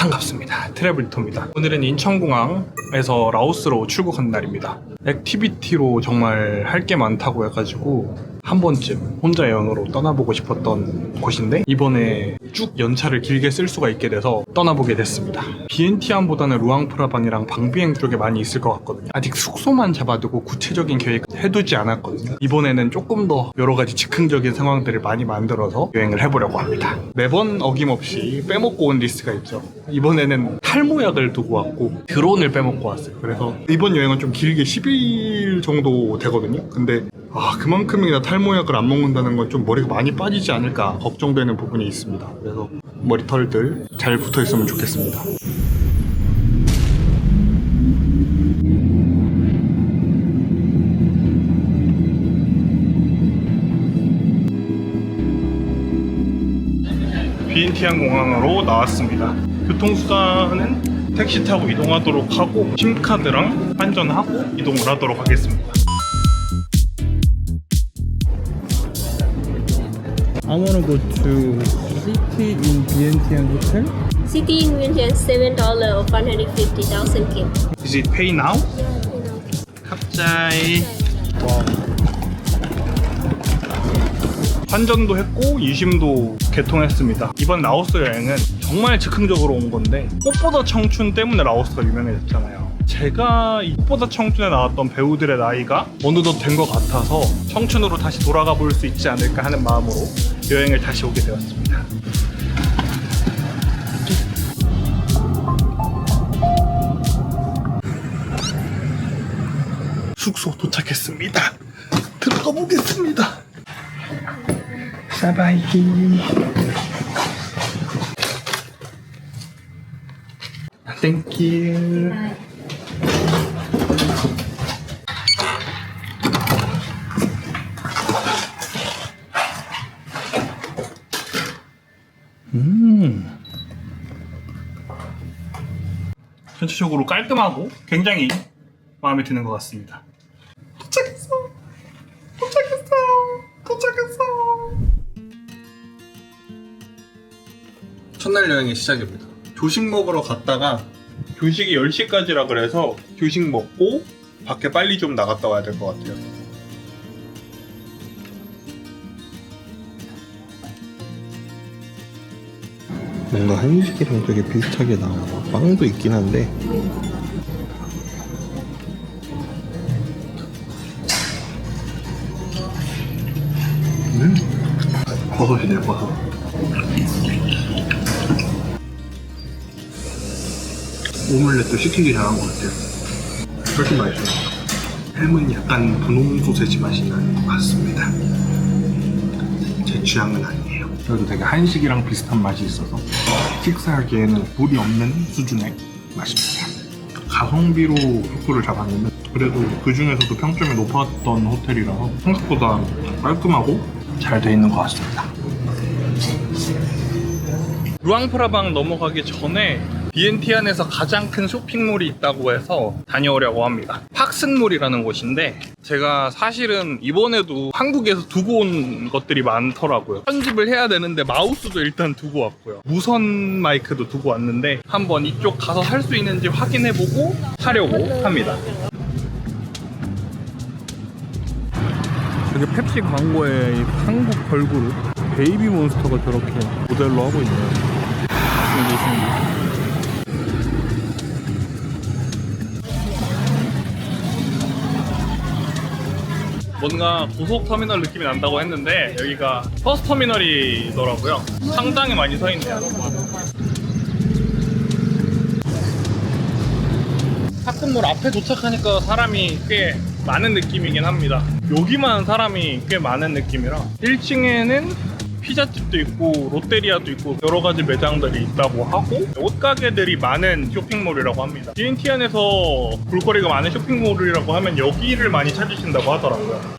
반갑습니다. 트래블리터입니다. 오늘은 인천공항에서 라오스로 출국한 날입니다. 액티비티로 정말 할 게 많다고 해가지고 한 번쯤 혼자 여행으로 떠나보고 싶었던 곳인데 이번에 쭉 연차를 길게 쓸 수가 있게 돼서 떠나보게 됐습니다. 비엔티안보다는 루앙프라방이랑 방비엥 쪽에 많이 있을 것 같거든요. 아직 숙소만 잡아두고 구체적인 계획 해두지 않았거든요. 이번에는 조금 더 여러 가지 즉흥적인 상황들을 많이 만들어서 여행을 해보려고 합니다. 매번 어김없이 빼먹고 온 리스트가 있죠. 이번에는 탈모약을 두고 왔고 드론을 빼먹고 왔어요. 그래서 이번 여행은 좀 길게 10일 정도 되거든요. 근데 그만큼이나 탈모약을 안 먹는다는 건 좀 머리가 많이 빠지지 않을까 걱정되는 부분이 있습니다. 그래서 머리털들 잘 붙어 있으면 좋겠습니다. 비엔티안 공항으로 나왔습니다. 교통수단은 택시 타고 이동하도록 하고 심카드랑 환전하고 이동을 하도록 하겠습니다. I wanna go to City in Vientiane Hotel. City in Vientiane $7 or 150,000 kim. Is it pay now? 갑자이 환전도 했고 이심도 개통했습니다. 이번 라오스 여행은 정말 즉흥적으로 온 건데 꽃보다 청춘 때문에 라오스가 유명해졌잖아요. 제가 이 꽃보다 청춘에 나왔던 배우들의 나이가 어느덧 된 것 같아서 청춘으로 다시 돌아가 볼 수 있지 않을까 하는 마음으로 여행을 다시 오게 되었습니다. 숙소 도착했습니다. 들어가 보겠습니다. 사바이. 땡큐. 전체적으로 깔끔하고 굉장히 마음에 드는 것 같습니다. 도착했어요. 첫날 여행의 시작입니다. 조식 먹으러 갔다가 교식이 10시까지라 그래서 교식 먹고 밖에 빨리 좀 나갔다 와야 될 것 같아요. 뭔가 한식이랑 되게 비슷하게 나와. 빵도 있긴 한데 버섯이네, 버섯. 오믈렛도 시키기 잘한 것 같아요. 훨씬 맛있어요. 햄은 약간 분홍 소세지 맛이 나는 것 같습니다. 제 취향은 아니에요. 그래도 되게 한식이랑 비슷한 맛이 있어서 식사하기에는 무리 없는 수준의 맛입니다. 가성비로 숙소를 잡았는데 그래도 그 중에서도 평점이 높았던 호텔이라서 생각보다 깔끔하고 잘 돼 있는 것 같습니다. 루앙프라방 넘어가기 전에 비엔티안에서 가장 큰 쇼핑몰이 있다고 해서 다녀오려고 합니다. 팍슨몰이라는 곳인데 제가 사실은 이번에도 한국에서 두고 온 것들이 많더라고요. 편집을 해야 되는데 마우스도 일단 두고 왔고요. 무선 마이크도 두고 왔는데 한번 이쪽 가서 살 수 있는지 확인해보고 사려고 합니다. 여기 펩시 광고에 이 한국 걸그룹 베이비 몬스터가 저렇게 모델로 하고 있네요. 뭔가 고속터미널 느낌이 난다고 했는데 여기가 버스터미널이더라고요. 상당히 많이 서 있네요. 팍슨몰 앞에 도착하니까 사람이 꽤 많은 느낌이긴 합니다. 여기만 사람이 꽤 많은 느낌이라 1층에는 피자집도 있고 롯데리아도 있고 여러 가지 매장들이 있다고 하고 옷가게들이 많은 쇼핑몰이라고 합니다. 비엔티안에서 볼거리가 많은 쇼핑몰이라고 하면 여기를 많이 찾으신다고 하더라고요.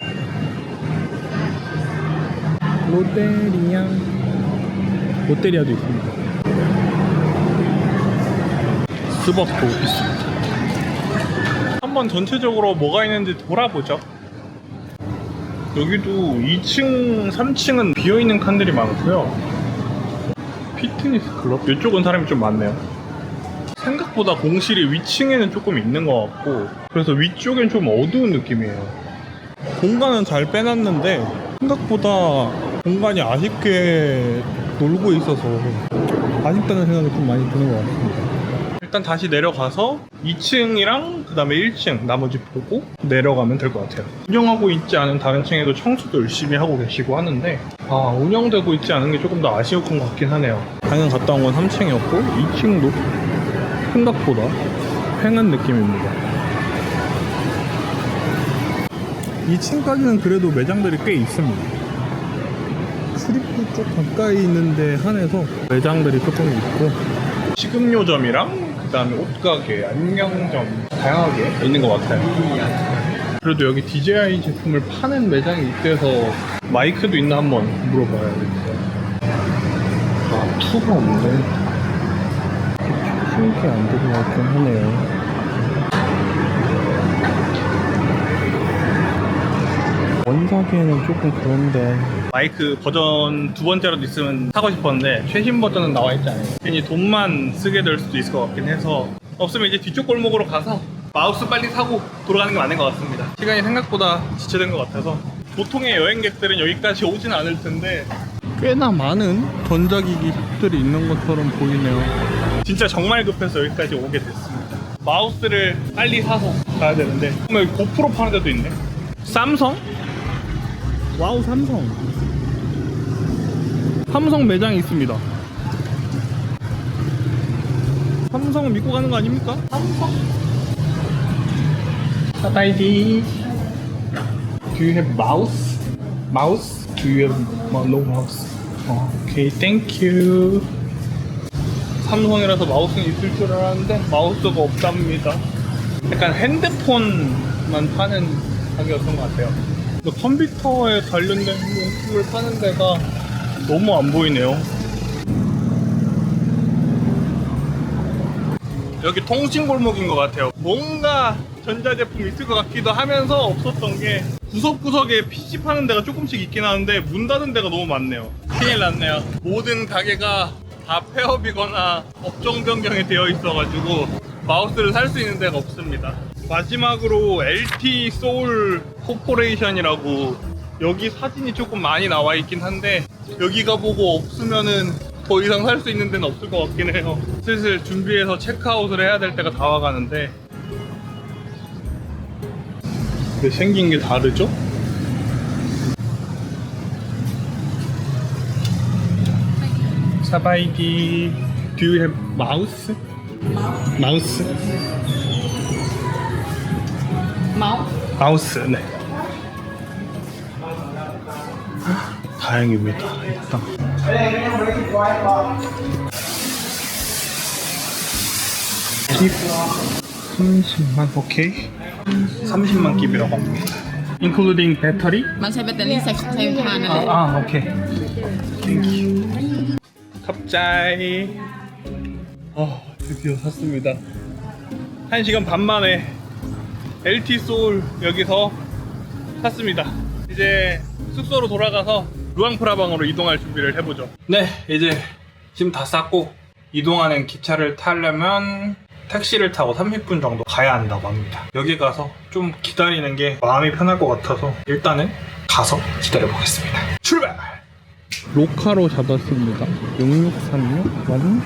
롯데리아도 있습니다. 스벅도 있습니다. 한번 전체적으로 뭐가 있는지 돌아보죠. 여기도 2층, 3층은 비어있는 칸들이 많고요. 피트니스 클럽? 이쪽은 사람이 좀 많네요. 생각보다 공실이 위층에는 조금 있는 것 같고, 그래서 위쪽엔 좀 어두운 느낌이에요. 공간은 잘 빼놨는데 생각보다 공간이 아쉽게 놀고 있어서 아쉽다는 생각이 좀 많이 드는 것 같습니다. 일단 다시 내려가서 2층이랑 그 다음에 1층 나머지 보고 내려가면 될 것 같아요. 운영하고 있지 않은 다른 층에도 청소도 열심히 하고 계시고 하는데 운영되고 있지 않은 게 조금 더 아쉬운 것 같긴 하네요. 방금 갔다 온 건 3층이었고 2층도 생각보다 횡한 느낌입니다. 2층까지는 그래도 매장들이 꽤 있습니다. 출입구 쪽 가까이 있는데 한해서 매장들이 조금 있고, 식음료점이랑 그 다음에 옷가게, 안경점 다양하게 있는 것 같아요. 그래도 여기 DJI 제품을 파는 매장이 있대서 마이크도 있나 한번 물어봐야겠어요. 투가 없는데 신기 안 들어가 있긴 하네요. 원사기에는 조금 그런데 마이크 버전 두 번째로도 있으면 사고 싶었는데 최신 버전은 나와 있지 않아요. 괜히 돈만 쓰게 될 수도 있을 것 같긴 해서 없으면 이제 뒤쪽 골목으로 가서 마우스 빨리 사고 돌아가는 게 맞는 것 같습니다. 시간이 생각보다 지체된 것 같아서 보통의 여행객들은 여기까지 오진 않을 텐데 꽤나 많은 전자기기 샵들이 있는 것처럼 보이네요. 진짜 정말 급해서 여기까지 오게 됐습니다. 마우스를 빨리 사서 가야 되는데 여기 고프로 파는 데도 있네. 삼성? 와우, 삼성 매장이 있습니다. 삼성은 믿고 가는 거 아닙니까? 삼성 사다이디. Do you have mouse? Mouse? Do you have no mouse? Okay, thank you. 삼성이라서 마우스는 있을 줄 알았는데 마우스가 없답니다. 약간 핸드폰만 파는 가게였던 것 같아요. 컴퓨터에 관련된 용품을 파는 데가 너무 안 보이네요. 여기 통신골목인 것 같아요. 뭔가 전자제품 있을 것 같기도 하면서 없었던 게 구석구석에 PC 파는 데가 조금씩 있긴 하는데 문 닫은 데가 너무 많네요. 큰일 났네요. 모든 가게가 다 폐업이거나 업종 변경이 되어 있어가지고 마우스를 살 수 있는 데가 없습니다. 마지막으로 LT 소울 코퍼레이션이라고 여기 사진이 조금 많이 나와 있긴 한데 여기 가보고 없으면은 더 이상 살 수 있는 데는 없을 것 같긴 해요. 슬슬 준비해서 체크아웃을 해야 될 때가 다 와가는데 근데 생긴 게 다르죠? 사바이기. Do you have mouse? 마우스? 마우스, 네. 다행입니다. 일단. 30만, 오케이. 30만 깁이라고 합니다. Including battery? มันใช้แบตเตอรี่ใส่ทานนั่นแหละ 오케이. Thank you. 갑자기. 드디어 샀습니다. 1시간 반 만에 LT 소울 여기서 샀습니다. 이제 숙소로 돌아가서 루앙프라방으로 이동할 준비를 해보죠. 네, 이제 짐 다 쌌고 이동하는 기차를 타려면 택시를 타고 30분 정도 가야 한다고 합니다. 여기 가서 좀 기다리는 게 마음이 편할 것 같아서 일단은 가서 기다려 보겠습니다. 출발! 로카로 잡았습니다. 6636 맞나?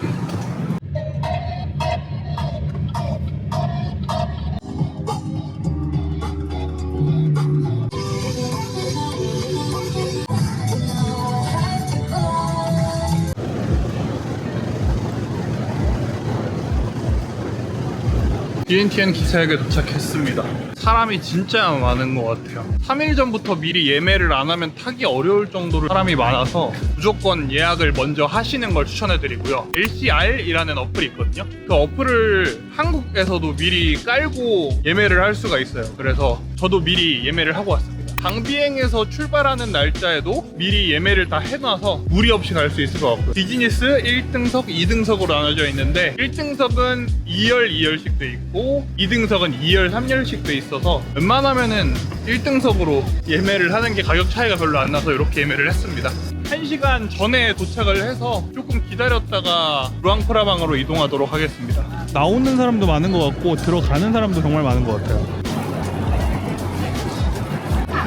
BNTN 기차역에 도착했습니다. 사람이 진짜 많은 것 같아요. 3일 전부터 미리 예매를 안 하면 타기 어려울 정도로 사람이 많아서 무조건 예약을 먼저 하시는 걸 추천해드리고요. LCR이라는 어플이 있거든요. 그 어플을 한국에서도 미리 깔고 예매를 할 수가 있어요. 그래서 저도 미리 예매를 하고 왔습니다. 방비행에서 출발하는 날짜에도 미리 예매를 다 해놔서 무리 없이 갈 수 있을 것 같고요. 비즈니스 1등석, 2등석으로 나눠져 있는데 1등석은 2열, 2열씩도 있고 2등석은 2열, 3열씩도 있어서 웬만하면은 1등석으로 예매를 하는 게 가격 차이가 별로 안 나서 이렇게 예매를 했습니다. 1시간 전에 도착을 해서 조금 기다렸다가 루앙프라방으로 이동하도록 하겠습니다. 나오는 사람도 많은 것 같고 들어가는 사람도 정말 많은 것 같아요.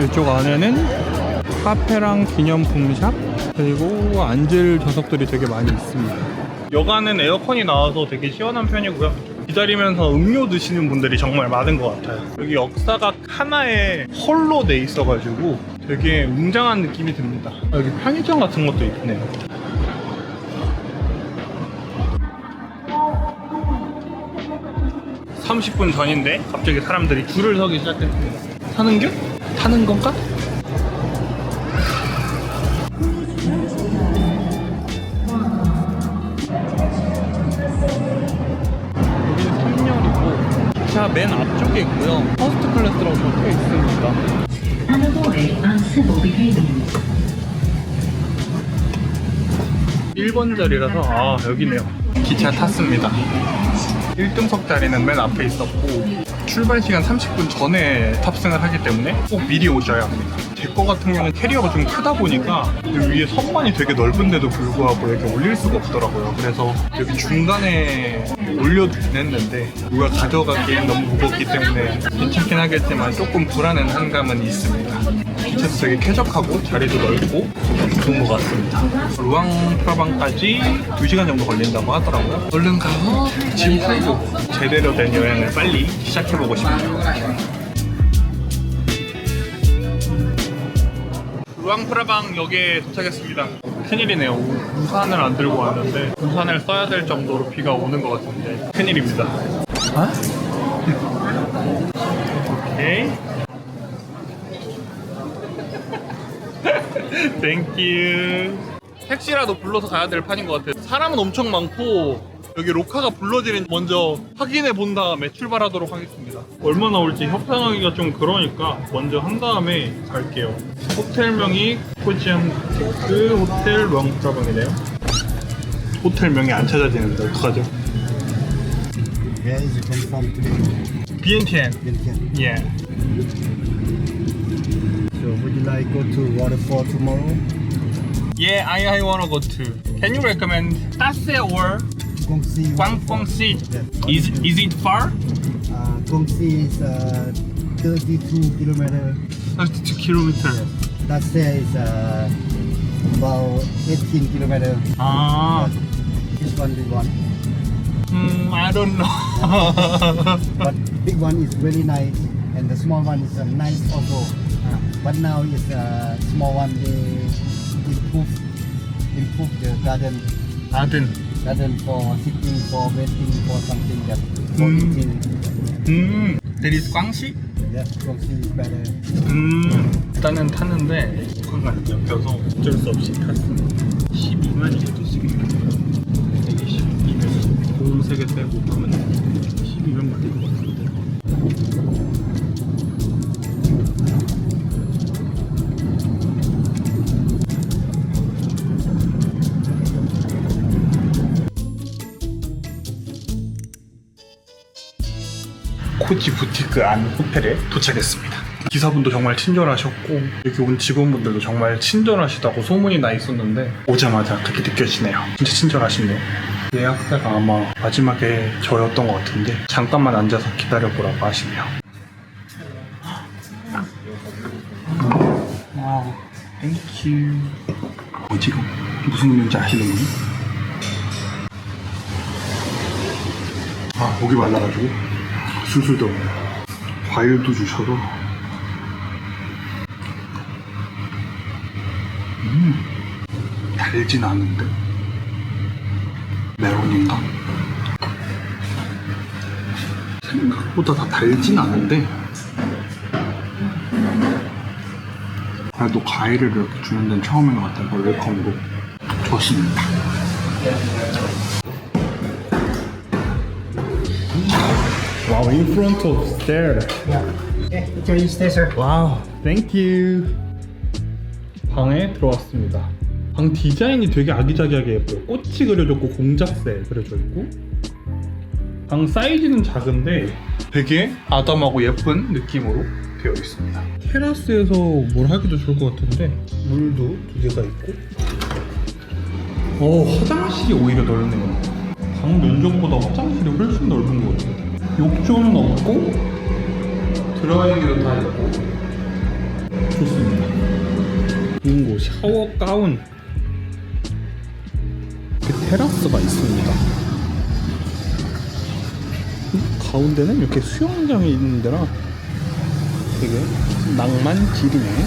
이쪽 안에는 카페랑 기념품 샵 그리고 앉을 좌석들이 되게 많이 있습니다. 여간은 에어컨이 나와서 되게 시원한 편이고요. 기다리면서 음료 드시는 분들이 정말 많은 것 같아요. 여기 역사가 하나에 홀로 돼 있어가지고 되게 웅장한 느낌이 듭니다. 여기 편의점 같은 것도 있네요. (30분) 전인데 갑자기 사람들이 줄을 서기 시작했습니다. 사는 겨? 타는 건가? 기차 맨 앞쪽에 있고요. 퍼스트 클래스라고 적혀 있습니다. 1번 자리라서 여기네요. 기차 탔습니다. 1등석 자리는 맨 앞에 있었고 출발 시간 30분 전에 탑승을 하기 때문에 꼭 미리 오셔야 합니다. 제 거 같은 경우는 캐리어가 좀 크다 보니까 여기 위에 선반이 되게 넓은데도 불구하고 이렇게 올릴 수가 없더라고요. 그래서 여기 중간에 올려두긴 했는데 누가 가져가기엔 너무 무겁기 때문에 괜찮긴 하겠지만 조금 불안한 한감은 있습니다. 기차도 되게 쾌적하고 자리도 넓고 좋은 것 같습니다. 루앙프라방까지 2시간 정도 걸린다고 하더라고요. 얼른 가서 짐 풀고 제대로 된 여행을 빨리 시작해보고 싶네요. 루앙프라방 역에 도착했습니다. 큰일이네요. 우산을 안 들고 왔는데 우산을 써야 될 정도로 비가 오는 것 같은데 큰일입니다. 오케이. 땡큐. 택시라도 불러서 가야 될 판인 것 같아요. 사람은 엄청 많고 여기 로카가 불러지는지 먼저 확인해 본 다음에 출발하도록 하겠습니다. 얼마나 올지 협상하기가 좀 그러니까 먼저 한 다음에 갈게요. 호텔명이 코지안테크 호텔 루앙프라방이네요. 호텔명이 안 찾아지는데 어떡하죠? Where is it come from today? 비엔티엔. Vientiane. 예. So would you like go to waterfall tomorrow? Yeah, I wanna go to. Can you recommend Tasse or Gongsi. Gwangfongsi? Yes. Is it far? Gongsi is 32 kilometer. 32 kilometer. Tasse is about 18 kilometer. 아, Which one do you want? I don't know. But big one is really nice, and the small one is nice also. But now is small one they improve the garden for sitting, for waiting, for something that for eating. There is Guangxi? Yes, Gongsi is better. 일단은 탔는데 뭔가 엮여서 어쩔 수 없이 탔습니다. 12만이 됐습니다. 120, 200, 돈 3개 빼고 하면 12만 될것 같은데. 코지 부티크 안 호텔에 도착했습니다. 기사분도 정말 친절하셨고 여기 온 직원분들도 정말 친절하시다고 소문이 나 있었는데 오자마자 그렇게 느껴지네요. 진짜 친절하시네요. 예약자가 아마 마지막에 저였던 것 같은데 잠깐만 앉아서 기다려보라고 하시네요. 와우, 땡큐. 뭐지 이거? 무슨 음료인지 아시는 분이? 목이 말라가지고 술술도 과일도 주셔서 달진 않은데 메론인가? 생각보다 다 달진 않은데 그래도 과일을 이렇게 주는 데는 처음인 것 같아서 웰컴으로 좋습니다. Wow, in front of stair. Okay, can you stay, sir? 와우, 땡큐. 방에 들어왔습니다. 방 디자인이 되게 아기자기하게 예뻐요. 꽃이 그려졌고 공작새 그려져 있고 방 사이즈는 작은데 되게 아담하고 예쁜 느낌으로 되어 있습니다. 테라스에서 뭘 하기도 좋을 것 같은데 물도 2개가 있고 화장실이 오히려 넓네요. 방 면적보다 화장실이 훨씬 넓은 것 같아요. 욕조는 없고 드라이기도 다 있고 좋습니다. 빙고 샤워 가운. 이렇게 테라스가 있습니다. 가운데는 이렇게 수영장이 있는 데라 되게 낭만지리네.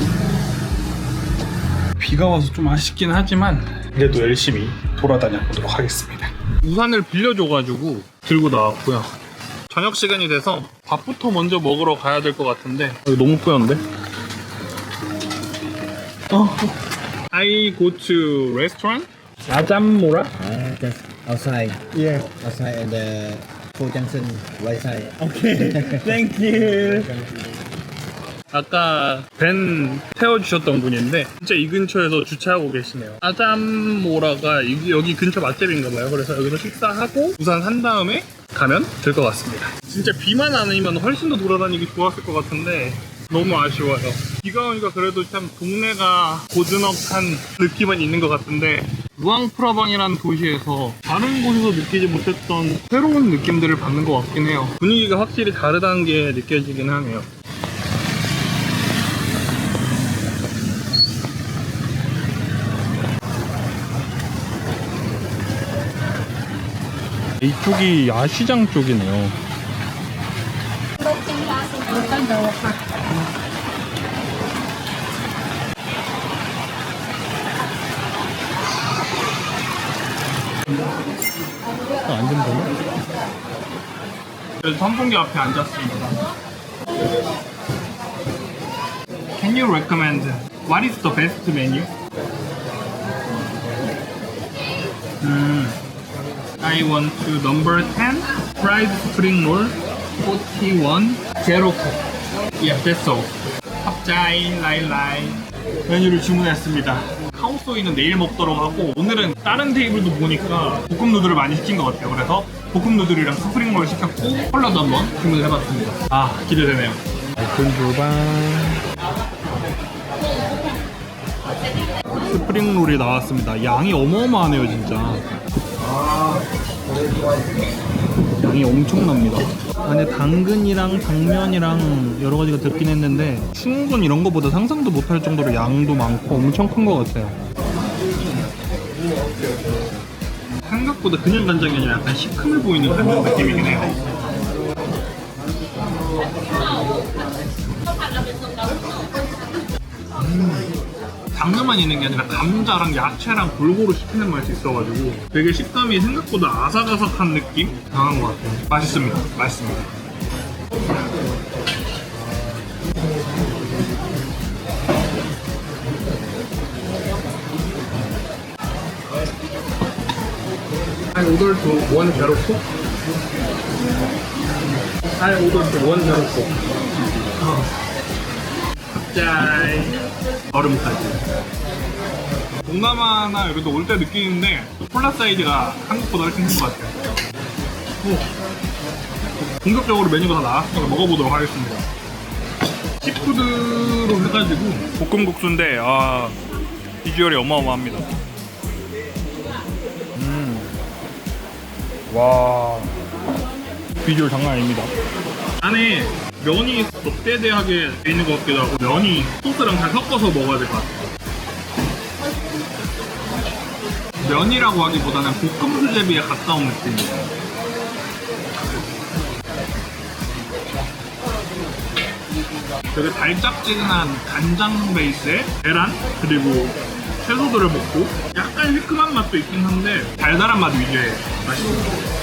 비가 와서 좀 아쉽긴 하지만 그래도 열심히 돌아다녀 보도록 하겠습니다. 우산을 빌려줘가지고 들고 나왔고요. 저녁 시간이 돼서 밥부터 먼저 먹으러 가야 될 것 같은데 여기 너무 뿌연데? I go to restaurant? 아잠모라? Just outside. Yeah. Outside at the Four Junction right side. Okay. Thank you. 아까 벤 태워주셨던 분인데 진짜 이 근처에서 주차하고 계시네요. 아잠모라가 여기 근처 맛집인가봐요. 그래서 여기서 식사하고 우산 산 다음에 가면 될 것 같습니다. 진짜 비만 아니면 훨씬 더 돌아다니기 좋았을 것 같은데 너무 아쉬워요. 비가 오니까 그래도 참 동네가 고즈넉한 느낌은 있는 것 같은데 루앙프라방이라는 도시에서 다른 곳에서 느끼지 못했던 새로운 느낌들을 받는 것 같긴 해요. 분위기가 확실히 다르다는 게 느껴지긴 하네요. 이쪽이 야시장 쪽이네요. 앉으면 되나? 그래서 선풍기 앞에 앉았습니다. Can you recommend what is the best menu? I want to number 10 fried spring roll 41 zero coke. Yeah, that's all. 갑자이 라이라이 메뉴를 주문했습니다. 카오소이는 내일 먹도록 하고 오늘은 다른 테이블도 보니까 볶음 누들을 많이 시킨 것 같아요. 그래서 볶음 누들이랑 스프링롤 시켰고 콜라도 한번 주문을 해봤습니다. 아 기대되네요. 오픈 주방. 스프링롤이 나왔습니다. 양이 어마어마하네요 진짜. 양이 엄청납니다. 안에 당근이랑 당면이랑 여러 가지가 들긴 했는데 충분 이런 거보다 상상도 못할 정도로 양도 많고 엄청 큰 것 같아요. 생각보다 그냥 간장이 아니라 약간 시큼해 보이는 간장 느낌이긴 해요. 당면만 있는 게 아니라 감자랑 야채랑 골고루 씹히는 맛이 있어가지고 되게 식감이 생각보다 아삭아삭한 느낌? 강한 것 같아요. 맛있습니다. 맛있습니다. I order to one zero coke. I order to one zero coke. 짠. 얼음까지. 동남아나 여기도 올 때 느끼는데 콜라 사이즈가 한국보다 훨씬 큰 것 같아요. 본격적으로 메뉴가 다 나왔으니까 먹어보도록 하겠습니다. 시푸드로 해가지고 볶음국수인데 비주얼이 어마어마합니다. 와, 비주얼 장난 아닙니다. 안에 면이 넉대대하게 돼 있는 것 같기도 하고 면이 소스랑 잘 섞어서 먹어야 될 것 같아요. 면이라고 하기보다는 볶음 수제비에 가까운 느낌이에요. 되게 달짝지근한 간장 베이스에 계란 그리고 채소들을 먹고 약간 시큼한 맛도 있긴 한데 달달한 맛 위주의 맛입니다.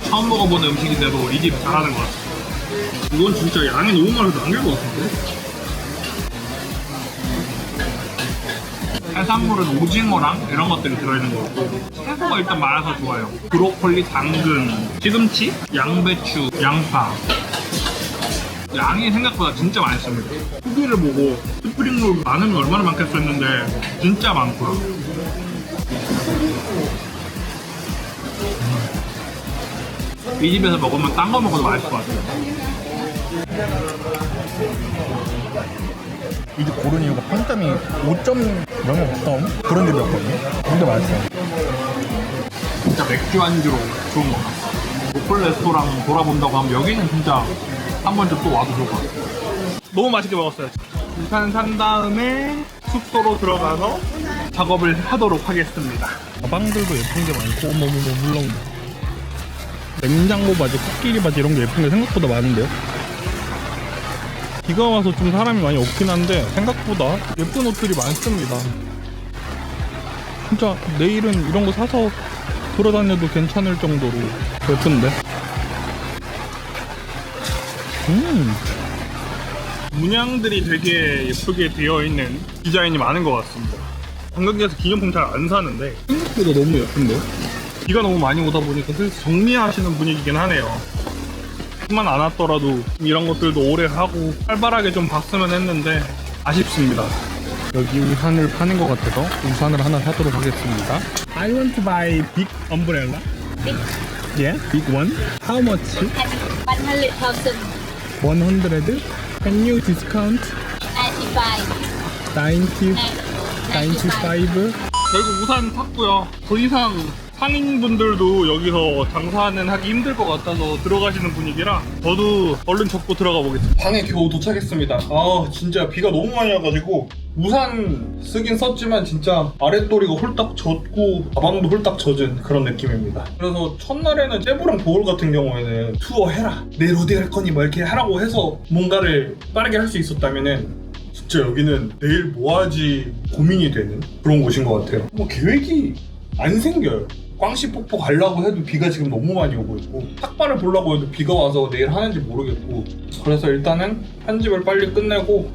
처음 먹어보는 음식인데도 이 집 잘하는 것 같아요. 이건 진짜 양이 너무 많아서 남길 것 같은데? 해산물은 오징어랑 이런 것들이 들어있는 것 같고 채소가 일단 많아서 좋아요. 브로콜리, 당근, 시금치, 양배추, 양파 양이 생각보다 진짜 많습니다. 후기를 보고 스프링롤 많으면 얼마나 많겠어 했는데 진짜 많고요. 이 집에서 먹으면 딴 거 먹어도 맛있을 것 같아요. 이제 고른 이유가 평점이 5점 넘어 가까운 그런 집이었거든요. 근데 맛있어요. 진짜 맥주 안주로 좋은 것 같아요. 로컬 레스토랑 돌아본다고 하면 여기는 진짜 한 번쯤 또 와도 좋을 것 같아요. 너무 맛있게 먹었어요. 부산 산 다음에 숙소로 들어가서 작업을 하도록 하겠습니다. 가방들도 예쁜 게 많고 어머머머 물렁 냉장고 바지, 코끼리 바지 이런 게 예쁜 게 생각보다 많은데요. 비가 와서 좀 사람이 많이 없긴 한데 생각보다 예쁜 옷들이 많습니다. 진짜 내일은 이런 거 사서 돌아다녀도 괜찮을 정도로 예쁜데. 문양들이 되게 예쁘게 되어 있는 디자인이 많은 것 같습니다. 관광지에서 기념품 잘 안 사는데 생각보다 너무 예쁜데요? 비가 너무 많이 오다 보니까 슬슬 정리하시는 분위기긴 하네요. 비만 안 왔더라도 이런 것들도 오래 하고 활발하게 좀 봤으면 했는데 아쉽습니다. 여기 우산을 파는 것 같아서 우산을 하나 사도록 하겠습니다. I want to buy big umbrella. Big. Yeah, big one. How much? 100,000. 100? Can you discount? 95. 95? 결국 우산 샀고요. 더 이상 상인분들도 여기서 장사는 하기 힘들 것 같아서 들어가시는 분위기라 저도 얼른 접고 들어가 보겠습니다. 방에 겨우 도착했습니다. 아 진짜 비가 너무 많이 와가지고 우산 쓰긴 썼지만 진짜 아랫도리가 홀딱 젖고 가방도 홀딱 젖은 그런 느낌입니다. 그래서 첫날에는 째부랑 보울 같은 경우에는 투어 해라, 내일 어디 갈 거니 뭐 이렇게 하라고 해서 뭔가를 빠르게 할 수 있었다면은 진짜 여기는 내일 뭐 하지 고민이 되는 그런 곳인 것 같아요. 뭐 계획이 안 생겨요. 꽝시폭포 가려고 해도 비가 지금 너무 많이 오고 있고 탁발을 보려고 해도 비가 와서 내일 하는지 모르겠고 그래서 일단은 편집을 빨리 끝내고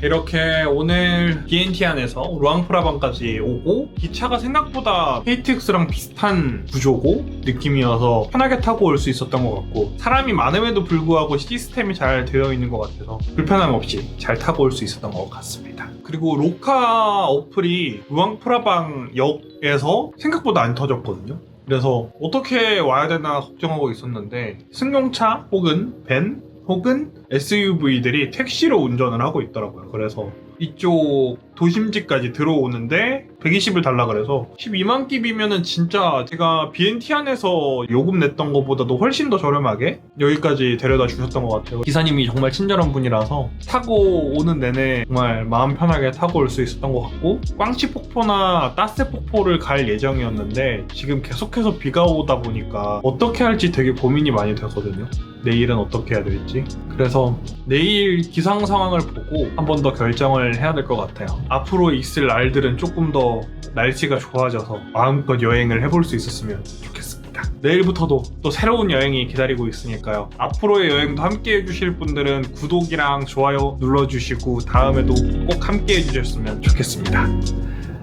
이렇게 오늘 비엔티안에서 루앙프라방까지 오고 기차가 생각보다 KTX랑 비슷한 구조고 느낌이어서 편하게 타고 올 수 있었던 것 같고 사람이 많음에도 불구하고 시스템이 잘 되어 있는 것 같아서 불편함 없이 잘 타고 올 수 있었던 것 같습니다. 그리고 로카 어플이 루앙프라방 역에서 생각보다 안 터졌거든요. 그래서 어떻게 와야 되나 걱정하고 있었는데 승용차 혹은 밴 혹은 SUV들이 택시로 운전을 하고 있더라고요. 그래서 이쪽 도심지까지 들어오는데 120을 달라 그래서 12만 끼비면은 진짜 제가 비엔티안에서 요금 냈던 것보다도 훨씬 더 저렴하게 여기까지 데려다 주셨던 것 같아요. 기사님이 정말 친절한 분이라서 타고 오는 내내 정말 마음 편하게 타고 올 수 있었던 것 같고 꽝치 폭포나 따스 폭포를 갈 예정이었는데 지금 계속해서 비가 오다 보니까 어떻게 할지 되게 고민이 많이 되거든요. 내일은 어떻게 해야 될지. 그래서 내일 기상 상황을 보고 한 번 더 결정을 해야 될 것 같아요. 앞으로 있을 날들은 조금 더 날씨가 좋아져서 마음껏 여행을 해볼 수 있었으면 좋겠습니다. 내일부터도 또 새로운 여행이 기다리고 있으니까요. 앞으로의 여행도 함께 해주실 분들은 구독이랑 좋아요 눌러주시고 다음에도 꼭 함께 해주셨으면 좋겠습니다.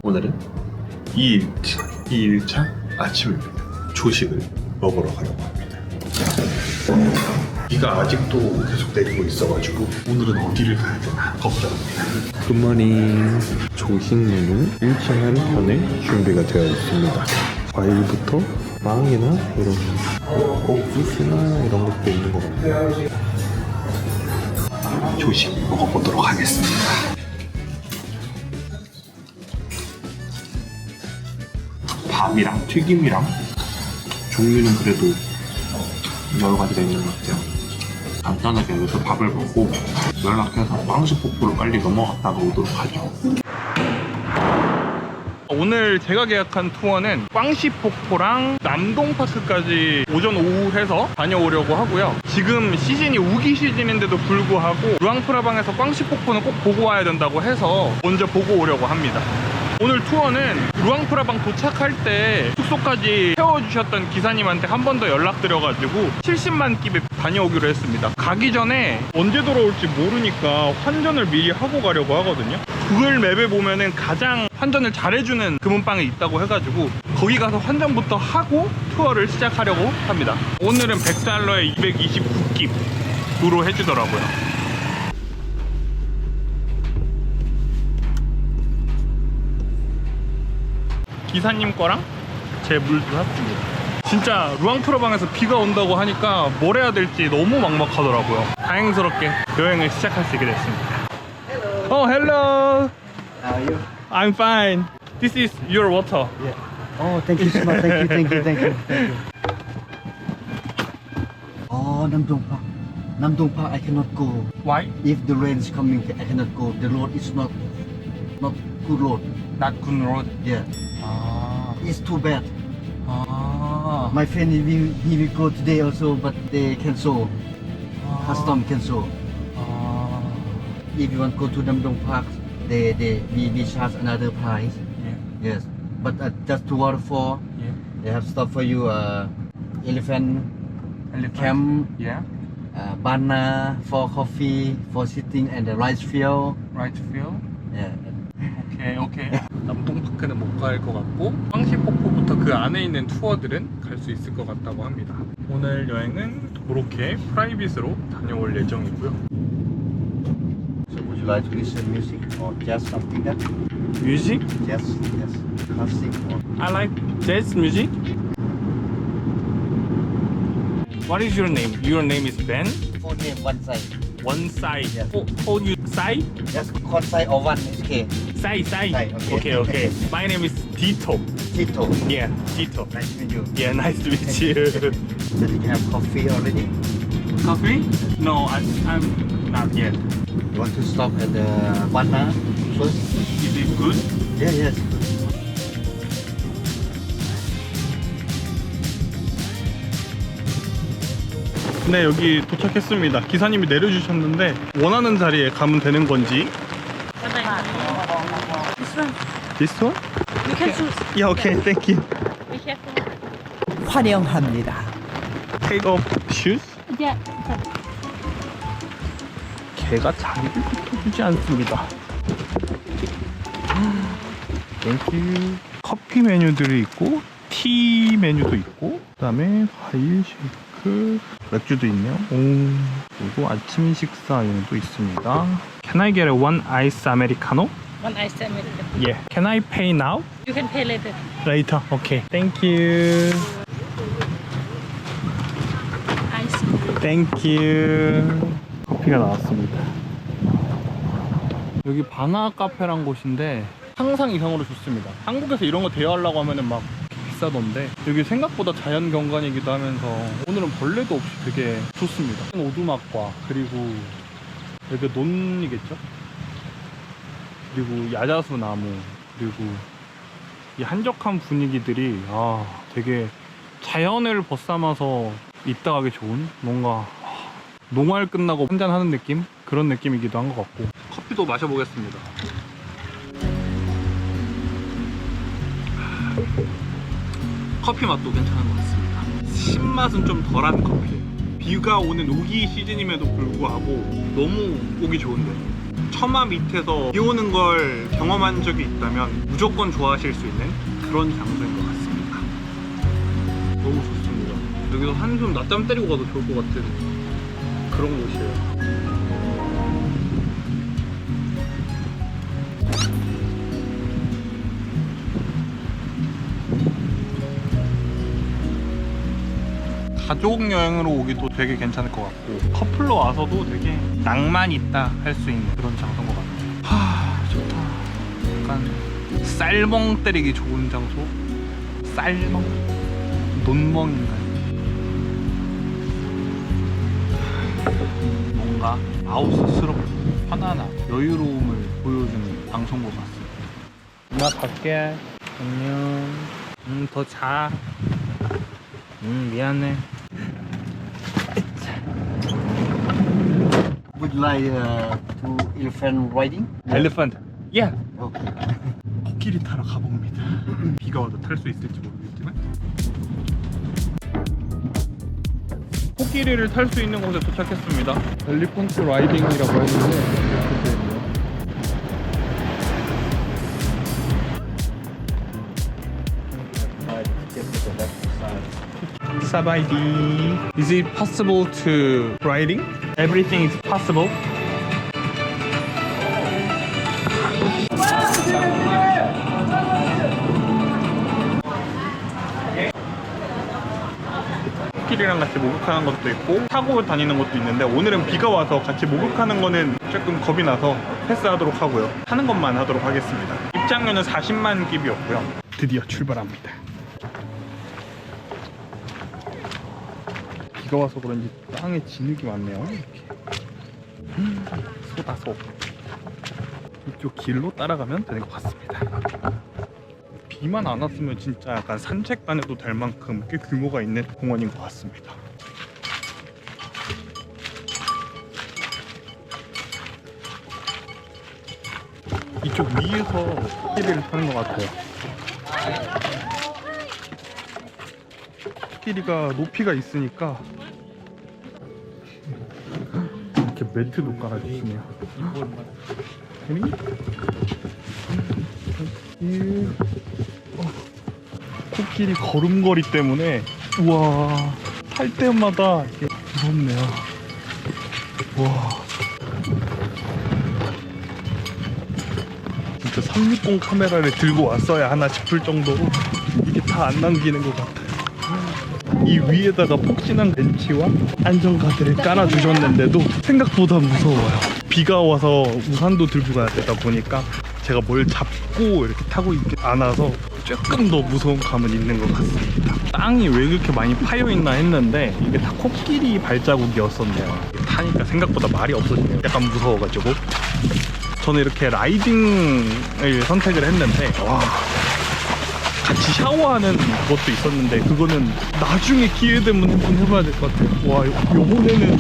오늘은 2일차 아침입니다. 조식을 먹으러 가려고 합니다. 비가 아직도 계속 내리고 있어가지고 오늘은 어디를 가야 되나 걱정입니다. 굿모닝. 조식 메뉴 1층 한편에 준비가 되어 있습니다. 과일부터 빵이나 이런 옥수수나 이런 것도 있는 것 같아요. 조식 먹어보도록 하겠습니다. 밥이랑 튀김이랑 종류는 그래도 여러 가지가 있는 것 같아요. 간단하게 여기서 밥을 먹고 연락해서 꽝시폭포를 빨리 넘어갔다가 오도록 하죠. 오늘 제가 계약한 투어는 꽝시폭포랑 남동파크까지 오전 오후 해서 다녀오려고 하고요. 지금 시즌이 우기 시즌인데도 불구하고 루앙프라방에서 꽝시폭포는 꼭 보고 와야 된다고 해서 먼저 보고 오려고 합니다. 오늘 투어는 루앙프라방 도착할 때 숙소까지 태워주셨던 기사님한테 한 번 더 연락드려가지고 70만 끼배 다녀오기로 했습니다. 가기 전에 언제 돌아올지 모르니까 환전을 미리 하고 가려고 하거든요. 구글 맵에 보면은 가장 환전을 잘해주는 금은방이 있다고 해가지고 거기 가서 환전부터 하고 투어를 시작하려고 합니다. 오늘은 100달러에 229끼로 해주더라고요. 기사님 거랑 제 물도 샀습니다. 진짜 루앙프라방에서 비가 온다고 하니까 뭘 해야 될지 너무 막막하더라고요. 다행스럽게 여행을 시작할 수 있게 됐습니다. Oh, hello. How are you? I'm fine. This is your water. Yeah. Oh, thank you so much. Thank you. Oh, Nam Dong Park. Nam Dong Park, I cannot go. Why? If the rain is coming, I cannot go. The road is not good road. Not good road. Yeah, 아. it's too bad. 아. My friend he will go today also, but they cancel. Custom cancel. 아. If you want to go to Nam Dong Park, we charge another price. 예. Yes, but just to waterfall, 예. they have stop for you. Elephant Elephant. camp, 예. banana for coffee, for sitting, and the rice field. Right field. Yeah. 오케이. 남동파크는 못 갈 것 같고 황시폭포부터 그 안에 있는 투어들은 갈 수 있을 것 같다고 합니다. 오늘 여행은 그렇게 프라이빗으로 다녀올 예정이고요. So would you like to listen music or just something that? 뮤직? Yes, classic or I like jazz music. What is your name? Your name is Ben? full name one side. One side. Yeah. Call you Sai? Just one side or one is okay. Sai. Sai, okay. Okay. My name is Tito. Tito. Yeah, Tito. Nice to meet you. Yeah, nice to meet you. Did you have coffee already? Coffee? No, I'm not yet. You want to stop at the banana first? Is it good? Yeah, yes. 네, 여기 도착했습니다. 기사님이 내려주셨는데 원하는 자리에 가면 되는 건지. This one? You can choose. Yeah, okay, thank you. Be careful. 환영합니다. Take off shoes? Yeah. 개가 자리를 비켜주지 않습니다. Thank you. 커피 메뉴들이 있고 티 메뉴도 있고 그다음에 과일 쉐이크 맥주도 있네요. 그리고 아침 식사 메뉴도 있습니다. Can I get a one ice americano? One ice American. Yeah. Can I pay now? You can pay later. Later. Okay. Thank you. Ice. Thank you. 커피가 나왔습니다. 여기 바나 카페란 곳인데 상상 이상으로 좋습니다. 한국에서 이런 거 대여하려고 하면은 막 비싸던데 여기 생각보다 자연 경관이기도 하면서 오늘은 벌레도 없이 되게 좋습니다. 오두막과 그리고 여기 논이겠죠? 그리고 야자수 나무 그리고 이 한적한 분위기들이 되게 자연을 벗삼아서 있다 가기 좋은 뭔가 농활 끝나고 한잔하는 느낌? 그런 느낌이기도 한 것 같고 커피도 마셔보겠습니다. 커피 맛도 괜찮은 것 같습니다. 신맛은 좀 덜한 커피예요. 비가 오는 우기 시즌임에도 불구하고 너무 오기 좋은데 처마 밑에서 비 오는 걸 경험한 적이 있다면 무조건 좋아하실 수 있는 그런 장소인 것 같습니다. 너무 좋습니다. 여기서 한숨 낮잠 때리고 가도 좋을 것 같은 그런 곳이에요. 가족 여행으로 오기도 되게 괜찮을 것 같고 커플로 와서도 되게 낭만 있다 할 수 있는 그런 장소인 것 같아요. 좋다. 약간 쌀멍 때리기 좋은 장소? 쌀멍? 논멍인가요? 뭔가 아우스스럽고 편안함, 여유로움을 보여주는 방송인 것 같습니다. 엄마 갈게. 안녕. 더 자. 미안해. Would you like to elephant riding? 엘리펀트. 예. Okay. 코끼리 타러 가봅니다. 비가 와도 탈 수 있을지 모르겠지만 코끼리를 탈 수 있는 곳에 도착했습니다. 엘리펀트 라이딩이라고 했는데 이렇게 되네요. Sabaidi. Is it possible to riding? Everything is possible. 가족들이랑 같이 목욕하는 것도 있고 타고 다니는 것도 있는데 오늘은 비가 와서 같이 목욕하는 거는 조금 겁이 나서 패스하도록 하고요. 타는 것만 하도록 하겠습니다. 입장료는 40만 깁이었고요. 드디어 출발합니다. 비가 와서 그런지 땅에 진흙이 많네요. 이렇게. 쏟아서 이쪽 길로 따라가면 되는 것 같습니다. 비만 안 왔으면 진짜 약간 산책 다녀도 될 만큼 꽤 규모가 있는 공원인 것 같습니다. 이쪽 위에서 코끼리를 타는 것 같아요. 코끼리가 높이가 있으니까 이렇게 매트도 깔아주시네요. 코끼리 걸음걸이 때문에 우와 탈 때마다 이게 무섭네요. 와 진짜 360 카메라를 들고 왔어야 하나 싶을 정도로 이게 다 안 남기는 것 같아요. 이 위에다가 폭신한 벤치와 안전가드를 깔아주셨는데도 생각보다 무서워요. 비가 와서 우산도 들고 가야 되다 보니까 제가 뭘 잡고 이렇게 타고 있지 않아서 조금 더 무서운 감은 있는 것 같습니다. 땅이 왜 그렇게 많이 파여있나 했는데 이게 다 코끼리 발자국이었었네요. 타니까 생각보다 말이 없어지네요. 약간 무서워가지고 저는 이렇게 라이딩을 선택을 했는데 와 같이 샤워하는 것도 있었는데 그거는 나중에 기회 되면 한번 해봐야 될 것 같아요. 와 요번에는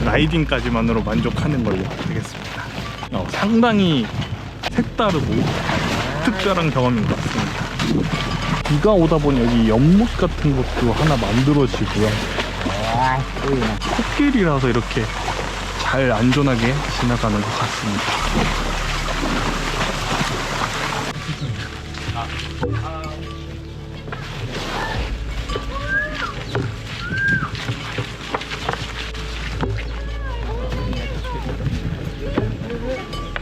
라이딩까지만으로 만족하는 걸로 하겠습니다. 상당히 색다르고 특별한 경험인 것 같습니다. 비가 오다 보니 여기 연못 같은 것도 하나 만들어지고요. 코끼리라서 이렇게 잘 안전하게 지나가는 것 같습니다.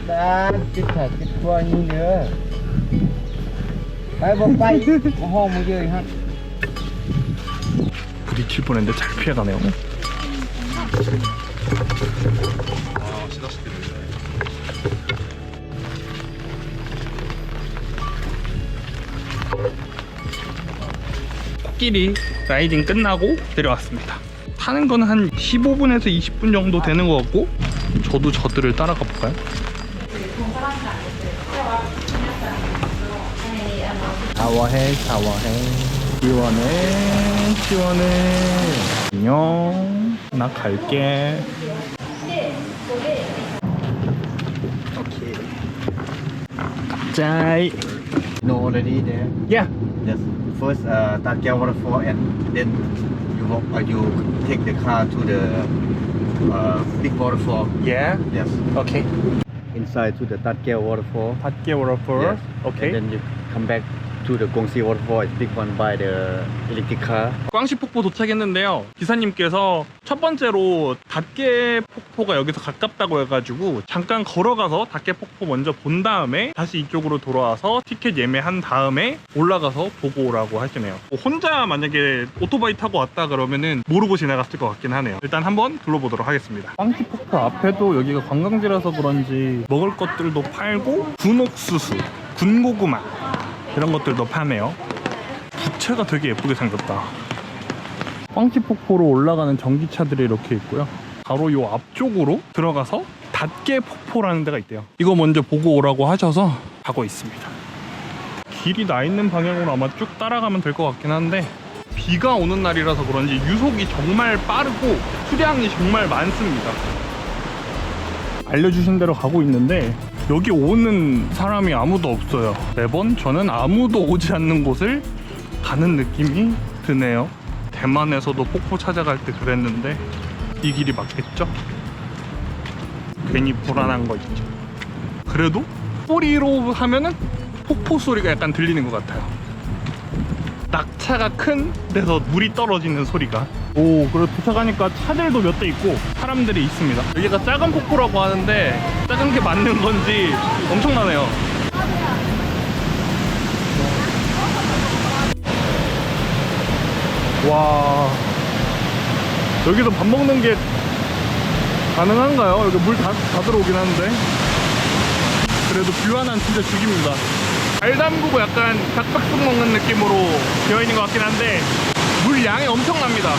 Cái thẻ cái qua như nữa. Cái bông bay, có hôm mới chơi ha. 부딪힐 뻔했는데 잘 피해가네요. 코끼리 라이딩 끝나고 내려왔습니다. 타는 건 한 15분에서 20분 정도 되는 것 같고 저도 저들을 따라가 볼까요? 샤워해 샤워해 시원해 시원해 안녕 나 갈게. 오케이 갑자이 No already there. yeah Yes. First, Tat Keo waterfall, and then you walk, you take the car to the big waterfall. yeah Yes. okay Inside to the Tat Keo waterfall. 닷게 워터폴 Yes. okay And then you come back to the Gongsi waterfall. It's big one by the electric car. 꽝시 폭포 도착했는데요. 기사님께서 첫 번째로 닷개 폭포가 여기서 가깝다고 해가지고 잠깐 걸어가서 닷개 폭포 먼저 본 다음에 다시 이쪽으로 돌아와서 티켓 예매한 다음에 올라가서 보고 오라고 하시네요. 혼자 만약에 오토바이 타고 왔다 그러면은 모르고 지나갔을 것 같긴 하네요. 일단 한번 둘러보도록 하겠습니다. 꽝시 폭포 앞에도 여기가 관광지라서 그런지 먹을 것들도 팔고 군옥수수, 군고구마 이런 것들도 파네요. 부채가 되게 예쁘게 생겼다. 꽝치 폭포로 올라가는 전기차들이 이렇게 있고요. 바로 요 앞쪽으로 들어가서 닷개 폭포라는 데가 있대요. 이거 먼저 보고 오라고 하셔서 가고 있습니다. 길이 나 있는 방향으로 아마 쭉 따라가면 될 것 같긴 한데 비가 오는 날이라서 그런지 유속이 정말 빠르고 수량이 정말 많습니다. 알려주신 대로 가고 있는데 여기 오는 사람이 아무도 없어요. 매번 저는 아무도 오지 않는 곳을 가는 느낌이 드네요. 대만에서도 폭포 찾아갈 때 그랬는데 이 길이 맞겠죠? 괜히 불안한 거 있죠. 그래도 소리로 하면은 폭포 소리가 약간 들리는 것 같아요. 낙차가 큰 데서 물이 떨어지는 소리가. 오, 그리고 도착하니까 차들도 몇 대 있고 사람들이 있습니다. 여기가 작은 폭포라고 하는데 작은 게 맞는 건지 엄청나네요. 와, 여기서 밥 먹는 게 가능한가요? 여기 물 다 들어오긴 하는데. 그래도 뷰 하나는 진짜 죽입니다. 발 담그고 약간 닭백숙 먹는 느낌으로 되어 있는 것 같긴 한데 물 양이 엄청납니다.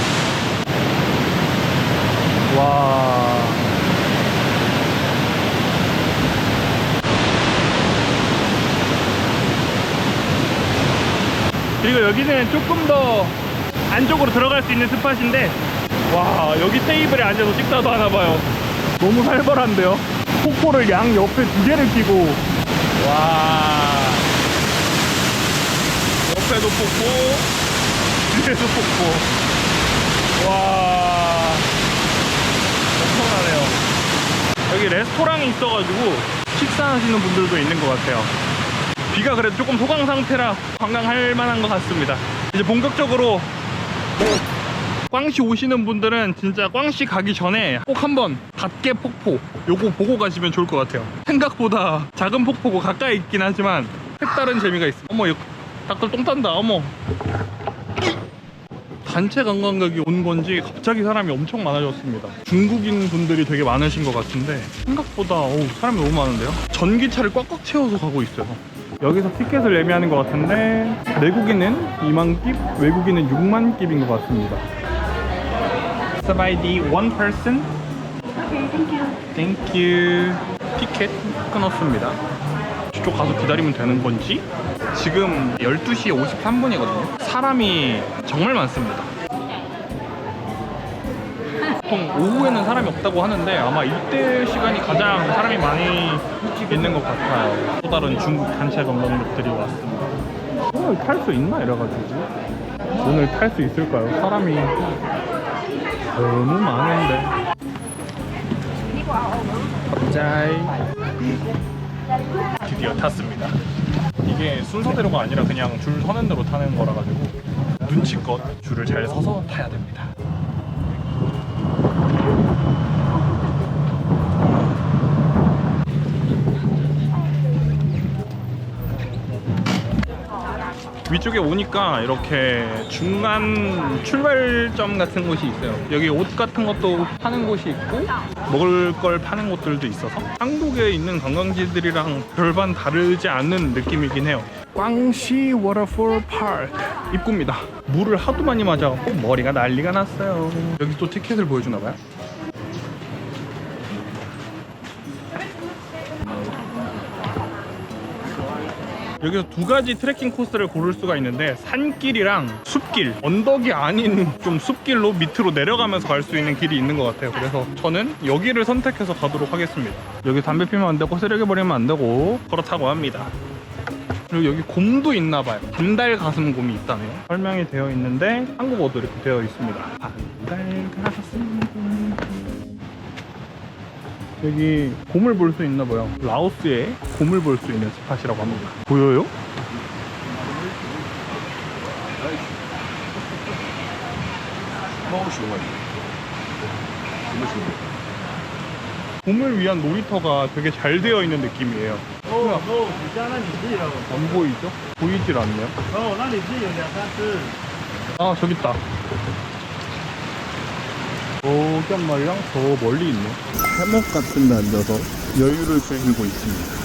와. 그리고 여기는 조금 더 안쪽으로 들어갈 수 있는 스팟인데, 와, 여기 테이블에 앉아서 식사도 하나봐요. 너무 살벌한데요? 폭포를 양 옆에 2개를 끼고, 와, 옆에도 폭포, 뒤에도 폭포. 와, 엄청나네요. 여기 레스토랑이 있어가지고 식사하시는 분들도 있는 것 같아요. 비가 그래도 조금 소강 상태라 관광할 만한 것 같습니다. 이제 본격적으로 꽝시 오시는 분들은 진짜 꽝시 가기 전에 꼭 한번 닷개 폭포 요거 보고 가시면 좋을 것 같아요. 생각보다 작은 폭포고 가까이 있긴 하지만 색다른 재미가 있습니다. 어머, 닭들 똥 딴다. 어머, 단체 관광객이 온 건지 갑자기 사람이 엄청 많아졌습니다. 중국인 분들이 되게 많으신 것 같은데 생각보다 사람이 너무 많은데요. 전기차를 꽉꽉 채워서 가고 있어요. 여기서 티켓을 예매하는 것 같은데 내국인은 2만 깁, 외국인은 6만 깁인 것 같습니다. Sub ID one person. Okay, thank you. Thank you. 티켓 끊었습니다. 저쪽 가서 기다리면 되는 건지? 지금 12시 53분이거든요. 사람이 정말 많습니다. 보통 오후에는 사람이 없다고 하는데 아마 이때 시간이 가장 사람이 많이 있는 것 같아요. 또 다른 중국 단체 관광객들이 왔습니다. 오늘 탈 수 있나? 이래가지고 오늘 탈 수 있을까요? 사람이 너무 많은데. 갑자기 드디어 탔습니다. 이게 순서대로가 아니라 그냥 줄 서는 대로 타는 거라 가지고 눈치껏 줄을 잘 서서 타야 됩니다. 위쪽에 오니까 이렇게 중간 출발점 같은 곳이 있어요. 여기 옷 같은 것도 파는 곳이 있고 먹을 걸 파는 곳들도 있어서 한국에 있는 관광지들이랑 별반 다르지 않는 느낌이긴 해요. 꽝시 워터폴 파크 입구입니다. 물을 하도 많이 맞아갖고 머리가 난리가 났어요. 여기 또 티켓을 보여주나봐요. 여기서 두 가지 트레킹 코스를 고를 수가 있는데 산길이랑 숲길, 언덕이 아닌 좀 숲길로 밑으로 내려가면서 갈 수 있는 길이 있는 것 같아요. 그래서 저는 여기를 선택해서 가도록 하겠습니다. 여기 담배 피면 안 되고 쓰레기 버리면 안 되고 그렇다고 합니다. 그리고 여기 곰도 있나 봐요. 반달 가슴곰이 있다네요. 설명이 되어 있는데 한국어도 이렇게 되어 있습니다. 반달 가슴곰. 여기 곰을 볼 수 있나 봐요. 라오스에 곰을 볼 수 있는 스팟이라고 합니다. 보여요? 곰을 위한 놀이터가 되게 잘 되어 있는 느낌이에요. 안 보이죠? 보이질 않네요. 아, 저기 있다. 저기 한 마리랑 저 멀리 있네. 해먹 같은 데 앉아서 여유를 즐기고 있습니다.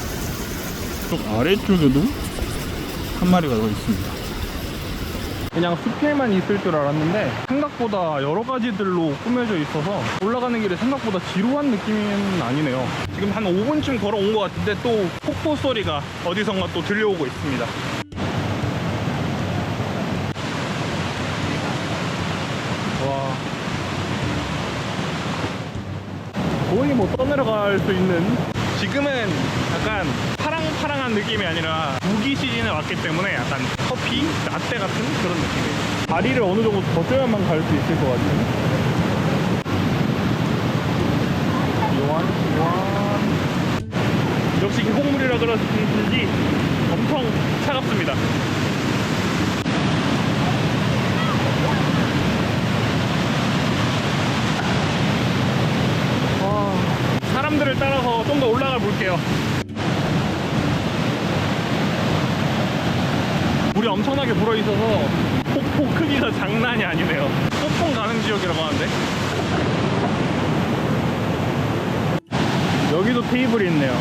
쪽 아래쪽에도 한 마리가 더 있습니다. 그냥 숲길만 있을 줄 알았는데 생각보다 여러 가지들로 꾸며져 있어서 올라가는 길에 생각보다 지루한 느낌은 아니네요. 지금 한 5분쯤 걸어온 것 같은데 또 폭포 소리가 어디선가 또 들려오고 있습니다. 와, 거의 뭐 떠내려갈 수 있는, 지금은 약간 파랑파랑한 느낌이 아니라 우기 시즌에 왔기 때문에 약간 커피, 라떼 같은 그런 느낌이에요. 다리를 어느 정도 더 쪄야만 갈 수 있을 것 같은. 역시 계곡물이라 그런지 엄청 차갑습니다. 사람들을 따라서 좀 더 올라가 볼게요. 물이 엄청나게 불어 있어서 폭포 크기가 장난이 아니네요. 폭풍 가는 지역이라고 하는데. 여기도 테이블이 있네요.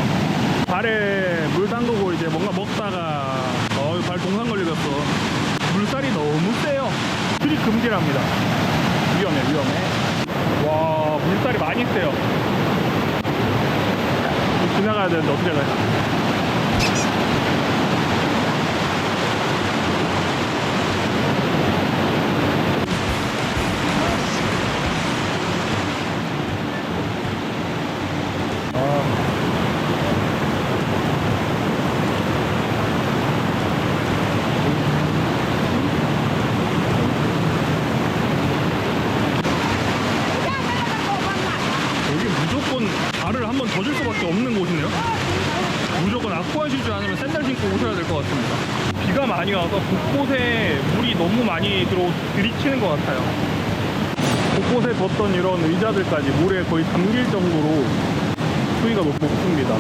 발에 물 담그고 이제 뭔가 먹다가 발 동상 걸리겠어. 물살이 너무 세요. 출입 금지랍니다. 위험해. 와, 물살이 많이 세요. 지나가야 되는데 어떻게 해야 돼? 여기 무조건 발을 한 번 젖을 수밖에 없는 곳이네요. 무조건 아쿠아슈즈 아니면 샌들 신고 오셔야 될 것 같습니다. 비가 많이 와서 곳곳에 물이 너무 많이 들이치는 것 같아요. 곳곳에 뒀던 이런 의자들까지 물에 거의 잠길 정도로 수위가 높습니다.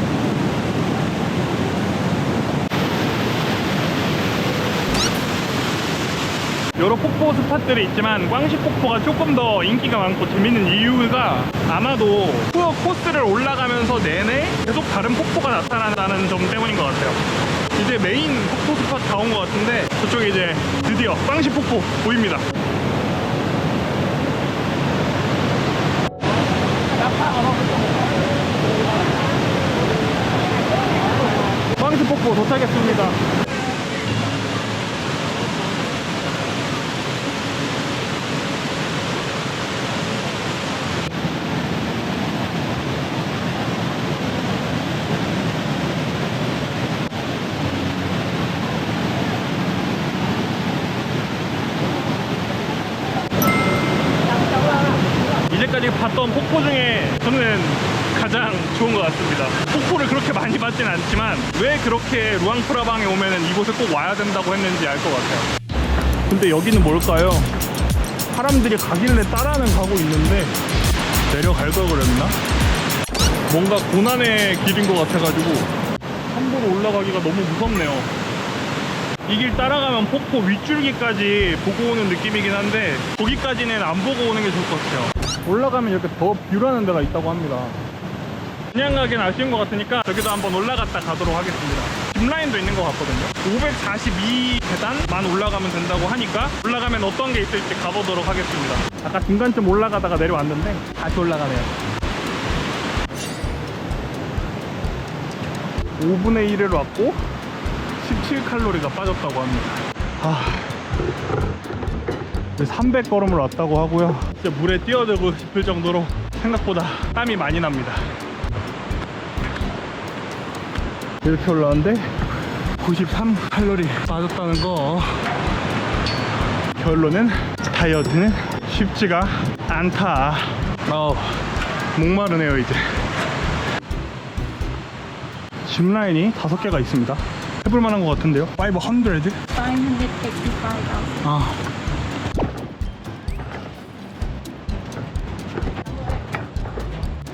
여러 폭포 스팟들이 있지만 꽝시 폭포가 조금 더 인기가 많고 재밌는 이유가 아마도 투어 코스를 올라가면서 내내 계속 다른 폭포가 나타난다는 점 때문인 것 같아요. 이제 메인 폭포 스팟 다 온 것 같은데 저쪽에 이제 드디어 꽝시 폭포 보입니다. 꽝시 폭포 도착했습니다. 이제까지 봤던 폭포 중에 저는 가장 좋은 것 같습니다. 폭포를 그렇게 많이 봤진 않지만 왜 그렇게 루앙프라방에 오면은 이곳에 꼭 와야 된다고 했는지 알 것 같아요. 근데 여기는 뭘까요? 사람들이 가길래 따라는 가고 있는데 내려갈 걸 그랬나? 뭔가 고난의 길인 것 같아가지고 함부로 올라가기가 너무 무섭네요. 이 길 따라가면 폭포 윗줄기까지 보고 오는 느낌이긴 한데 거기까지는 안 보고 오는 게 좋을 것 같아요. 올라가면 이렇게 더 뷰라는 데가 있다고 합니다. 그냥 가긴 아쉬운 것 같으니까 저기도 한번 올라갔다 가도록 하겠습니다. 짚라인도 있는 것 같거든요. 542계단만 올라가면 된다고 하니까 올라가면 어떤 게 있을지 가보도록 하겠습니다. 아까 중간쯤 올라가다가 내려왔는데 다시 올라가네요. 5분의 1을 왔고 17칼로리가 빠졌다고 합니다. 300걸음을 왔다고 하고요. 진짜 물에 뛰어들고 싶을 정도로 생각보다 땀이 많이 납니다. 이렇게 올라왔는데 93칼로리 빠졌다는 거. 결론은 다이어트는 쉽지가 않다. 목마르네요. 이제 짚라인이 5개가 있습니다. 해볼 만한 것 같은데요. 500? 585.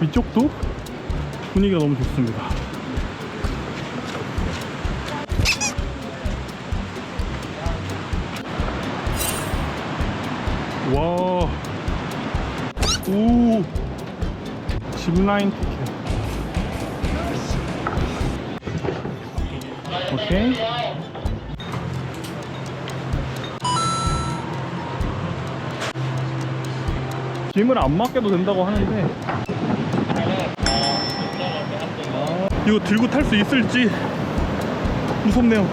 위쪽도 분위기가 너무 좋습니다. 와, 오, 짚라인 티켓. 오케이. 짐을 안 맡겨도 된다고 하는데 이거 들고 탈 수 있을지 무섭네요.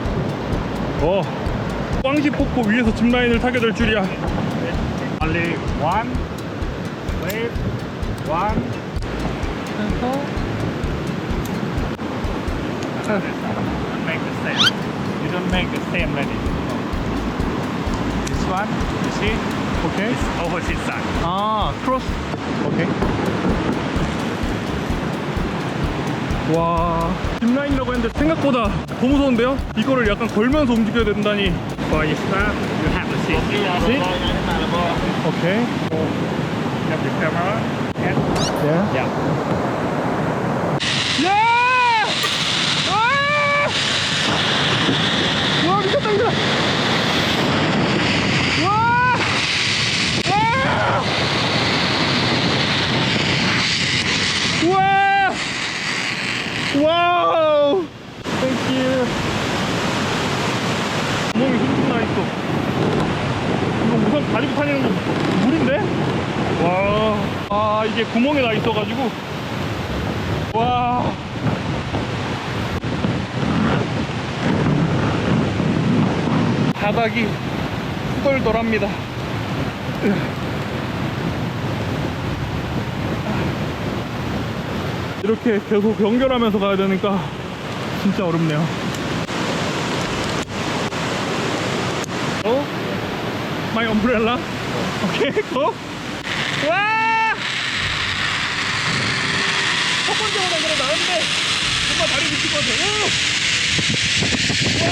꽝시 폭포 위에서 짚라인을 타게 될 줄이야. Only one wave, one control. Make the same. You don't make the same ready. This one, you see? Okay. It's opposite side. Cross. Okay. 와, 짚라인이라고 했는데 생각보다 더 무서운데요? 이거를 약간 걸면서 움직여야 된다니. For you start, you have to sit. Sit? Okay. You have the camera. Yeah. Yeah. Yeah! 와, 미쳤다, 미쳤다. 이거 우선 가지고 다니는 거 물인데? 와, 아 이게 구멍에 나 있어가지고 와. 바닥이 후덜덜합니다. 이렇게 계속 연결하면서 가야 되니까 진짜 어렵네요. 어? My umbrella? 오케이, go! 와! 첫 번째보다 그래 나은데 정말 다리 미칠 것 같아. 오! 와!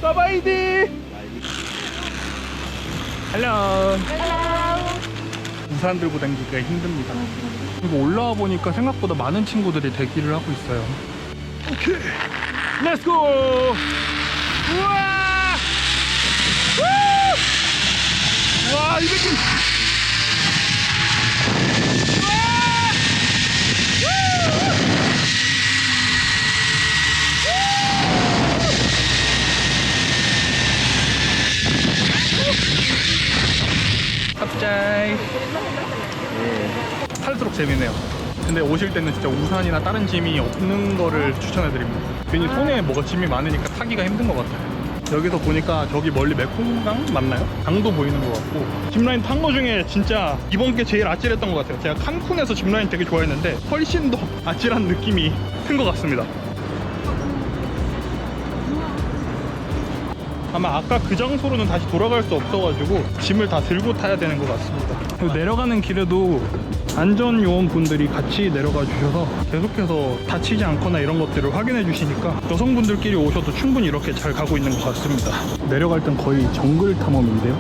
사바이디! 헬로! 우산 들고 다니기가 힘듭니다. 그리고 올라와 보니까 생각보다 많은 친구들이 대기를 하고 있어요. 오케이! 렛츠고! 우와! 우! 와, 200km! 갑자기 탈수록 재미네요. 근데 오실 때는 진짜 우산이나 다른 짐이 없는 거를 추천해드립니다. 괜히 손에 뭐가 짐이 많으니까 타기가 힘든 것 같아요. 여기서 보니까 저기 멀리 메콩강 맞나요? 강도 보이는 것 같고 짚라인 탄 거 중에 진짜 이번 게 제일 아찔했던 것 같아요. 제가 칸쿤에서 짚라인 되게 좋아했는데 훨씬 더 아찔한 느낌이 큰 것 같습니다. 아마 아까 그 장소로는 다시 돌아갈 수 없어가지고 짐을 다 들고 타야 되는 것 같습니다. 그리고 내려가는 길에도 안전요원분들이 같이 내려가 주셔서 계속해서 다치지 않거나 이런 것들을 확인해 주시니까 여성분들끼리 오셔도 충분히 이렇게 잘 가고 있는 것 같습니다. 내려갈 땐 거의 정글 탐험인데요.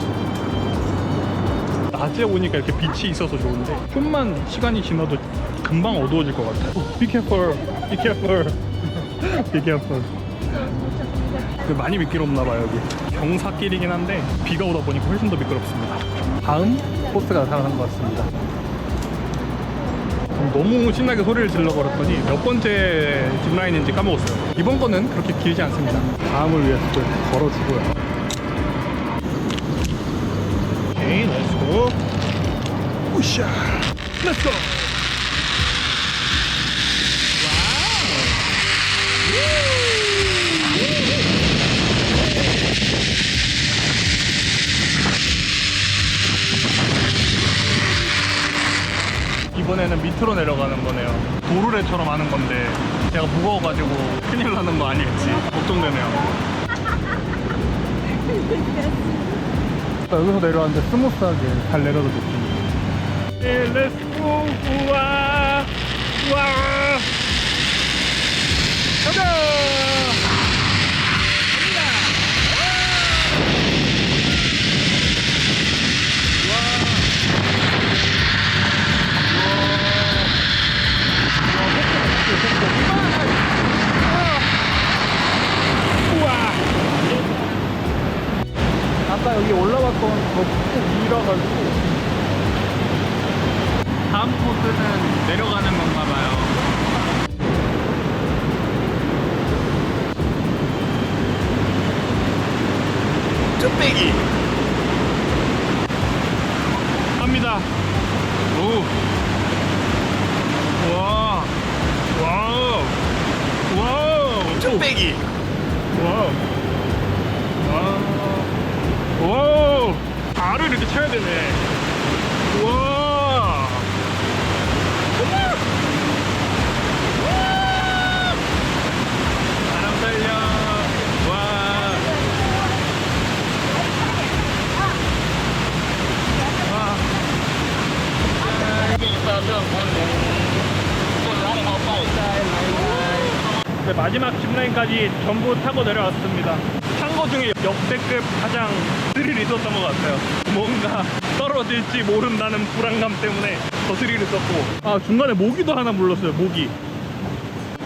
낮에 오니까 이렇게 빛이 있어서 좋은데 좀만 시간이 지나도 금방 어두워질 것 같아요. Be careful, be careful, be careful. 많이 미끄럽나봐요. 여기 경사길이긴 한데 비가 오다 보니까 훨씬 더 미끄럽습니다. 다음 코스가 나타나는 것 같습니다. 너무 신나게 소리를 질러버렸더니 몇 번째 짚라인인지 까먹었어요. 이번 거는 그렇게 길지 않습니다. 다음을 위해서 또 걸어주고요. 오케이, 렛츠고. 우샤, 렛츠고. 이번에는 밑으로 내려가는 거네요. 도르래처럼 하는 건데 제가 무거워가지고 큰일 나는 거 아니겠지? 걱정되네요. 여기서 내려왔는데 스무스하게 잘 내려도 좋습니다. 네, 렛츠고! 우와! 우와! 가자! 아까 여기 올라갔던 저 위라 가지고 다음 코스는 내려가는 건가 봐요. 쭈빼기 갑니다. 오. 와. 와우. 와우. 쭈빼기. 와우. 와우. 와우! 알을 이렇게 쳐야 되네. 우와! 바람 달려. 와! 와! 네, 마지막 짚라인까지 전부 타고 내려왔습니다. 탄 거 중에 역대급 가장 스릴이 있었던 것 같아요. 뭔가 떨어질지 모른다는 불안감 때문에 더 스릴 있었고, 아 중간에 모기도 하나 물렀어요. 모기.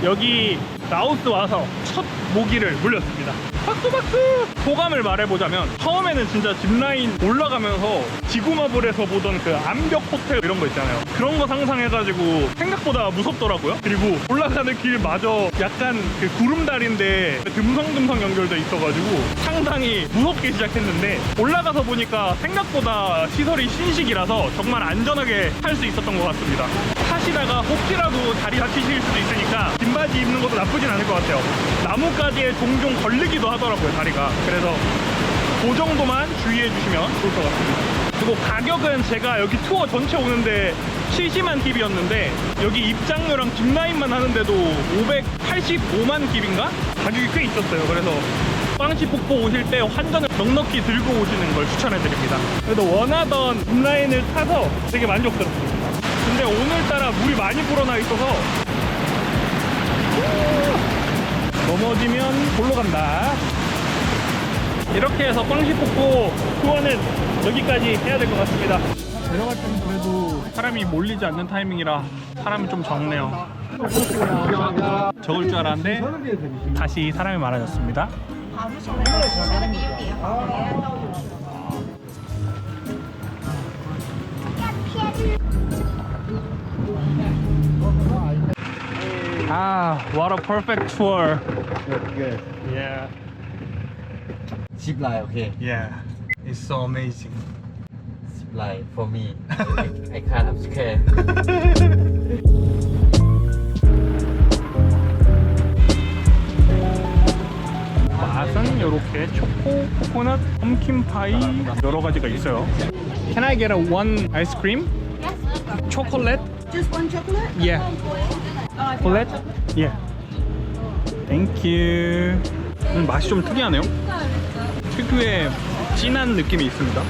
여기 라오스 와서 첫 모기를 물렸습니다. 박수! 소감을 말해보자면 처음에는 진짜 짚라인 올라가면서 지구마블에서 보던 그 암벽 호텔 이런 거 있잖아요. 그런 거 상상해가지고 생각보다 무섭더라고요. 그리고 올라가는 길마저 약간 그 구름다리인데 듬성듬성 연결돼 있어가지고 상당히 무섭게 시작했는데 올라가서 보니까 생각보다 시설이 신식이라서 정말 안전하게 탈 수 있었던 것 같습니다. 타시다가 혹시라도 다리 다치실 수도 있으니까 긴 바지 입는 것도 나쁘진 않을 것 같아요. 나뭇가지에 종종 걸리기도 하더라고요, 다리가. 그래서 그 정도만 주의해 주시면 좋을 것 같습니다. 그리고 가격은 제가 여기 투어 전체 오는데 70만 깁이었는데 여기 입장료랑 짚라인만 하는데도 585만 깁인가? 가격이 꽤 있었어요. 그래서 꽝시 폭포 오실 때 환전을 넉넉히 들고 오시는 걸 추천해 드립니다. 그래도 원하던 짚라인을 타서 되게 만족스럽습니다. 근데 오늘따라 물이 많이 불어나 있어서 넘어지면 골로 간다. 이렇게 해서 꽝시폭포 투어는 여기까지 해야 될 것 같습니다. 내려갈 때는 그래도 사람이 몰리지 않는 타이밍이라 사람이 좀 적네요. 적을 줄 알았는데 다시 사람이 많아졌습니다. What a perfect tour. Good. Yeah, Zip line, okay. yeah, it's so amazing. Zip line for me. I kind of scared. 맛은 이렇게 초코, 코코넛, 펌킨 파이 여러 가지가 있어요. Can I get a one ice cream? Chocolate? Just one chocolate? Yeah. Chocolate? Yeah. Thank you. 맛이 좀 특이하네요. 특유의 진한 느낌이 있습니다.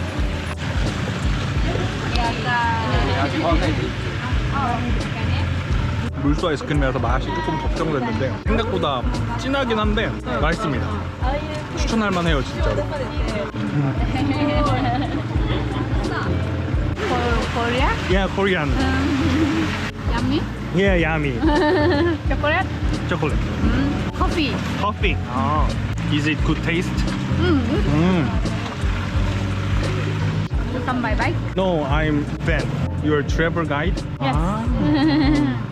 물소 아이스크림이라서 맛이 조금 걱정됐는데 생각보다 진하긴 한데 맛있습니다. 추천할 만해요, 진짜로. Korea? Yeah, Korean. Yummy? Yeah, yummy. Chocolate? Chocolate. Coffee? Coffee. Is it good taste? You come by bike? No, I'm Ben. You're a travel guide? Yes.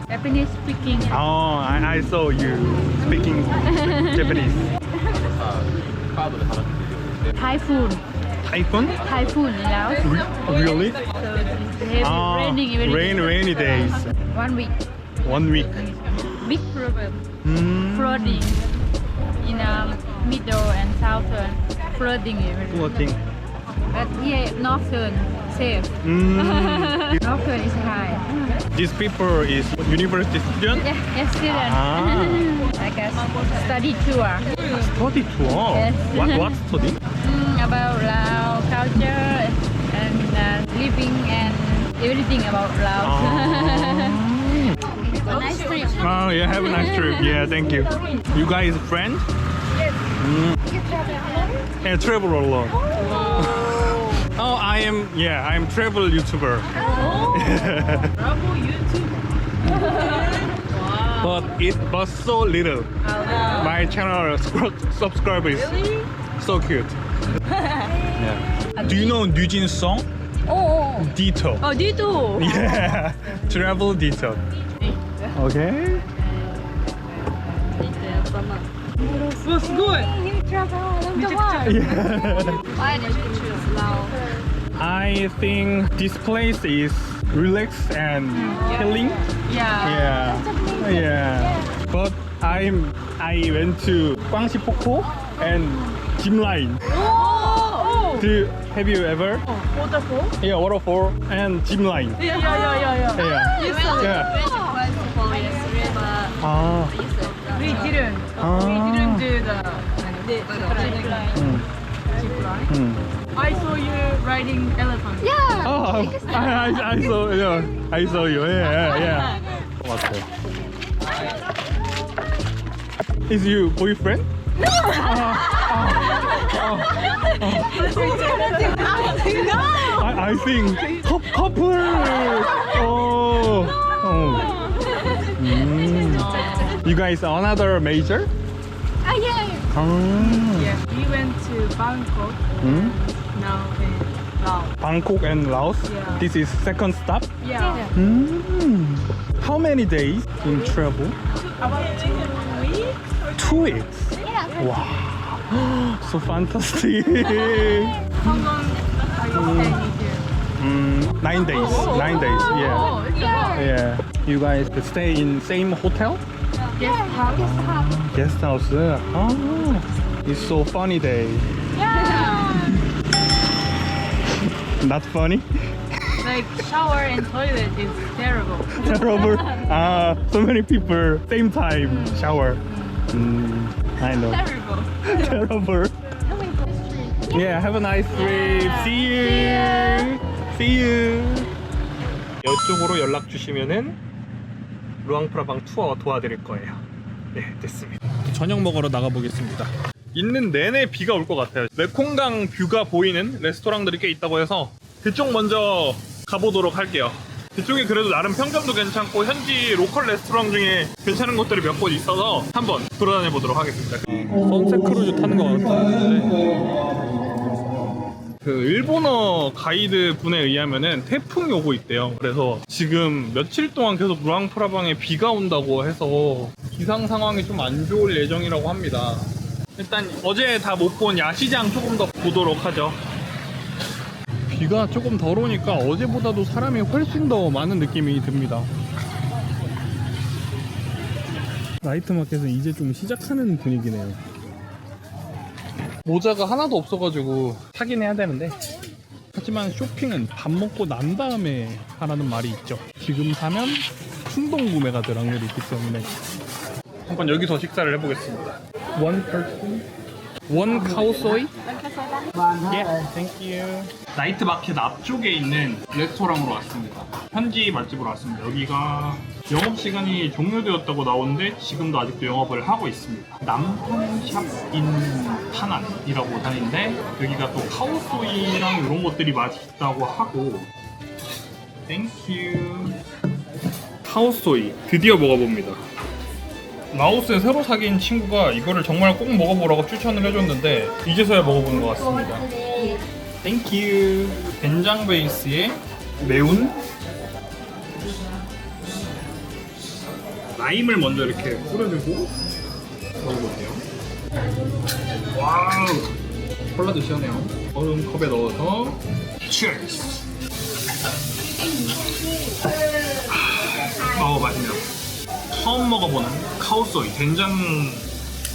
Japanese speaking. Oh, I saw you speaking Japanese. Typhoon. Typhoon? Typhoon in Laos. Really? So heavy raining every day. rainy days. 1 week. 1 week. Big problem. Mm. Flooding in middle and southern. Flooding every day. Flooding. But here northern safe. Mm. Northern is high. These people is university student? Yeah, yes, student. Like a study tour. Study tour? Yes. What study? About Lao culture and living and everything about Laos. A nice trip. Oh, yeah, have a nice trip. Yeah, thank you. You guys friend? Yes. You travel alone? Yeah, travel alone. Oh, I'm travel YouTuber. Travel YouTube. But so little. My channel subscribers so cute. Yeah. Do you know Nujin's song? Oh. Dito. Oh, dito. Yeah. Travel Dito. Okay. Was good. Yeah. Why did you choose Laos? I think this place is relax and healing. Yeah. Yeah. But I went to Gwangshipoku and Jimline. Oh. Have you ever? Waterfall? Yeah, waterfall and Jimline. Yeah. Yeah. You saw Yeah. Ah. We didn't. We didn't do the zip line. I saw you riding elephant. Yeah. Oh, I saw, yeah, I saw you. Yeah. Is you boyfriend? No. I think couple. Oh. You guys another major? Yeah. Yeah. We went to Bangkok. Hmm? Now in Laos. Bangkok and Laos. Yeah. This is second stop. Yeah. How many days in travel? About 2 weeks. 2 weeks. Wow. So fantastic. How long are you staying here? 9 days. 9 days. Yeah. Oh, it's a lot. Yeah. You guys stay in same hotel? Guest house. Guest house. Oh. It's so funny day. Not funny? Like shower and toilet is terrible. Terrible. So many people same time shower. I know. Terrible. Terrible. Yeah, have a nice trip. See you. See you. 이쪽으로 연락 주시면은 루앙프라방 투어 도와드릴 거예요. 네, 됐습니다. 저녁 먹으러 나가 보겠습니다. 있는 내내 비가 올 것 같아요. 메콩강 뷰가 보이는 레스토랑들이 꽤 있다고 해서 그쪽 먼저 가보도록 할게요. 그쪽에 그래도 나름 평점도 괜찮고 현지 로컬 레스토랑 중에 괜찮은 곳들이 몇 곳 있어서 한번 돌아다녀 보도록 하겠습니다. 선셋 크루즈 타는 것 같은데 그 일본어 가이드 분에 의하면은 태풍이 오고 있대요. 그래서 지금 며칠 동안 계속 루앙프라방에 비가 온다고 해서 기상 상황이 좀 안 좋을 예정이라고 합니다. 일단 어제 다 못 본 야시장 조금 더 보도록 하죠. 비가 조금 덜 오니까 어제보다도 사람이 훨씬 더 많은 느낌이 듭니다. 나이트 마켓은 이제 좀 시작하는 분위기네요. 모자가 하나도 없어가지고 사긴 해야 되는데, 하지만 쇼핑은 밥 먹고 난 다음에 하라는 말이 있죠. 지금 사면 충동 구매가 될 확률이 있기 때문에 한번 여기서 식사를 해보겠습니다. One person? One khao soi? Yeah, thank you. 나이트 마켓 앞쪽에 있는 레스토랑으로 왔습니다. 현지 맛집으로 왔습니다. 여기가 영업시간이 종료되었다고 나오는데 지금도 아직도 영업을 하고 있습니다. 남한샵인 타난이라고 다니는데 여기가 또 카오소이랑 이런 것들이 맛있다고 하고. 땡큐. 카오소이 드디어 먹어봅니다. 라오스에 새로 사귄 친구가 이거를 정말 꼭 먹어보라고 추천을 해줬는데 이제서야 먹어보는 것 같습니다. 땡큐. 된장 베이스에 매운 라임을 먼저 이렇게 뿌려주고 먹어볼게요. 와우, 콜라도 시원해요. 얼음 컵에 넣어서 치얼스. 맛있네요. 처음 먹어보는 카오소이 된장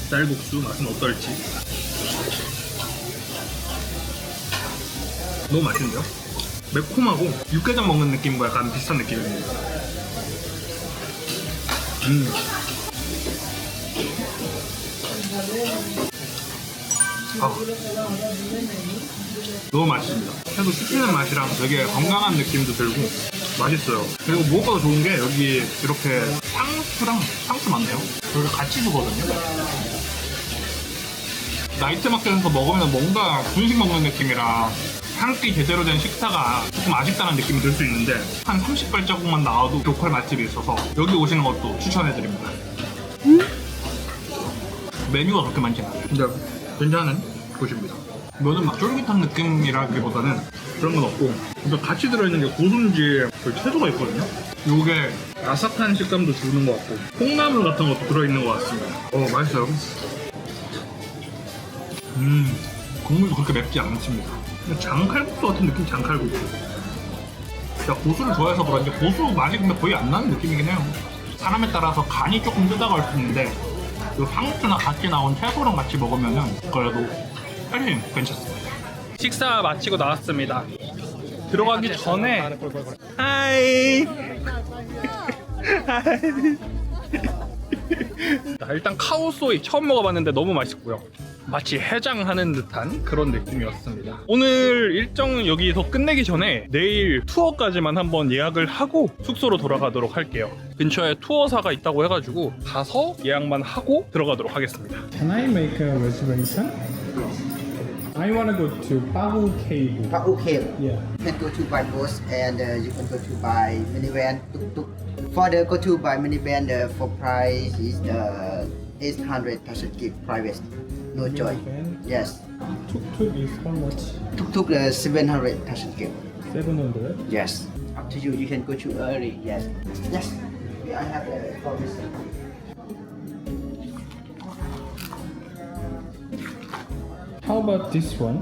쌀국수 맛은 어떨지. 너무 맛있는데요? 매콤하고 육개장 먹는 느낌과 약간 비슷한 느낌입니다. 너무 맛있습니다. 계속 씹히는 맛이랑 되게 건강한 느낌도 들고 맛있어요. 그리고 무엇보다 좋은 게 여기 이렇게 상추 맞네요. 여기 같이 주거든요. 나이트 마켓에서 먹으면 뭔가 분식 먹는 느낌이라 한 끼 제대로 된 식사가 조금 아쉽다는 느낌이 들 수 있는데 한 30발자국만 나와도 로컬 맛집이 있어서 여기 오시는 것도 추천해드립니다. 메뉴가 그렇게 많진 않아요. 근데 괜찮은 곳입니다. 면은 막 쫄깃한 느낌이라기보다는 그런 건 없고, 근데 같이 들어있는 게 고순지 그 채소가 있거든요. 요게 아삭한 식감도 주는 것 같고 콩나물 같은 것도 들어있는 것 같습니다. 맛있어요. 국물도 그렇게 맵지 않습니다. 장칼국수 같은 느낌. 장칼국수. 제가 고수를 좋아해서 그런지 고수 맛이 근데 거의 안 나는 느낌이긴 해요. 사람에 따라서 간이 조금 뜨다가 할 수 있는데 이 상추나 같이 나온 채소랑 같이 먹으면은 그래도 훨씬 괜찮습니다. 식사 마치고 나왔습니다. 들어가기 전에 하이. 일단 카오소이 처음 먹어봤는데 너무 맛있고요. 마치 해장하는 듯한 그런 느낌이었습니다. 오늘 일정 여기서 끝내기 전에 내일 투어까지만 한번 예약을 하고 숙소로 돌아가도록 할게요. 근처에 투어사가 있다고 해가지고 가서 예약만 하고 들어가도록 하겠습니다. Can I make a reservation? I want to go to Pagu Cave. Pagu Cave. Yeah. You can go to by bus and you can go to by minivan, tuk-tuk. For the go to by minivan, the for price is 800,000 gift private, no joy. Yes. 툭툭 is how much? Tuk the 700,000 gift. 700? Yes. Up to you. You can go to early. Yes. Yes. I have the promise. How about this one?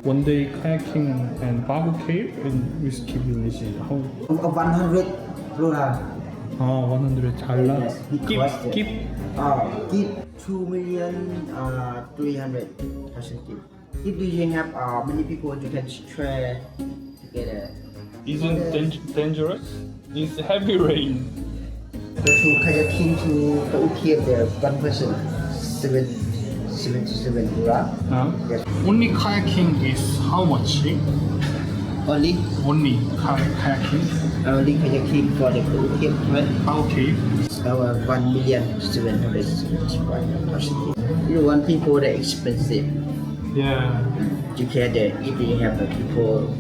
One day kayaking and Bagu Cave in Whiskey Village. How? 100 ruler. 100 잘라. Yes. Keep. Give 2,300,000 gift. If you have many people, you can share together. Isn't dangerous? It's heavy rain. Go to kayaking to Ukiep there, one person, 77 ruler. Yes. Only kayaking is how much? Only Kayaking. kayaking for the Ukiep, right? Bagu Cave. 1,700,000. You want people that expensive. Yeah. You can if you have the people,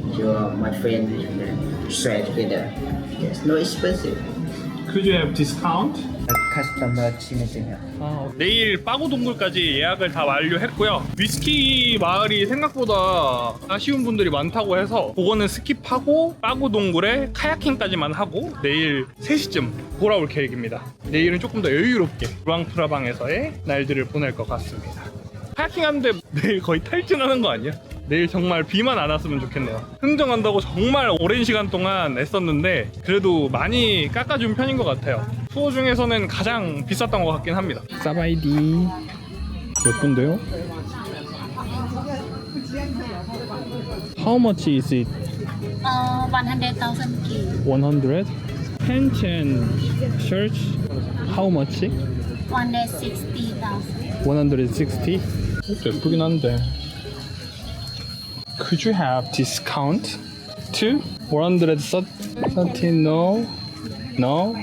my friend, you can share together. Yes, no expensive. Could you have discount? Customer 지내세요. 내일 빠구 동굴까지 예약을 다 완료했고요. 위스키 마을이 생각보다 아쉬운 분들이 많다고 해서 그거는 스킵하고 빠구 동굴에 카야킹까지만 하고 내일 3시쯤 돌아올 계획입니다. 내일은 조금 더 여유롭게 루앙프라방에서의 날들을 보낼 것 같습니다. 카야킹 하는데 내일 거의 탈진하는 거 아니야? 내일 정말 비만 안 왔으면 좋겠네요. 흥정한다고 정말 오랜 시간 동안 애썼는데 그래도 많이 깎아준 편인 것 같아요. 투어 중에서는 가장 비쌌던 것 같긴 합니다. 사바이디. 몇 분데요? How much is it? 100,000 key. 100? Pants and shirts? How much? 160,000. 160? 예쁘긴 한데. Could you have discount to 130? No? No?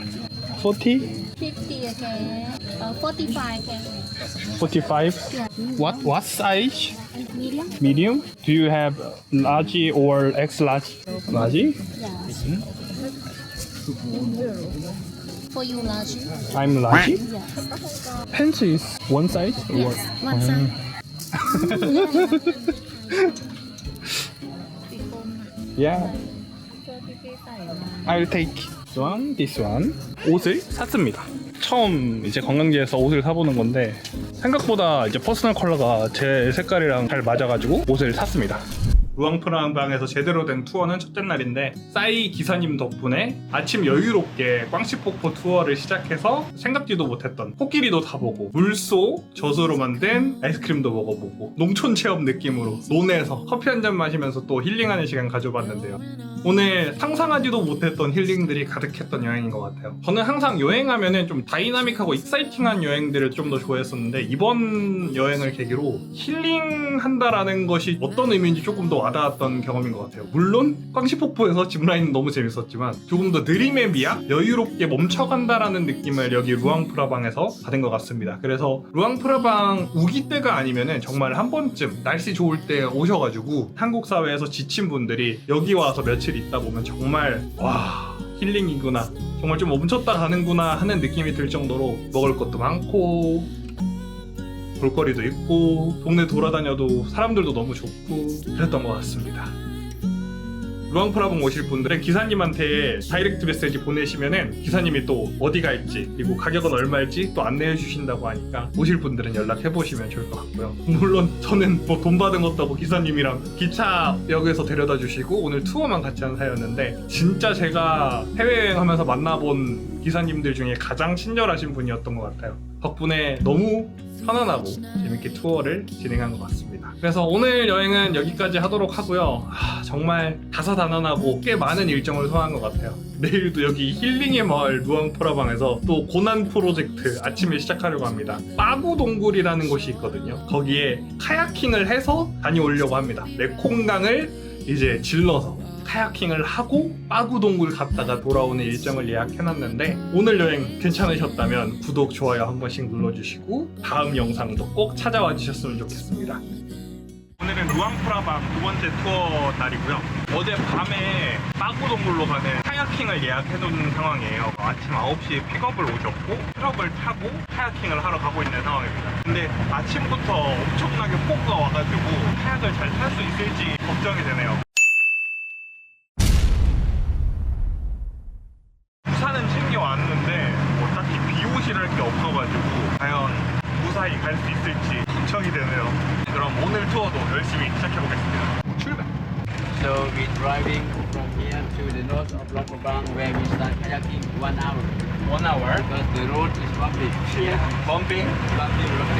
40? 50 okay. 45 okay. 45? Yeah. What size? Medium? Medium? Do you have large or X large? Large? Yes. For you large? I'm large. Yes. Pants is one size? Yes. One size. Yeah. I'll take this one. 옷을 샀습니다. 처음 이제 관광지에서 옷을 사보는 건데 생각보다 이제 퍼스널 컬러가 제 색깔이랑 잘 맞아가지고 옷을 샀습니다. 루앙프라방에서 제대로 된 투어는 첫째 날인데 싸이 기사님 덕분에 아침 여유롭게 꽝시폭포 투어를 시작해서 생각지도 못했던 코끼리도 타보고 물소 젖으로 만든 아이스크림도 먹어보고 농촌 체험 느낌으로 논에서 커피 한잔 마시면서 또 힐링하는 시간 가져봤는데요. 오늘 상상하지도 못했던 힐링들이 가득했던 여행인 것 같아요. 저는 항상 여행하면은 좀 다이나믹하고 익사이팅한 여행들을 좀 더 좋아했었는데 이번 여행을 계기로 힐링한다라는 것이 어떤 의미인지 조금 더 와닿았던 경험인 것 같아요. 물론 꽝시폭포에서 짚라인은 너무 재밌었지만 조금 더 느림의 미학, 여유롭게 멈춰간다라는 느낌을 여기 루앙프라방에서 받은 것 같습니다. 그래서 루앙프라방 우기 때가 아니면은 정말 한 번쯤 날씨 좋을 때 오셔가지고 한국 사회에서 지친 분들이 여기 와서 며칠 있다 보면 정말 와 힐링이구나, 정말 좀 멈췄다 가는구나 하는 느낌이 들 정도로 먹을 것도 많고 볼거리도 있고 동네 돌아다녀도 사람들도 너무 좋고 그랬던 것 같습니다. 루앙프라방 오실 분들은 기사님한테 다이렉트 메시지 보내시면은 기사님이 또 어디 갈지 그리고 가격은 얼마일지 또 안내해 주신다고 하니까 오실 분들은 연락해 보시면 좋을 것 같고요. 물론 저는 뭐 돈 받은 것도 하고 기사님이랑 기차역에서 데려다 주시고 오늘 투어만 같이 한 사이였는데 진짜 제가 해외여행하면서 만나본 기사님들 중에 가장 친절하신 분이었던 것 같아요. 덕분에 너무 편안하고 재밌게 투어를 진행한 것 같습니다. 그래서 오늘 여행은 여기까지 하도록 하고요. 정말 다사다난하고 꽤 많은 일정을 소화한 것 같아요. 내일도 여기 힐링의 마을 루앙프라방에서 또 고난 프로젝트 아침에 시작하려고 합니다. 빠구 동굴이라는 곳이 있거든요. 거기에 카야킹을 해서 다녀오려고 합니다. 메콩강을 이제 질러서 카야킹을 하고 빠구 동굴 갔다가 돌아오는 일정을 예약해놨는데 오늘 여행 괜찮으셨다면 구독, 좋아요 한 번씩 눌러주시고 다음 영상도 꼭 찾아와 주셨으면 좋겠습니다. 오늘은 루앙프라방 두 번째 투어 날이고요. 어제 밤에 빠구 동굴로 가는 카야 카야킹을 예약해놓은 상황이에요. 아침 9시에 픽업을 오셨고 트럭을 타고 카야킹을 하러 가고 있는 상황입니다. 근데 아침부터 엄청나게 폭우가 와가지고 카약을 잘 탈 수 있을지 걱정이 되네요. 우산은 챙겨왔는데 뭐 딱히 비옷이랄 게 없어가지고 과연 무사히 갈 수 있을지 걱정이 되네요. 그럼 오늘 투어도 열심히 시작해보겠습니다. 출발! So we driving from here to the north of Luang Prabang where we start kayaking 1 hour 1 hour? because the road is bumpy. Yeah, Bumping? bumpy road.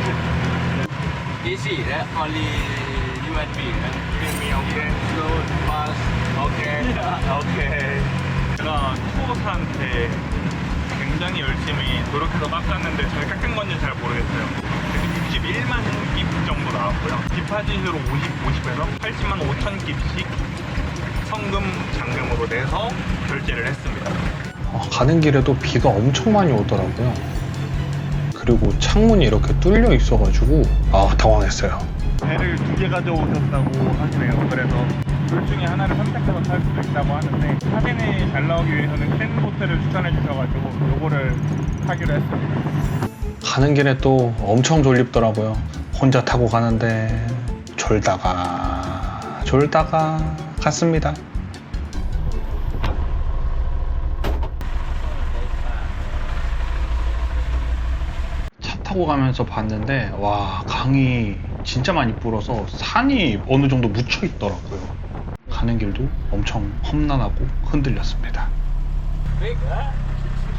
Easy, only you and me. me, okay. Slow, fast. 오케이. 오케이. 제가 투어사한테 굉장히 열심히 노력해서 깎았는데 잘 깎은 건지 잘 모르겠어요. 그래서 61만 깁 정도 나왔고요. 디파짓으로 50에서 80만 5천 깁씩 성금 잔금으로 내서 결제를 했습니다. 가는 길에도 비가 엄청 많이 오더라고요. 그리고 창문이 이렇게 뚫려 있어가지고 당황했어요. 배를 2개 가져오셨다고 하시네요. 그래서 둘 중에 하나를 선택해서 탈 수도 있다고 하는데 사진이 잘 나오기 위해서는 큰 보트를 추천해 주셔가지고 요거를 타기로 했습니다. 가는 길에 또 엄청 졸립더라고요. 혼자 타고 가는데 졸다가 갔습니다. 차 타고 가면서 봤는데 와, 강이 진짜 많이 불어서 산이 어느 정도 묻혀 있더라고요. 가는 길도 엄청 험난하고 흔들렸습니다.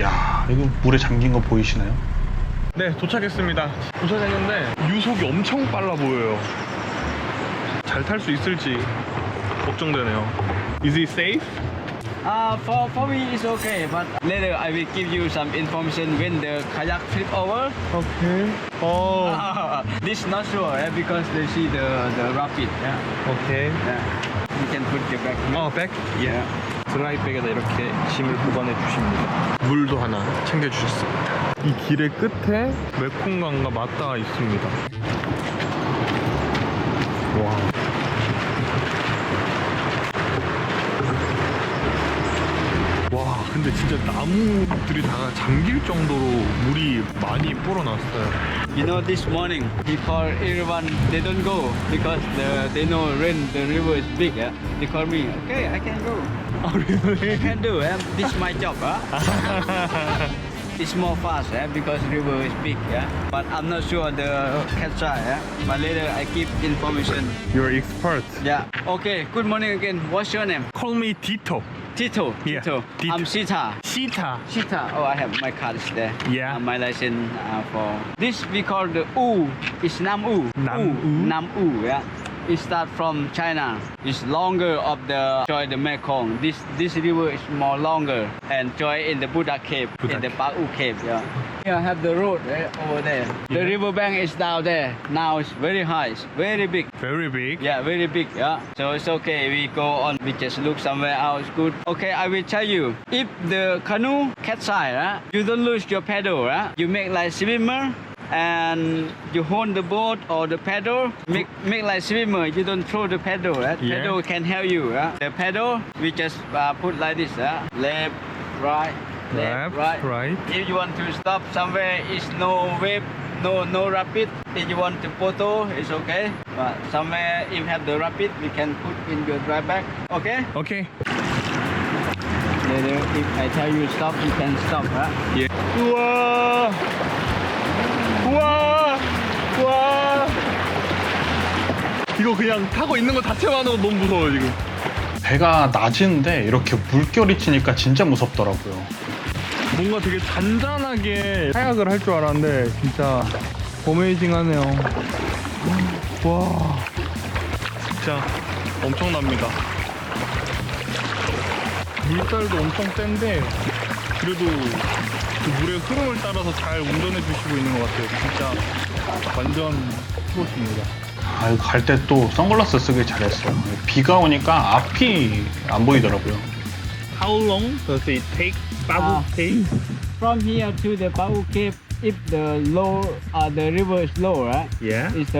야, 이거 물에 잠긴 거 보이시나요? 네, 도착했습니다. 도착했는데 유속이 엄청 빨라 보여요. 잘 탈 수 있을지 걱정되네요. Is it safe? For me it's okay, but later I will give you some information when the kayak flip over. Okay. This not sure because they see the rapid. Yeah. Okay. Yeah. You can put your back here. 백? Yeah. 드라이백에다 이렇게 짐을 보관해 주십니다. 물도 하나 챙겨 주셨습니다. 이 길의 끝에 메콩강과 맞닿아 있습니다. 와. 와, 근데 진짜 나무들이 다 잠길 정도로 물이 많이 불어났어요. You know, this morning he called everyone. They don't go because they know rain. The river is big. Yeah? They call me. Okay, I can go. 아, really? I can do. This is my job. It's more fast because river is big. Yeah, but I'm not sure the catch. Yeah, but later I give information. You're expert. Yeah. Okay. Good morning again. What's your name? Call me Tito. Tito. Yeah, Tito. Tito. I'm Sita. Sita. Sita. Oh, I have my card is there. Yeah. My license for this we call the U. It's Nam U. Nam U? Nam U. Yeah. It start from China. It's longer of the joy the Mekong. This river is more longer and joy in the Buddha cave in the Pa U cave. Yeah. Here I have the road over there. The river bank is down there. Now it's very high. It's very big. Very big. Yeah, very big. Yeah. So it's okay. We go on. We just look somewhere else. Good. Okay, I will tell you. If the canoe capsize, you don't lose your paddle. You make like swimmer. And you hold the boat or the paddle, make like swimmer. You don't throw the paddle. Yeah. Paddle can help you. The paddle we just put like this. Left, right, left, right. If you want to stop somewhere, it's no wave, no rapid. If you want to photo, it's okay. But somewhere if you have the rapid, we can put in your dry bag. Okay. Okay. Later, if I tell you stop, you can stop. 예. 우와. 우와. 우와. 이거 그냥 타고 있는 거 자체만으로 너무 무서워요 지금. 배가 낮은데 이렇게 물결이 치니까 진짜 무섭더라고요. 뭔가 되게 잔잔하게 카약을 할 줄 알았는데 진짜 어메이징하네요. 와, 진짜 엄청납니다. 물살도 엄청 센데 그래도 그 물의 흐름을 따라서 잘 운전해 주시고 있는 것 같아요. 진짜 완전 프로십니다. 갈 때 또 선글라스 쓰길 잘했어요. 비가 오니까 앞이 안 보이더라고요. How long does it take? Babu take? From here to the Pa U cave, if the the river is low, right? Yeah. It's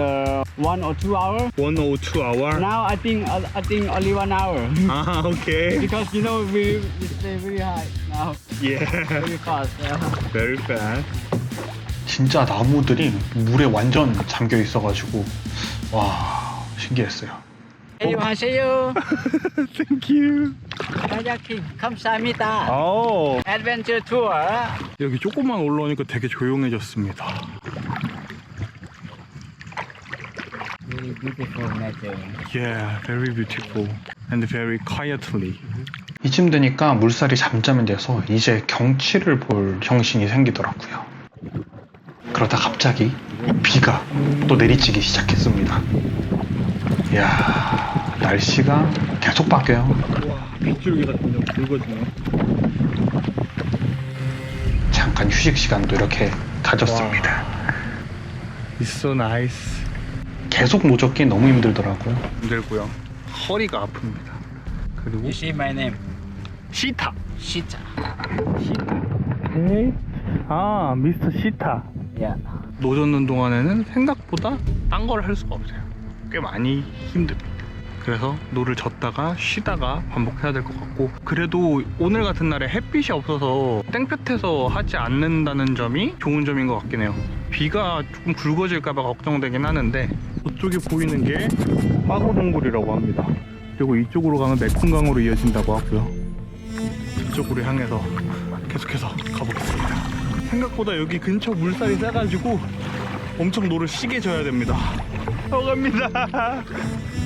1 or 2 hours. 1 or 2 hour. Now I think only 1 hour Ah, okay. because you know we stay very high now, Yeah. very fast. Very fast. 진짜 나무들이 물에 완전 잠겨 있어가지고 와 신기했어요. 안녕하세요. Thank you. 카야킹 감사합니다. 오. Adventure tour. 여기 조금만 올라오니까 되게 조용해졌습니다. Very beautiful nature. Yeah, very beautiful and very quietly. 이쯤 되니까 물살이 잠잠이 돼서 이제 경치를 볼 정신이 생기더라고요. 그러다 갑자기 비가 또 내리치기 시작했습니다. 이야, 날씨가 계속 바뀌어요. 와, 빗줄기가 점점 굵어지네. 잠깐 휴식 시간도 이렇게 가졌습니다. It's so nice. 계속 노젓기 너무 힘들더라고요. 힘들고요. 허리가 아픕니다. 그리고 You see my name? 시타. Shita. 네. 아, 미스터 시타. Yeah. 노젓는 동안에는 생각보다 딴 걸 할 수가 없어요. 꽤 많이 힘듭니다. 그래서 노를 젓다가 쉬다가 반복해야 될 것 같고, 그래도 오늘 같은 날에 햇빛이 없어서 땡볕에서 하지 않는다는 점이 좋은 점인 것 같긴 해요. 비가 조금 굵어질까봐 걱정되긴 하는데, 저쪽에 보이는 게 빠고동굴이라고 합니다. 그리고 이쪽으로 가면 메콩강으로 이어진다고 하고요. 이쪽으로 향해서 계속해서 가보겠습니다. 생각보다 여기 근처 물살이 세가지고 엄청 노를 시게 져야 됩니다. 갑니다.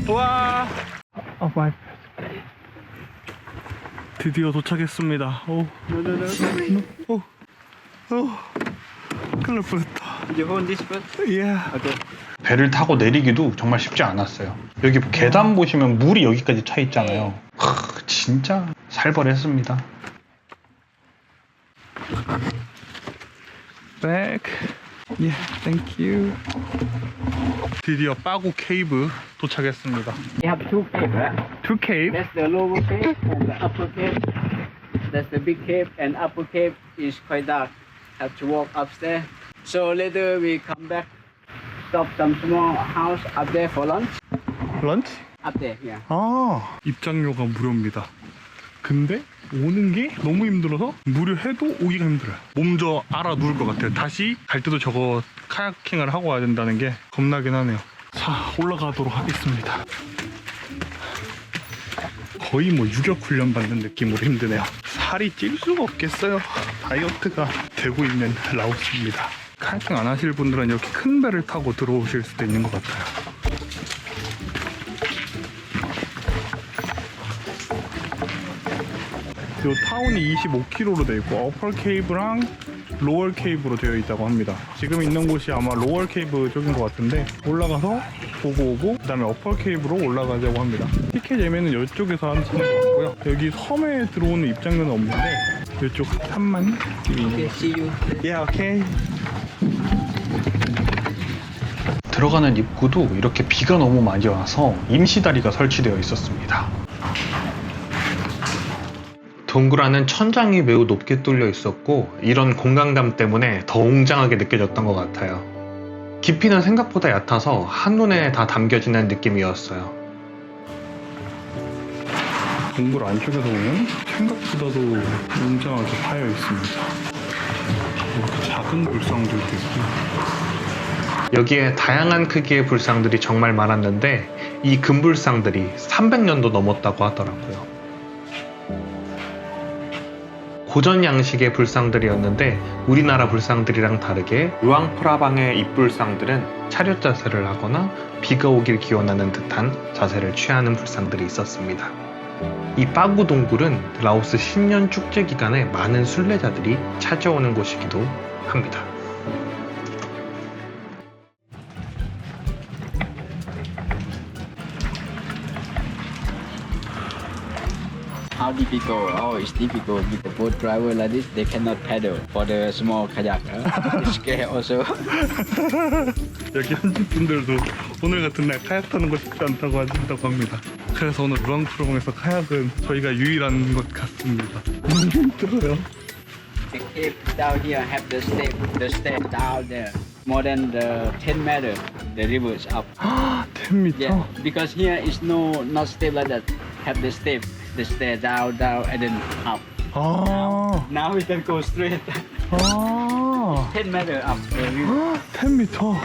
와. 마이. 드디어 도착했습니다. 오. 오. 큰일 날 뻔했다. You hold this first. 예. Okay. 배를 타고 내리기도 정말 쉽지 않았어요. 여기 계단 보시면 물이 여기까지 차 있잖아요. 진짜 살벌했습니다. Back. Yeah, thank you. 드디어 빠구 케이브 도착했습니다. We have 2 caves, right? Two cave. That's the lower cave and the upper cave. That's the big cave, and upper cave is quite dark. Have to walk upstairs. So later we come back, stop some small house up there for lunch. Lunch? Up there, yeah. 아, 입장료가 무료입니다. 근데 오는 게 너무 힘들어서 무료해도 오기가 힘들어요. 몸져 알아 누울 것 같아요. 다시 갈 때도 저거 카야킹을 하고 와야 된다는 게 겁나긴 하네요. 자, 올라가도록 하겠습니다. 거의 뭐 유격 훈련 받는 느낌으로 힘드네요. 살이 찔 수가 없겠어요. 다이어트가 되고 있는 라오스입니다. 카야킹 안 하실 분들은 이렇게 큰 배를 타고 들어오실 수도 있는 것 같아요. 이 타운이 25km로 되어 있고 어퍼 케이브랑 로얼 케이브로 되어 있다고 합니다. 지금 있는 곳이 아마 로얼 케이브 쪽인 것 같은데 올라가서 보고 오고 그 다음에 어퍼 케이브로 올라가자고 합니다. 티켓 예매는 이쪽에서 하는 것 같고요. 여기 섬에 들어오는 입장료는 없는데 이쪽 탑만 Okay, see you. Yeah, okay. 들어가는 입구도 이렇게 비가 너무 많이 와서 임시다리가 설치되어 있었습니다. 동굴 안은 천장이 매우 높게 뚫려 있었고 이런 공간감 때문에 더 웅장하게 느껴졌던 것 같아요. 깊이는 생각보다 얕아서 한눈에 다 담겨지는 느낌이었어요. 동굴 안쪽에서 보면 생각보다도 웅장하게 파여 있습니다. 이렇게 작은 불상들도 있고 여기에 다양한 크기의 불상들이 정말 많았는데 이 금불상들이 300년도 넘었다고 하더라고요. 고전 양식의 불상들이었는데 우리나라 불상들이랑 다르게 루앙프라방의 입불상들은 차렷 자세를 하거나 비가 오길 기원하는 듯한 자세를 취하는 불상들이 있었습니다. 이 빠구 동굴은 라오스 신년 축제 기간에 많은 순례자들이 찾아오는 곳이기도 합니다. How difficult? Oh, it's difficult with the boat driver like this. They cannot paddle for the small kayak. It's scary also. 여기 현지 분들도 오늘 같은 날 카약 타는 거 쉽지 않다고 하신다고 합니다. 그래서 오늘 루앙프라방에서 카약은 저희가 유일한 것 같습니다. 너무 힘들어요. The cave down here have the step down there. More than the 10 meter, the river is up. 10m. Yeah, because here is not step like that. Have the stair down, and then up. 아, Now we can go straight. 아, 10 meter up the river. 10m.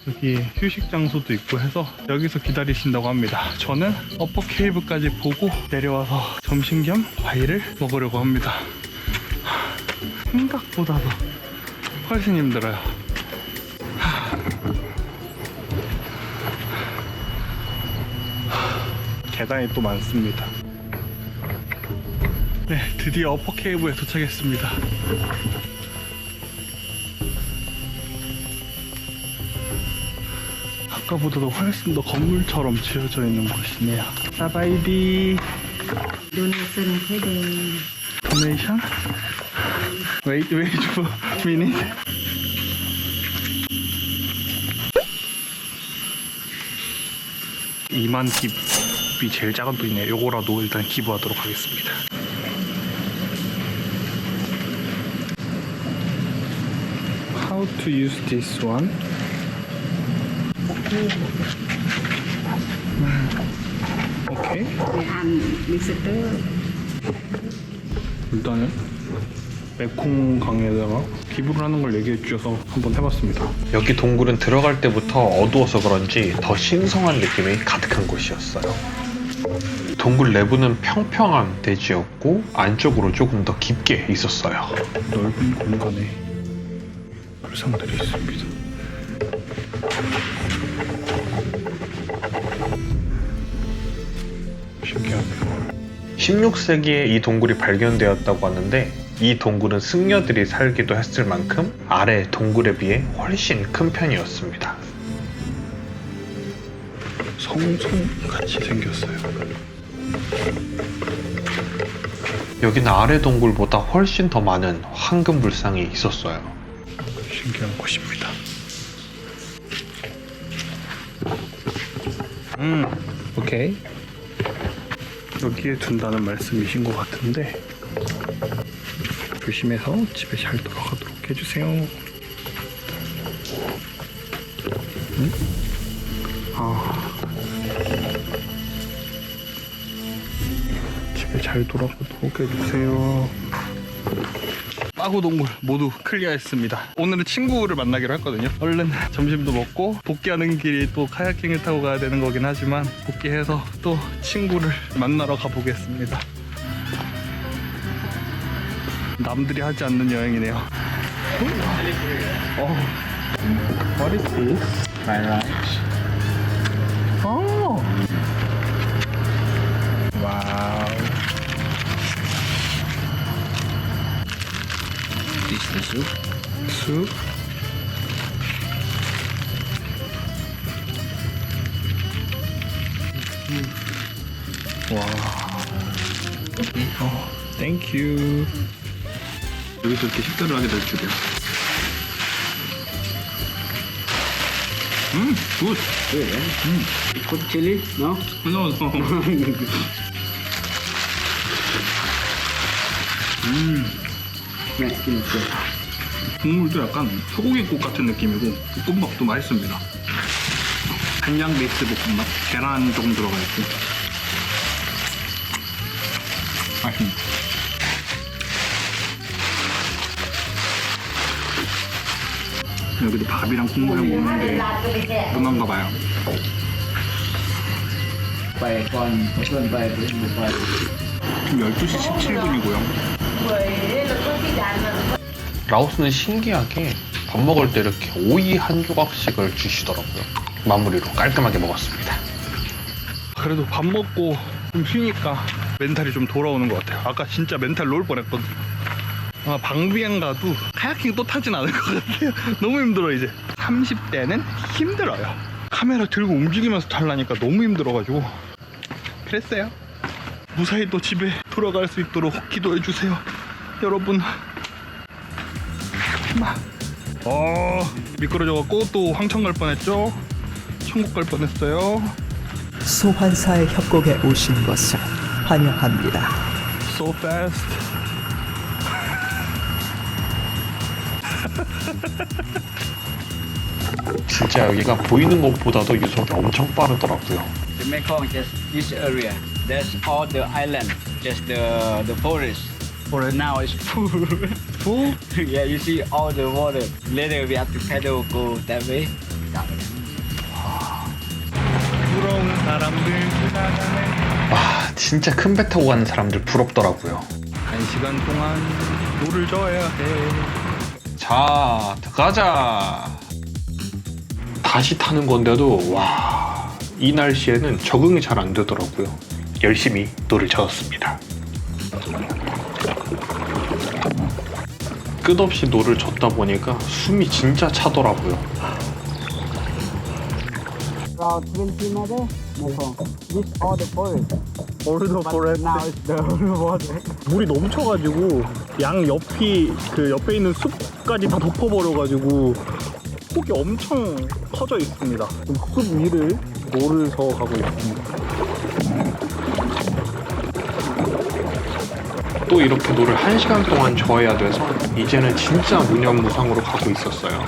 여기 휴식 장소도 있고 해서 여기서 기다리신다고 합니다. 저는 어퍼 케이브까지 보고 내려와서 점심 겸 과일을 먹으려고 합니다. 생각보다도 훨씬 힘들어요. 계단이 또 많습니다. 네, 드디어 어퍼 케이브에 도착했습니다. 아까보다도 훨씬 더 건물처럼 지어져 있는 곳이네요. 사바이디. 도네이션? Wait for a minute. 이만 깁이 제일 작은 돈이네요. 요거라도 일단 기부하도록 하겠습니다. How to use this one? 오케이. 일단은 메콩 강에다가 기부를 하는 걸 얘기해 주셔서 한번 해봤습니다. 여기 동굴은 들어갈 때부터 어두워서 그런지 더 신성한 느낌이 가득한 곳이었어요. 동굴 내부는 평평한 대지였고 안쪽으로 조금 더 깊게 있었어요. 넓은 공간에 불상들이 있습니다. 신기하네요. 16세기에 이 동굴이 발견되었다고 하는데 이 동굴은 승려들이 살기도 했을 만큼 아래 동굴에 비해 훨씬 큰 편이었습니다. 성같이 생겼어요. 여기는 아래 동굴보다 훨씬 더 많은 황금 불상이 있었어요. 신기한 곳입니다. 오케이. 여기에 둔다는 말씀이신 것 같은데 조심해서 집에 잘 돌아가도록 해주세요. 집에 잘 돌아가도록 해주세요. 빠구동굴 모두 클리어했습니다. 오늘은 친구를 만나기로 했거든요. 얼른 점심도 먹고 복귀하는 길이 또 카야킹을 타고 가야 되는 거긴 하지만 복귀해서 또 친구를 만나러 가보겠습니다. 남들이 하지 않는 여행이네요. What is this? Fried rice. Oh. 와우. This is the soup. 숲. 와. 땡큐. 여기서 이렇게 식사를 하게 될 줄이야. 굿. Put chili? No? No. 국물도 약간 소고기국 같은 느낌이고 볶음밥도 맛있습니다. 간장 베이스 볶음밥, 계란 조금 들어가 있고 맛있네. 여기도 밥이랑 국물을 먹는 게 문화인가 봐요. 지금 12시 17분이고요. 라오스는 신기하게 밥 먹을 때 이렇게 오이 한 조각씩을 주시더라고요. 마무리로 깔끔하게 먹었습니다. 그래도 밥 먹고 좀 쉬니까 멘탈이 좀 돌아오는 것 같아요. 아까 진짜 멘탈 놓을 뻔했거든요. 아마 방비행 가도 카야킹 또 타진 않을 것 같아요. 너무 힘들어 이제. 30대는 힘들어요. 카메라 들고 움직이면서 타려니까 너무 힘들어가지고 그랬어요. 무사히 또 집에 돌아갈 수 있도록 기도해주세요 여러분. 미끄러져갖고 또 황천 갈 뻔했죠. 천국 갈 뻔했어요. 소환사의 협곡에 오신 것을 환영합니다. So fast. 진짜 여기가 보이는 것보다도 유속이 엄청 빠르더라고요. The Mekong, just this area. That's all the island, just the forest. Forest now is full. Full? Yeah, you see all the water. Later we have to paddle go that way. 부러운 사람들 지나가네. 와, 진짜 큰 배 타고 가는 사람들 부럽더라고요. 1시간 동안 노를 져야 해. 자, 들어가자. 다시 타는 건데도 와, 이 날씨에는 적응이 잘 안 되더라고요. 열심히 노를 저었습니다. 끝없이 노를 젓다 보니까 숨이 진짜 차더라고요. About 20 meters, Mekong. This all the forest. 오르도 포레스트. Now it's the water. 물이 넘쳐가지고 양 옆이 그 옆에 있는 숲까지 다 덮어버려가지고 폭이 엄청 커져 있습니다. 지금 숲 위를 노를 저어 가고 있습니다. 또 이렇게 노를 1시간 동안 저어야 돼서 이제는 진짜 무념무상으로 가고 있었어요.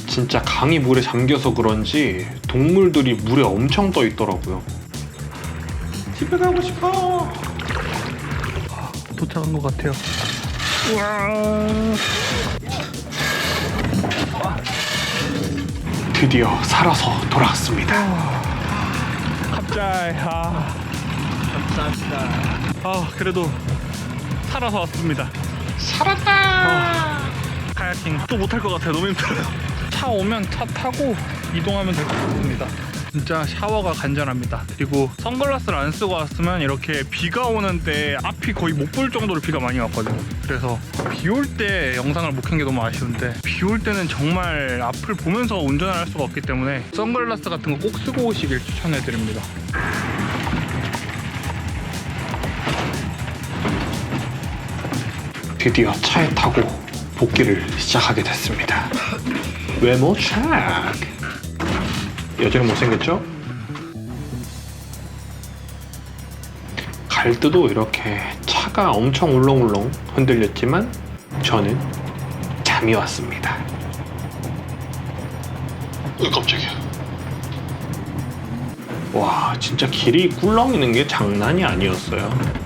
진짜 강이 물에 잠겨서 그런지 동물들이 물에 엄청 떠 있더라고요. 집에 가고 싶어. 도착한 것 같아요. 드디어 살아서 돌아왔습니다. 갑자기 그래도 살아서 왔습니다. 살았다. 카야킹 또 못할 것 같아요. 너무 힘들어요. 차 오면 차 타고 이동하면 될 것 같습니다. 진짜 샤워가 간절합니다. 그리고 선글라스를 안 쓰고 왔으면 이렇게 비가 오는 때 앞이 거의 못 볼 정도로 비가 많이 왔거든요. 그래서 비 올 때 영상을 못 켠 게 너무 아쉬운데 비 올 때는 정말 앞을 보면서 운전을 할 수가 없기 때문에 선글라스 같은 거 꼭 쓰고 오시길 추천해드립니다. 드디어 차에 타고 복귀를 시작하게 됐습니다. 외모 체크. 여전히 못생겼죠? 갈 때도 이렇게 차가 엄청 울렁울렁 흔들렸지만 저는 잠이 왔습니다. 깜짝이야. 와, 진짜 길이 꿀렁이는 게 장난이 아니었어요.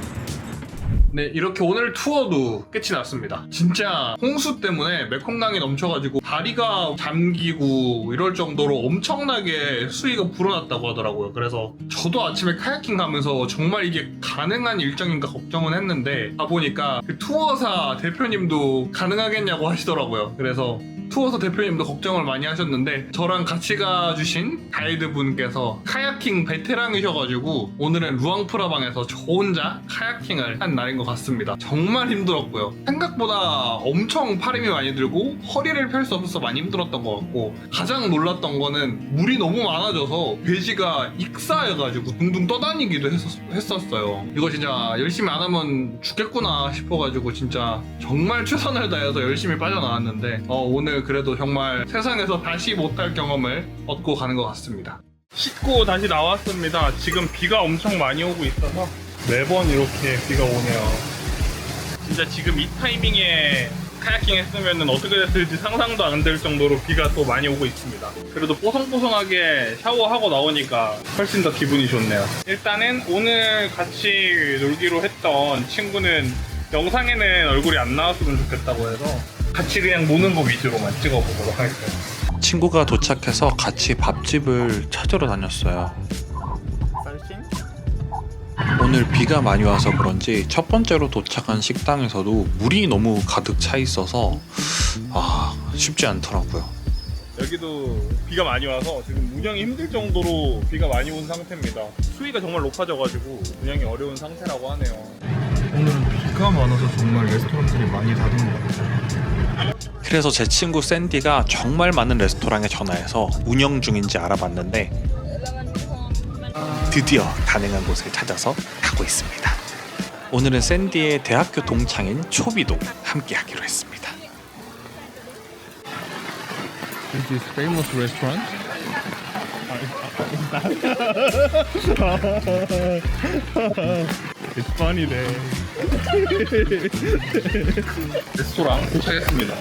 네, 이렇게 오늘 투어도 끝이 났습니다. 진짜 홍수 때문에 메콩강이 넘쳐가지고 다리가 잠기고 이럴 정도로 엄청나게 수위가 불어났다고 하더라고요. 그래서 저도 아침에 카야킹 가면서 정말 이게 가능한 일정인가 걱정은 했는데 가보니까 그 투어사 대표님도 가능하겠냐고 하시더라고요. 그래서 투어사 대표님도 걱정을 많이 하셨는데 저랑 같이 가주신 가이드분께서 카야킹 베테랑이셔가지고 오늘은 루앙프라방에서 저 혼자 카야킹을 한 날인 것 같습니다. 정말 힘들었고요. 생각보다 엄청 팔 힘이 많이 들고 허리를 펼 수 없어서 많이 힘들었던 것 같고 가장 놀랐던 거는 물이 너무 많아져서 배지가 익사해가지고 둥둥 떠다니기도 했었어요. 이거 진짜 열심히 안 하면 죽겠구나 싶어가지고 진짜 정말 최선을 다해서 열심히 빠져나왔는데 오늘 그래도 정말 세상에서 다시 못할 경험을 얻고 가는 것 같습니다. 씻고 다시 나왔습니다. 지금 비가 엄청 많이 오고 있어서 매번 이렇게 비가 오네요. 진짜 지금 이 타이밍에 카야킹 했으면 어떻게 됐을지 상상도 안 될 정도로 비가 또 많이 오고 있습니다. 그래도 뽀송뽀송하게 샤워하고 나오니까 훨씬 더 기분이 좋네요. 일단은 오늘 같이 놀기로 했던 친구는 영상에는 얼굴이 안 나왔으면 좋겠다고 해서 같이 그냥 노는 거 위주로만 찍어보도록 하겠습니다. 친구가 도착해서 같이 밥집을 찾으러 다녔어요. 오늘 비가 많이 와서 그런지 첫 번째로 도착한 식당에서도 물이 너무 가득 차 있어서 쉽지 않더라고요. 여기도 비가 많이 와서 지금 운영이 힘들 정도로 비가 많이 온 상태입니다. 수위가 정말 높아져가지고 운영이 어려운 상태라고 하네요. 오늘은 비가 많아서 정말 레스토랑들이 많이 닫은 것 같아요. 그래서 제 친구 샌디가 정말 많은 레스토랑에 전화해서 운영 중인지 알아봤는데 드디어 가능한 곳을 찾아서 가고 있습니다. 오늘은 샌디의 대학교 동창인 초비도 함께 하기로 했습니다. Is this famous restaurant? It's funny there. 레스토랑 도착했습니다.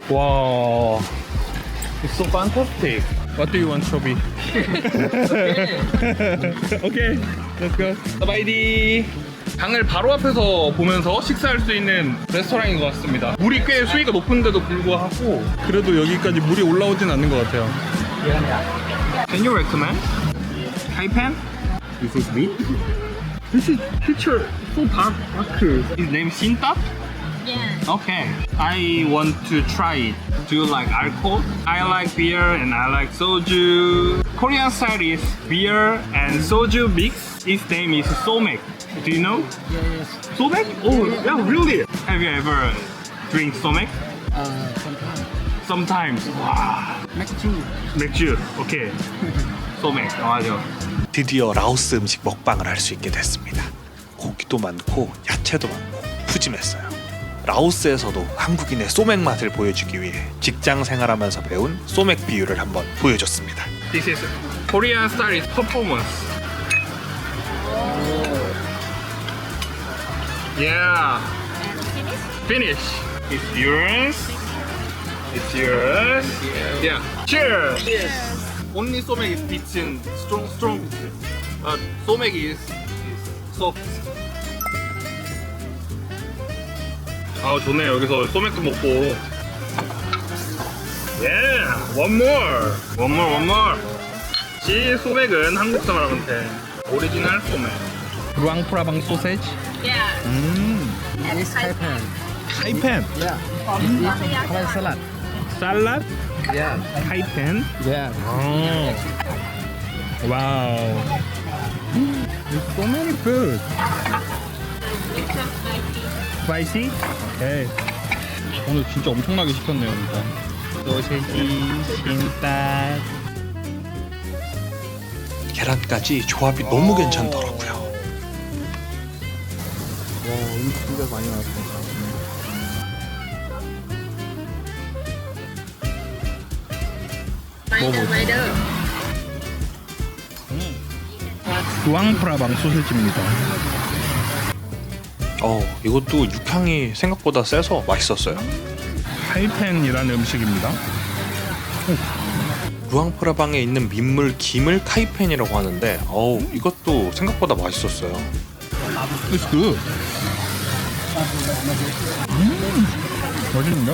와, it's so fantastic. What do you want, Chobi? Okay, let's go. 바이디. 강을 바로 앞에서 보면서 식사할 수 있는 레스토랑인 것 같습니다. 물이 꽤 수위가 높은데도 불구하고 그래도 여기까지 물이 올라오진 않는 것 같아요. Can you recommend? Taipan? This is meat? This is picture so dark. His name Sinta? Yeah. Okay. I want to try it. Do you like alcohol? I like beer and I like soju. Korean style is beer and soju mix. His name is Somek. Do you know? Yes. Somek? Oh, yeah, really? Have you ever drink Somek? Sometimes. Wow. 맥주. 오케이. 소맥. 맞아. 드디어 라오스 음식 먹방을 할 수 있게 됐습니다. 고기도 많고 야채도 많고 푸짐했어요. 라오스에서도 한국인의 소맥 맛을 보여주기 위해 직장 생활하면서 배운 소맥 비율을 한번 보여줬습니다. This is Korean style performance. Yeah. Finish. It's yours. It's yours. Yeah. Cheers. Only somek is beaten strong. Somek is soft. 아 좋네. 여기서 소맥도 먹고. Yeah. One more. 이 소맥은 한국 사람한테 오리지널 소맥. 루앙프라방 소세지. Yeah. It's Taipan. 타이펜. Yeah. Halal salad. 살랏. Yeah. 타이펜. Yeah. Oh. Wow. There's so many food. Spicy? Okay. 오늘 진짜 엄청나게 시켰네요, 일단. 소세지, 찜닭. 계란까지 조합이 너무 괜찮더라고요. 와, 오늘 진짜 많이 나왔어. 루앙프라방 소세지입니다. 이것도 육향이 생각보다 세서 맛있었어요. 타이펜이라는 음식입니다. 루앙프라방에 있는 민물 김을 카이펜이라고 하는데 이것도 생각보다 맛있었어요. It's good. 맛있는데?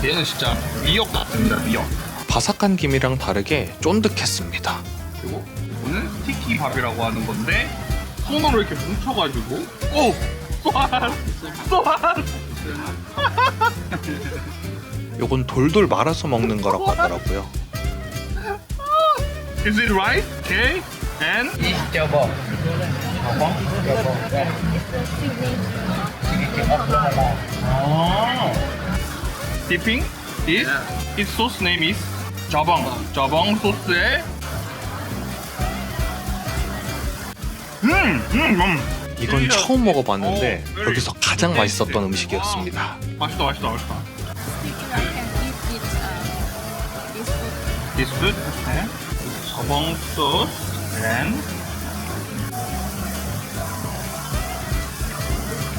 얘는 진짜 미역 같습니다. 미역. 바삭한 김이랑 다르게 쫀득했습니다. 그리고 이거는 스티키 밥이라고 하는 건데 손으로 이렇게 뭉쳐가지고 쏘한 요건 돌돌 말아서 먹는 거라고 하더라고요. Is it right? Okay. And dipping is its sauce name is 자방 소스에 이건 처음 먹어봤는데 여기서 가장 맛있었던 음식이었습니다. 맛있다. This food, okay. 자방 sauce and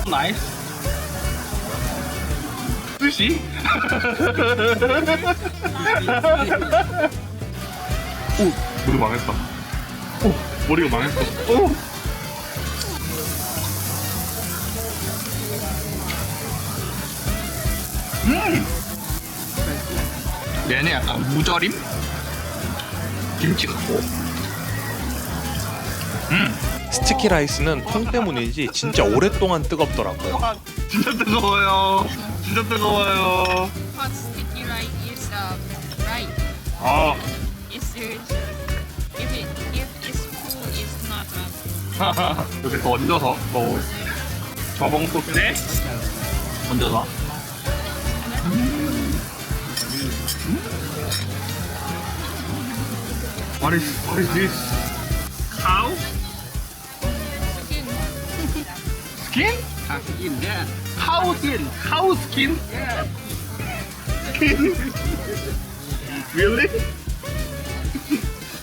nice. 스시? 오, 머리 망했다. 머리가 망했어. 얘는 약간 무절임? 김치 같고. 스티키 라이스는 통 때문인지 진짜 오랫동안 뜨겁더라고요. 진짜 뜨거워요. Hot sticky rice is right. 아, It's if it's full, it's not. 이렇게 더 얹어서 먹어. 저봉 소스에 얹어서. What is this? Cow? Skin? Skin, yeah. Cow skin? Skin? Really?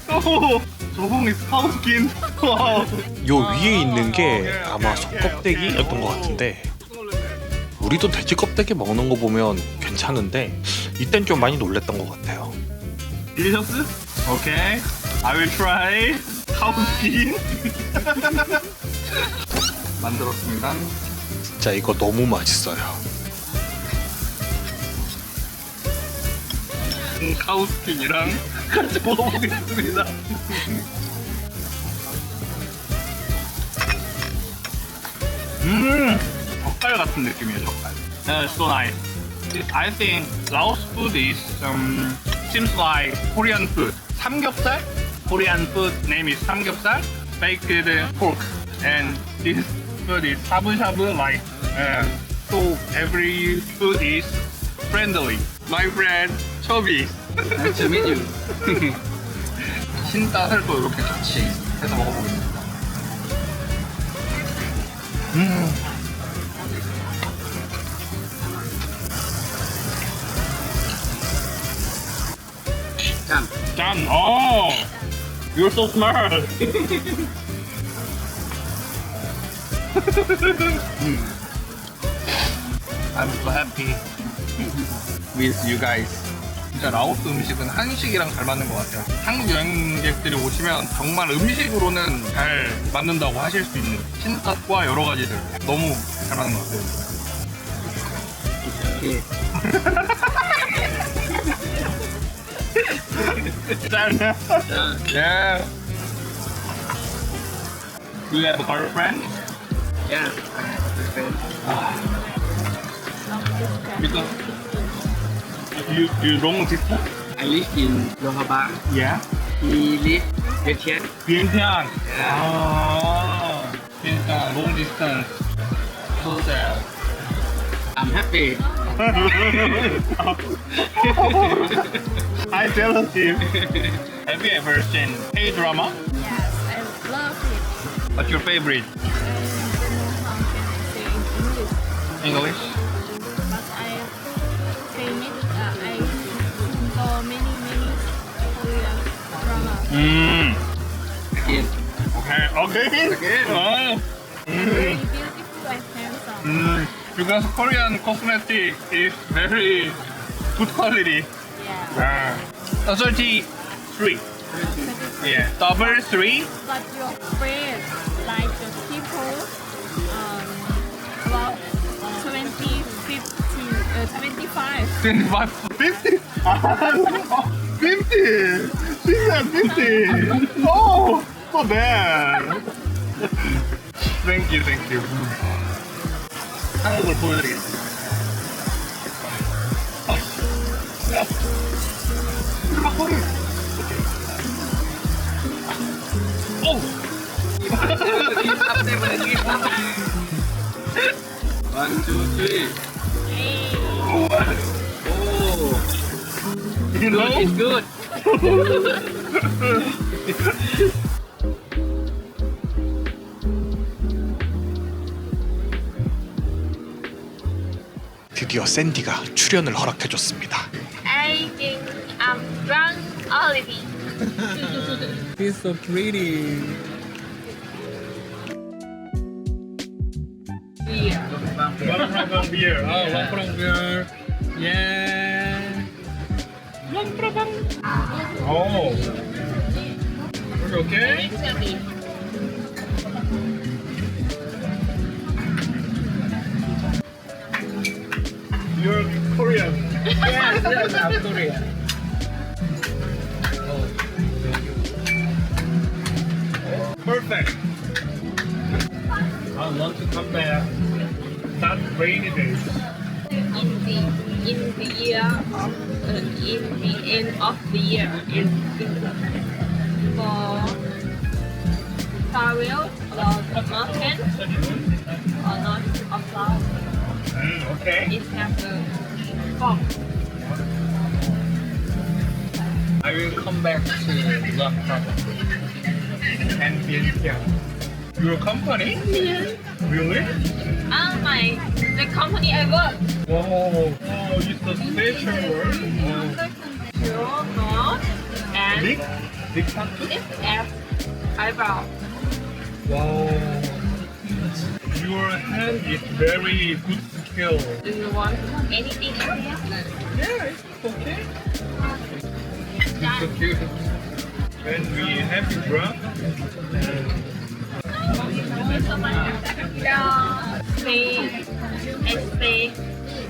Oh, 조홍 is cow skin. Wow. 요 위에 있는 게 아마 속껍데기였던 것 같은데 우리도 돼지 껍데기 먹는 거 보면 괜찮은데 이땐 좀 많이 놀랬던 것 같아요. Delicious? Okay. I will try cow skin. 만들었습니다. 진짜 이거 너무 맛있어요. 카우 스킨이랑 같이 먹어보겠습니다. 젓갈 같은 느낌이에요, 젓갈. So nice. I think Laos food is seems like Korean food. 삼겹살? Korean food name is 삼겹살. Baked pork. And this food is shabu-shabu like. So every food is friendly. My friend Chubby. Nice to meet you. 흰따슬도 이렇게 같이 해서 먹어보겠습니다. 짠! Oh! You're so smart! I'm so happy with you guys. 진짜 라오스 음식은 한식이랑 잘 맞는 것 같아요. 한국 여행객들이 오시면 정말 음식으로는 잘 맞는다고 하실 수 있는 신맛과 여러 가지들 너무 잘 맞는 것 같아요. 짠! Yeah. Do you have a girlfriend? Yeah. Because you long distance? I live in Loha Bang. Yeah. He live Vientiane. 비엔티안. 아, 진짜 long distance. So sad. I'm happy. I jealous you. Have you ever seen K-drama? Yes, I love it. What's your favorite? I don't know how can I say in English, English? but I seen it. I saw many Korean drama. Again. Okay. Again. Very beautiful and handsome. Because Korean cosmetic is very good quality. Yeah. 33. Yeah. Double 3. But your friends, like the people, about 20, 15, 25. 25, 50? 50! She said 50! Oh, so bad! Thank you, thank you. 한국을 보여드리겠습니다. 오! One, two, three. You know? It's good. 드디어 샌디가 출연을 허락해줬습니다. I think I'm drunk already. He's so pretty. One from beer. Oh, one from beer. Yeah. One from. Oh. Are you okay? You're Korean. Yes, I'm Korean. Perfect. I want to come back. Not rainy days. In the year of in the end of the year is for travel or mountain or not of cloud. Okay. It has a fog. I will come back to Laptop and Vientiane. Your company? Yeah. Really? The company I work. Wow. Oh, it's a special word. Oh. your nose and Big tattoo? this eyebrow. Wow. Your hand is very good skill. Do you want anything else? Yeah, it's okay. It's okay. When we have it done, stay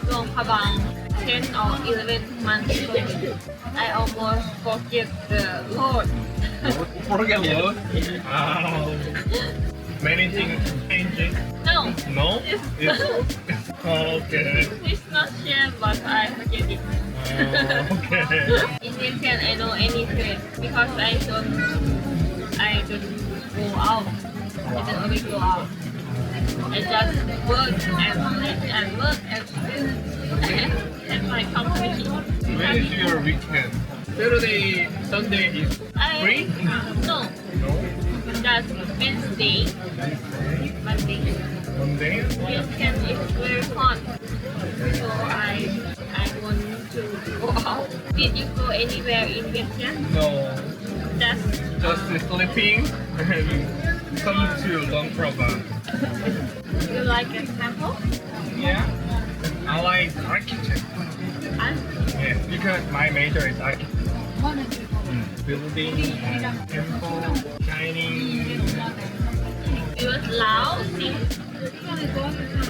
Luang Prabang 10 or 11 months ago. I almost forget the road. forget what? Wow. Many things changing. No, No? it's, Okay. it's not shame, but I forget it. Okay. In weekend, I know anything because I don't go out. I don't always go out. I just work and work and my company. When is your weekend? Saturday, Sunday is free? No, No. just Wednesday, Monday. Monday? Weekend is very hot, so I want to go out. Did you go anywhere in weekend? No. Just Just sleeping and come to Luang Prabang. you like a temple? Yeah. I like architecture. Yeah, because my major is architecture. Building, temple, shining. It was Lao Sing.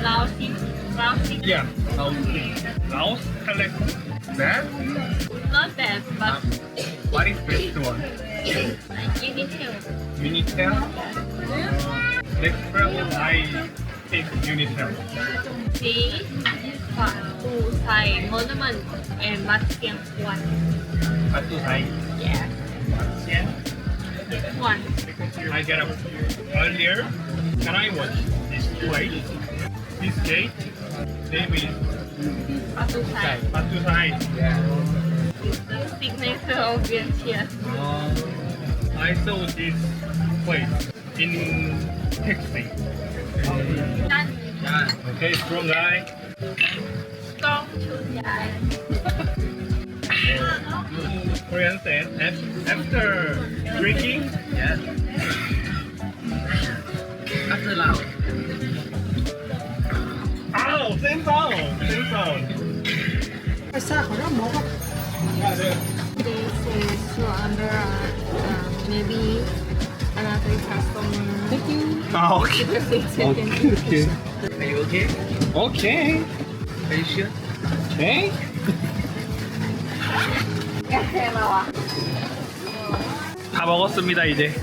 Lao Sing. Lao Sing. Yeah, Laos collection. That? Not bad, but What is best one? like Unitel. Unitel? Next travel I take Unitel. See, Batu Sai Monument and Bat Siang One. Batu Sai. Yeah, Yeah. one. I get up earlier and I watch this place, this gate. Name is Batu Sai. Batu Sai. Yeah. The signature of Vientiane. I saw this place in taxi. Okay, strong guy. Strong Chun Yai. Korean said after drinking. Yes. After loud. Oh, same sound. Same sound. This is your under maybe another customer. Thank you. Ah, okay. Okay. Are you okay? Okay. Are you sure? Okay. 다 먹었습니다 이제.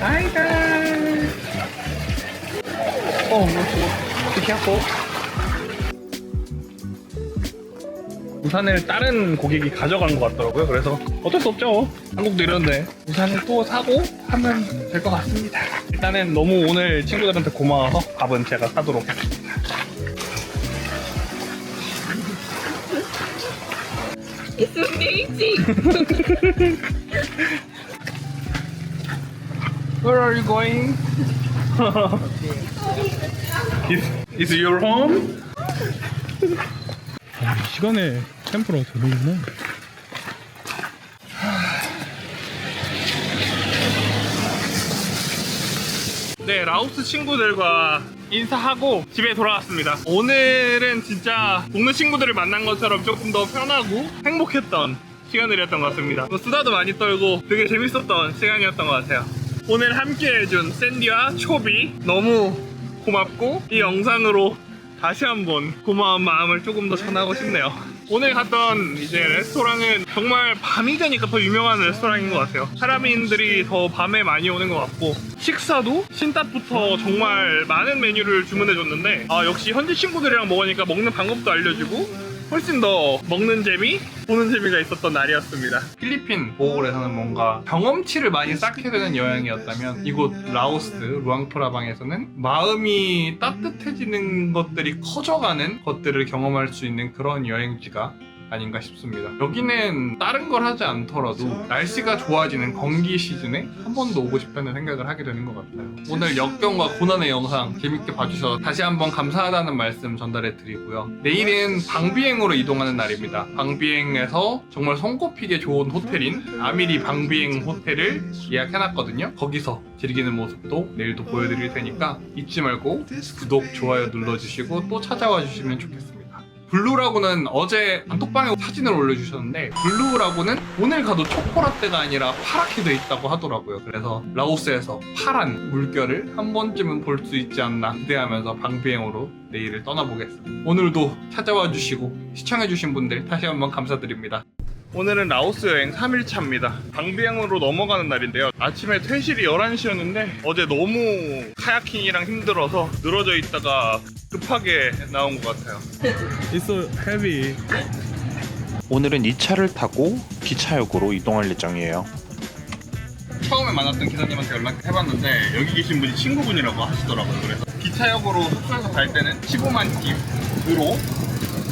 하이가이. be careful. 우산을 다른 고객이 가져간 것 같더라고요. 그래서 어쩔 수 없죠. 한국도 이런데 우산을 또 사고 하면 될 것 같습니다. 일단은 너무 오늘 친구들한테 고마워서 밥은 제가 사도록 하겠습니다. It's amazing. Where are you going? is your home? 이 시간에 템프가 되는구나. 네, 라오스 친구들과 인사하고 집에 돌아왔습니다. 오늘은 진짜 동네 친구들을 만난 것처럼 조금 더 편하고 행복했던 시간들이었던 것 같습니다. 수다도 많이 떨고 되게 재밌었던 시간이었던 것 같아요. 오늘 함께 해준 샌디와 초비 너무 고맙고 이 영상으로 다시 한번 고마운 마음을 조금 더 전하고 싶네요. 오늘 갔던 이제 레스토랑은 정말 밤이 되니까 더 유명한 레스토랑인 것 같아요. 사람인들이 더 밤에 많이 오는 것 같고 식사도 신tat부터 정말 많은 메뉴를 주문해줬는데 역시 현지 친구들이랑 먹으니까 먹는 방법도 알려주고 훨씬 더 먹는 재미, 보는 재미가 있었던 날이었습니다. 필리핀 보홀에서는 뭔가 경험치를 많이 쌓게 되는 여행이었다면 이곳 라오스 루앙프라방에서는 마음이 따뜻해지는 것들이 커져가는 것들을 경험할 수 있는 그런 여행지가 아닌가 싶습니다. 여기는 다른 걸 하지 않더라도 날씨가 좋아지는 건기 시즌에 한 번 더 오고 싶다는 생각을 하게 되는 것 같아요. 오늘 역경과 고난의 영상 재밌게 봐주셔서 다시 한번 감사하다는 말씀 전달해 드리고요. 내일은 방비행으로 이동하는 날입니다. 방비행에서 정말 손꼽히게 좋은 호텔인 아미리 방비행 호텔을 예약해놨거든요. 거기서 즐기는 모습도 내일도 보여드릴 테니까 잊지 말고 구독, 좋아요 눌러주시고 또 찾아와 주시면 좋겠습니다. 블루라고는 어제 단톡방에 사진을 올려주셨는데 블루라고는 오늘 가도 초코라떼가 아니라 파랗게 돼 있다고 하더라고요. 그래서 라오스에서 파란 물결을 한 번쯤은 볼 수 있지 않나 기대하면서 방비행으로 내일을 떠나보겠습니다. 오늘도 찾아와 주시고 시청해 주신 분들 다시 한번 감사드립니다. 오늘은 라오스 여행 3일차입니다. 방비행으로 넘어가는 날인데요. 아침에 퇴실이 11시였는데 어제 너무 카야킹이랑 힘들어서 늘어져 있다가 급하게 나온 것 같아요. It's so heavy. 오늘은 이 차를 타고 기차역으로 이동할 예정이에요. 처음에 만났던 기사님한테 연락해봤는데 여기 계신 분이 친구분이라고 하시더라고요. 그래서 기차역으로 숙소에서 갈 때는 15만 깁으로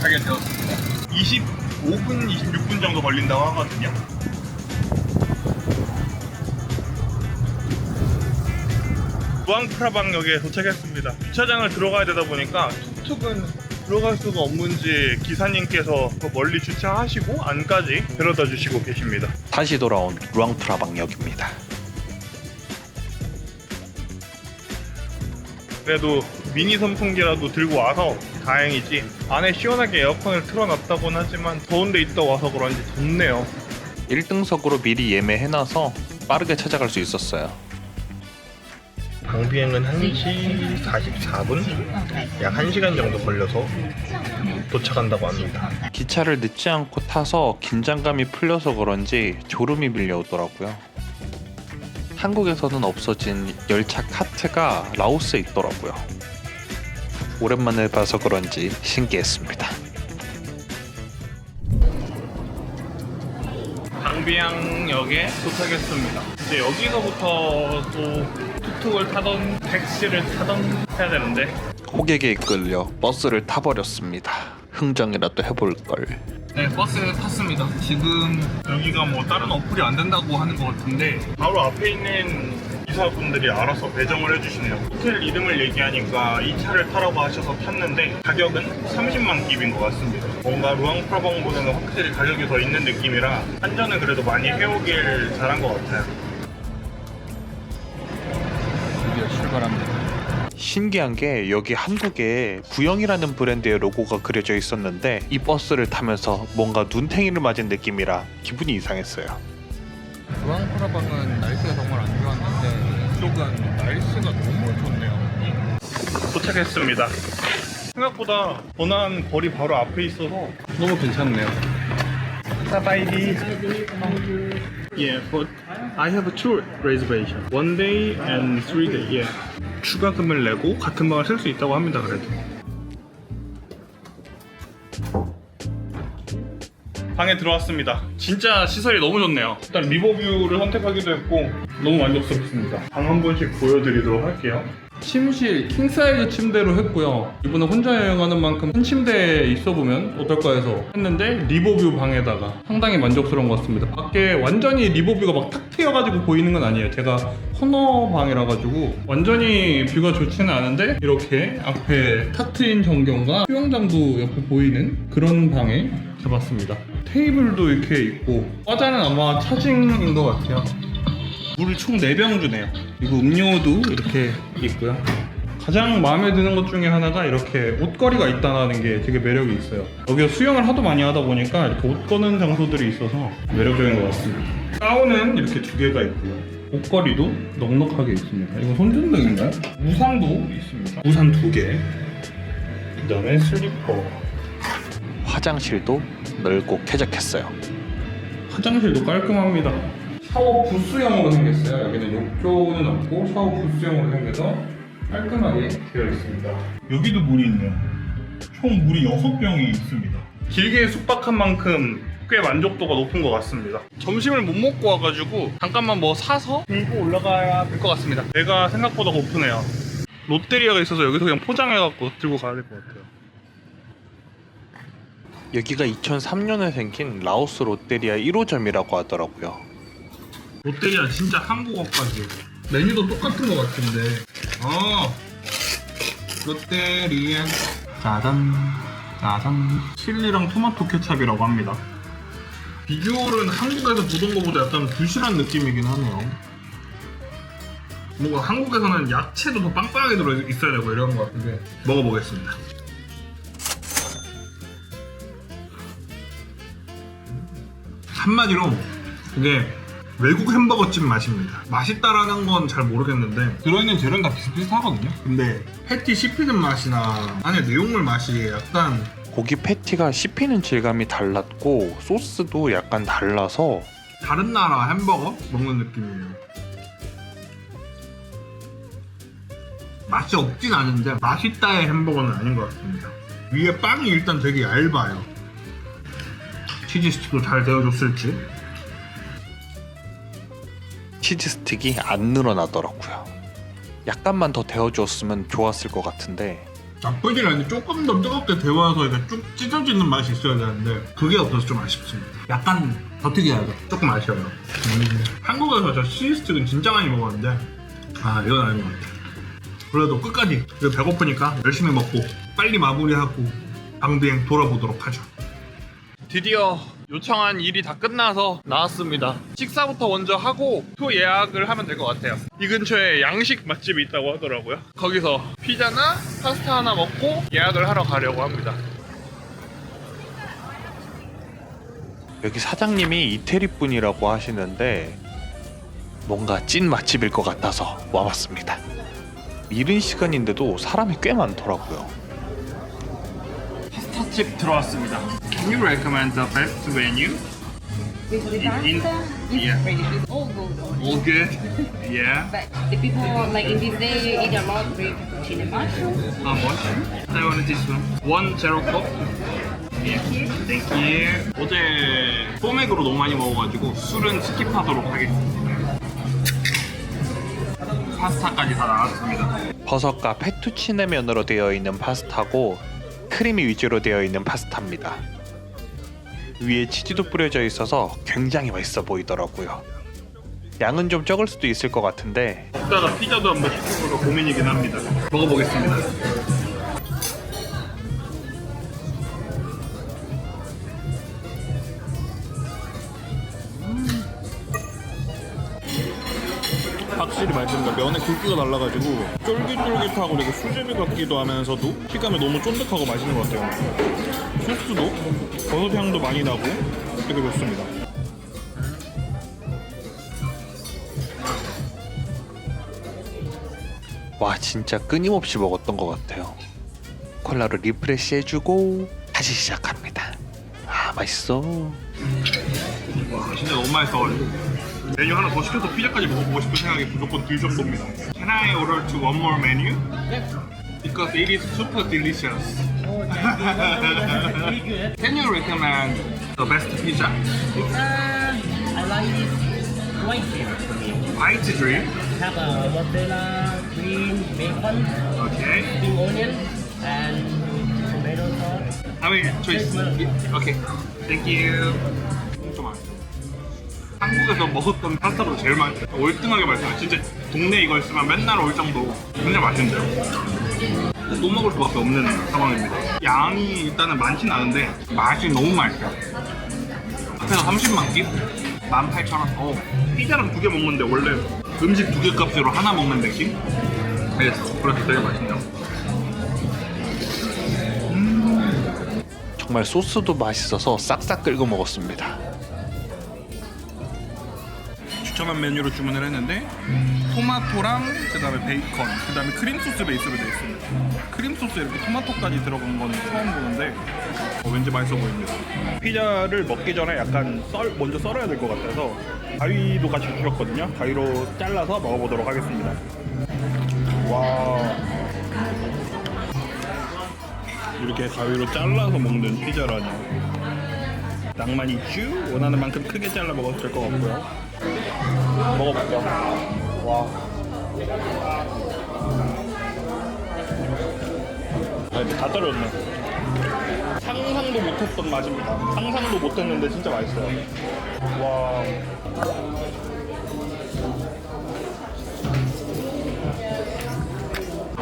가게 되었습니다. 25분, 26분 정도 걸린다고 하거든요. 루앙프라방역에 도착했습니다. 주차장을 들어가야 되다 보니까 툭툭은 들어갈 수가 없는지 기사님께서 멀리 주차하시고 안까지 데려다 주시고 계십니다. 다시 돌아온 루앙프라방역입니다. 그래도 미니 선풍기라도 들고 와서 다행이지. 안에 시원하게 에어컨을 틀어놨다고는 하지만 더운 데 있다 와서 그런지 덥네요. 1등석으로 미리 예매해놔서 빠르게 찾아갈 수 있었어요. 방비행은 1시 44분? 약 1시간 정도 걸려서 도착한다고 합니다. 기차를 늦지 않고 타서 긴장감이 풀려서 그런지 졸음이 밀려오더라고요. 한국에서는 없어진 열차 카트가 라오스에 있더라고요. 오랜만에 봐서 그런지 신기했습니다. 방비항역에 도착했습니다. 이제 여기서부터 또 툭툭을 타던 택시를 타던 해야 되는데 호객에 이끌려 버스를 타버렸습니다. 흥정이라도 해볼걸. 네, 버스 탔습니다. 지금 여기가 뭐 다른 어플이 안 된다고 하는 것 같은데 바로 앞에 있는 기사분들이 알아서 배정을 해주시네요. 호텔 이름을 얘기하니까 이 차를 타라고 하셔서 탔는데 가격은 30만 깁인 것 같습니다. 뭔가 루앙프라방보다는 확실히 가격이 더 있는 느낌이라 한전은 그래도 많이 해오길 잘한 것 같아요. 드디어 출발합니다. 신기한 게 여기 한국에 부영이라는 브랜드의 로고가 그려져 있었는데 이 버스를 타면서 뭔가 눈탱이를 맞은 느낌이라 기분이 이상했어요. 루앙프라방은 날씨가 정말 안 좋았는데 이쪽은 날씨가 너무 좋네요. 도착했습니다. 생각보다 번화한 거리 바로 앞에 있어서 너무 괜찮네요. 사바이디. Yeah, but I have a tour reservation. 1 day and 3 day. Yeah. 추가금을 내고 같은 방을 쓸 수 있다고 합니다. 그래도. 방에 들어왔습니다. 진짜 시설이 너무 좋네요. 일단 리버뷰를 선택하기도 했고 너무 만족스럽습니다. 방 한 번씩 보여드리도록 할게요. 침실 킹사이즈 침대로 했고요. 이번에 혼자 여행하는 만큼 한 침대에 있어보면 어떨까 해서 했는데 리버뷰 방에다가 상당히 만족스러운 것 같습니다. 밖에 완전히 리버뷰가 막 탁 트여가지고 보이는 건 아니에요. 제가 코너 방이라 가지고 완전히 뷰가 좋지는 않은데 이렇게 앞에 탁 트인 전경과 수영장도 옆에 보이는 그런 방에 잡았습니다. 테이블도 이렇게 있고 과자는 아마 차징인 것 같아요. 물을 총 4병 주네요. 그리고 음료도 이렇게 있고요. 가장 마음에 드는 것 중에 하나가 이렇게 옷걸이가 있다는 게 되게 매력이 있어요. 여기가 수영을 하도 많이 하다 보니까 이렇게 옷 거는 장소들이 있어서 매력적인 것 같습니다. 가운은 이렇게 2개가 있고요. 옷걸이도 넉넉하게 있습니다. 이거 손전등인가요? 우산도 있습니다. 우산 2개. 그 다음에 슬리퍼. 화장실도 넓고 쾌적했어요. 화장실도 깔끔합니다. 샤워 부스형으로 생겼어요. 여기는 욕조는 없고 샤워 부스형으로 생겨서 깔끔하게 되어 있습니다. 여기도 물이 있네요. 총 물이 6병이 있습니다. 길게 숙박한 만큼 꽤 만족도가 높은 것 같습니다. 점심을 못 먹고 와가지고 잠깐만 뭐 사서 들고 올라가야 될 것 같습니다. 배가 생각보다 고프네요. 롯데리아가 있어서 여기서 그냥 포장해갖고 들고 가야 될 것 같아요. 여기가 2003년에 생긴 라오스 롯데리아 1호점이라고 하더라고요. 롯데리아 진짜 한국어까지. 메뉴도 똑같은 것 같은데. 롯데리아. 짜잔. 짜잔. 칠리랑 토마토 케찹이라고 합니다. 비주얼은 한국에서 보던 것보다 약간 부실한 느낌이긴 하네요. 뭔가 한국에서는 야채도 더 빵빵하게 들어있어야 되고 이런 것 같은데 먹어보겠습니다. 한마디로 이게 외국 햄버거집 맛입니다. 맛있다라는 건 잘 모르겠는데 들어있는 재료는 다 비슷비슷하거든요. 근데 패티 씹히는 맛이나 안에 내용물 맛이 약간 고기 패티가 씹히는 질감이 달랐고 소스도 약간 달라서 다른 나라 햄버거 먹는 느낌이에요. 맛이 없진 않은데 맛있다의 햄버거는 아닌 것 같습니다. 위에 빵이 일단 되게 얇아요. 치즈 스틱도 잘 데워줬을지. 치즈 스틱이 안 늘어나더라고요. 약간만 더 데워줬으면 좋았을 것 같은데 나쁘진 않은데 조금 더 뜨겁게 데워서 이렇게 쭉 찢어지는 맛이 있어야 되는데 그게 없어서 좀 아쉽습니다. 약간 더 튀겨야 돼. 조금 아쉬워요. 한국에서 저 치즈 스틱은 진짜 많이 먹었는데 이건 아닌 것 같아요. 그래도 끝까지 배고프니까 열심히 먹고 빨리 마무리하고 방비행 돌아보도록 하죠. 드디어 요청한 일이 다 끝나서 나왔습니다. 식사부터 먼저 하고 표 예약을 하면 될 것 같아요. 이 근처에 양식 맛집이 있다고 하더라고요. 거기서 피자나 파스타 하나 먹고 예약을 하러 가려고 합니다. 여기 사장님이 이태리 분이라고 하시는데 뭔가 찐 맛집일 것 같아서 와봤습니다. 이른 시간인데도 사람이 꽤 많더라고요. 파스타집 들어왔습니다. Can you recommend the best menu? Yeah. All good. All good? Yeah. But the people like in this day eat a lot with pepperoni mushroom. How much? I wanted this one. One zero cup. Yeah. Thank you. 어제 소맥으로 너무 많이 먹어가지고 술은 스킵하도록 하겠습니다. 파스타까지 다 나왔습니다. 버섯과 페투치네 면으로 되어 있는 파스타고 크림이 위주로 되어 있는 파스타입니다. 위에 치즈도 뿌려져 있어서 굉장히 맛있어 보이더라고요. 양은 좀 적을 수도 있을 것 같은데 이따가 피자도 한번 시켜볼까 고민이긴 합니다. 먹어보겠습니다. 확실히 맛있습니다. 면의 굵기가 달라가지고 쫄깃쫄깃하고 되게 수제비 같기도 하면서도 식감이 너무 쫀득하고 맛있는 것 같아요. 소스도 버섯 향도 많이 나고 되게 좋습니다. 와 진짜 끊임없이 먹었던 것 같아요. 콜라로 리프레시 해주고 다시 시작합니다. 맛있어. 와 진짜 너무 맛있어가지고 메뉴 하나 더 시켜서 피자까지 먹어보고 싶은 생각이 무조건 들 정도입니다. Can I order to one more menu? Because it is super delicious. Can you recommend the best pizza? I like this white cream. White dream. Have a mozzarella, green, bacon, Okay. spring onion, and tomato sauce. I mean, choice. Okay. Thank you. 좀 맛있어. 한국에서 먹었던 파스타보다 제일 맛있어요. 월등하게 맛있어요. 진짜 동네 이거 있으면 맨날 올 정도. 굉장히 맛있는데요. 또 먹을 수밖에 없는 상황입니다. 양이 일단은 많진 않은데 맛이 너무 맛있어요. 앞에서 30만 끼? 18,000원. 피자랑 2개 먹는데 원래 음식 2개 값으로 하나 먹는 느낌? 알겠어. 그래서 되게 맛있네요. 정말 소스도 맛있어서 싹싹 긁어 먹었습니다. 추천한 메뉴로 주문을 했는데 토마토랑 그다음에 베이컨, 그다음에 크림 소스 베이스로 되어 있습니다. 크림 소스에 이렇게 토마토까지 들어간 건 처음 보는데 왠지 맛있어 보입니다. 피자를 먹기 전에 약간 먼저 썰어야 될 것 같아서 가위도 같이 주셨거든요. 가위로 잘라서 먹어보도록 하겠습니다. 와, 이렇게 가위로 잘라서 먹는 피자라니 낭만 있죠? 원하는 만큼 크게 잘라 먹어도 될 것 같고요. 먹어볼게요. 와. 다 떨어졌네. 상상도 못했던 맛입니다. 상상도 못했는데 진짜 맛있어요. 와.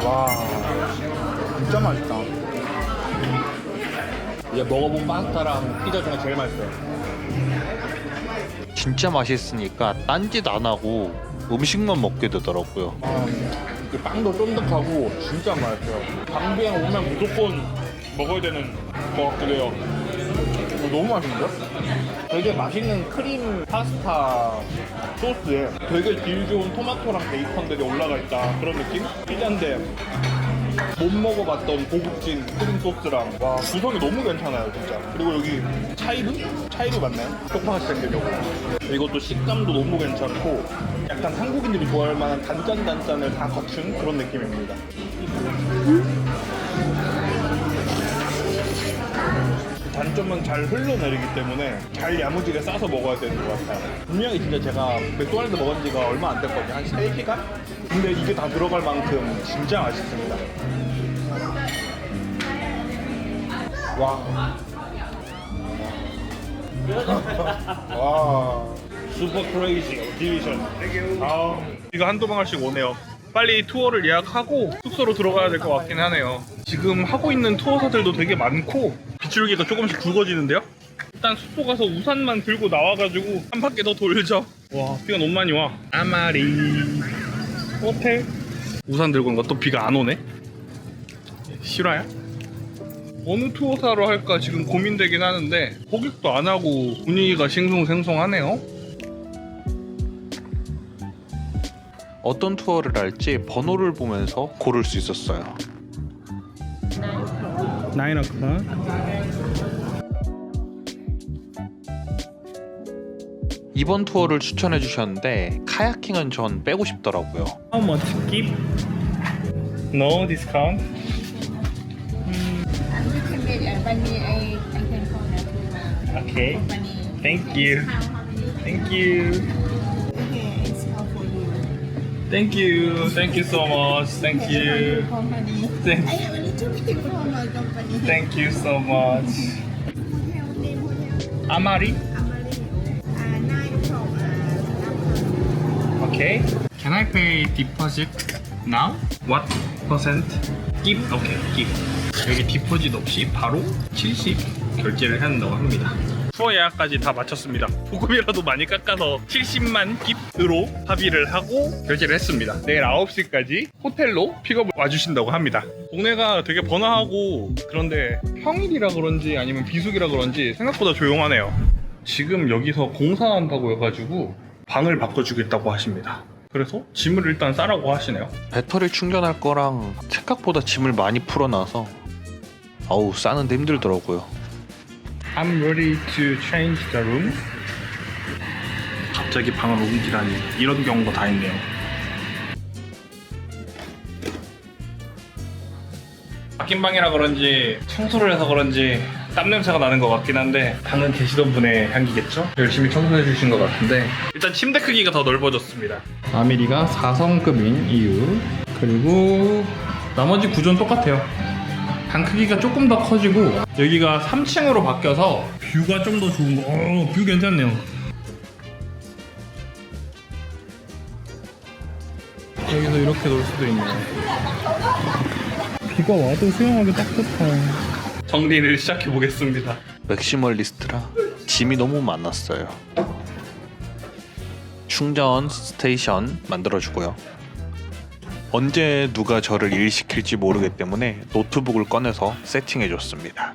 와, 진짜 맛있다. 이제 먹어본 파스타랑 피자 중에 제일 맛있어요. 진짜 맛있으니까 딴짓 안 하고 음식만 먹게 되더라고요. 그 빵도 쫀득하고 진짜 맛있어요. 방비행 오면 무조건 먹어야 되는 것 같기도 해요. 너무 맛있는데? 되게 맛있는 크림 파스타 소스에 되게 질 좋은 토마토랑 베이컨들이 올라가 있다, 그런 느낌? 피자인데 못 먹어봤던 고급진 크림 소스랑, 와, 구성이 너무 괜찮아요 진짜. 그리고 여기 차이브 맞나요? 똑같이 생기려고. 이것도 식감도 너무 괜찮고 약간 한국인들이 좋아할 만한 단짠단짠을 다 갖춘 그런 느낌입니다. 단점은 잘 흘러내리기 때문에 잘 야무지게 싸서 먹어야 되는 것 같아요. 분명히 진짜 제가 맥도날드 먹은 지가 얼마 안 됐거든요. 한 3시간? 근데 이게 다 들어갈 만큼 진짜 맛있습니다. 와. 와. 슈퍼 크레이지 디비전. 아, 이거 한두 방울씩 오네요. 빨리 투어를 예약하고 숙소로 들어가야 될 것 같긴 하네요. 지금 하고 있는 투어사들도 되게 많고 빗줄기가 조금씩 굵어지는데요. 일단 숙소 가서 우산만 들고 나와가지고 한 바퀴 더 돌죠. 와, 비가 너무 많이 와. 아마리 호텔. 우산 들고 온 거 또 비가 안 오네. 실화야? 어느 투어사로 할까 지금 고민되긴 하는데 고객도 안 하고 분위기가 싱숭생숭하네요. 어떤 투어를 할지 번호를 보면서 고를 수 있었어요. 9 o'clock. 이번 투어를 추천해 주셨는데 카야킹은 전 빼고 싶더라고요. How much keep? No discount? Okay. Thank you. Thank you. Thank you. Thank you so much. Thank you. Thank you so much. Amari? Okay. Can I pay deposit now? What percent? Give. Okay, give. 여기 디포짓 없이 바로 70 결제를 해야 한다고 합니다. 투어 예약까지 다 마쳤습니다. 조금이라도 많이 깎아서 70만 깁으로 합의를 하고 결제를 했습니다. 내일 9시까지 호텔로 픽업을 와주신다고 합니다. 동네가 되게 번화하고 그런데 평일이라 그런지 아니면 비수기라 그런지 생각보다 조용하네요. 지금 여기서 공사한다고 해가지고 방을 바꿔주겠다고 하십니다. 그래서 짐을 일단 싸라고 하시네요. 배터리 충전할 거랑 생각보다 짐을 많이 풀어놔서 아우 싸는데 힘들더라고요. I'm ready to change the room. 갑자기 방을 옮기다니 이런 경우가 다 있네요. 바뀐 방이라 그런지 청소를 해서 그런지 땀 냄새가 나는 것 같긴 한데 방은 계시던 분의 향기겠죠? 열심히 청소해 주신 것 같은데 일단 침대 크기가 더 넓어졌습니다. 아미리가 4성급인 이유, 그리고 나머지 구조는 똑같아요. 방 크기가 조금 더 커지고 여기가 3층으로 바뀌어서 뷰가 좀 더 좋은 거. 뷰 괜찮네요. 여기서 이렇게 놀 수도 있네. 비가 와도 수영하기 딱 좋다. 정리를 시작해 보겠습니다. 맥시멀리스트라 짐이 너무 많았어요. 충전 스테이션 만들어주고요. 언제 누가 저를 일시킬지 모르기 때문에 노트북을 꺼내서 세팅해줬습니다.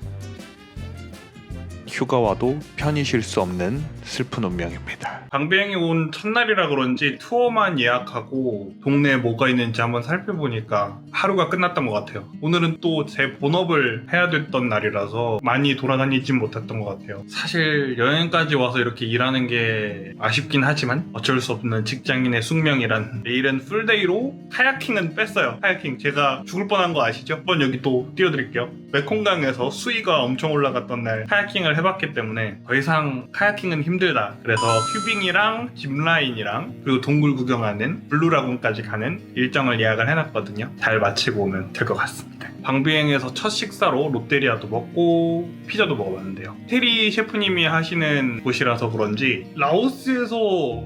휴가 와도 편히 쉴 수 없는 슬픈 운명입니다. 방비행이 온 첫날이라 그런지 투어만 예약하고 동네에 뭐가 있는지 한번 살펴보니까 하루가 끝났던 것 같아요. 오늘은 또 제 본업을 해야 됐던 날이라서 많이 돌아다니진 못했던 것 같아요. 사실 여행까지 와서 이렇게 일하는 게 아쉽긴 하지만 어쩔 수 없는 직장인의 숙명이란. 내일은 풀데이로 카야킹은 뺐어요. 카야킹 제가 죽을 뻔한 거 아시죠? 한번 여기 또 띄워드릴게요. 메콩강에서 수위가 엄청 올라갔던 날 카야킹을 해봤기 때문에 더 이상 카야킹은 힘들다. 그래서 튜빙이랑 짚라인이랑 그리고 동굴 구경하는 블루라군까지 가는 일정을 예약을 해놨거든요. 잘 마치고 오면 될 것 같습니다. 방비행에서 첫 식사로 롯데리아도 먹고 피자도 먹어봤는데요. 이태리 셰프님이 하시는 곳이라서 그런지 라오스에서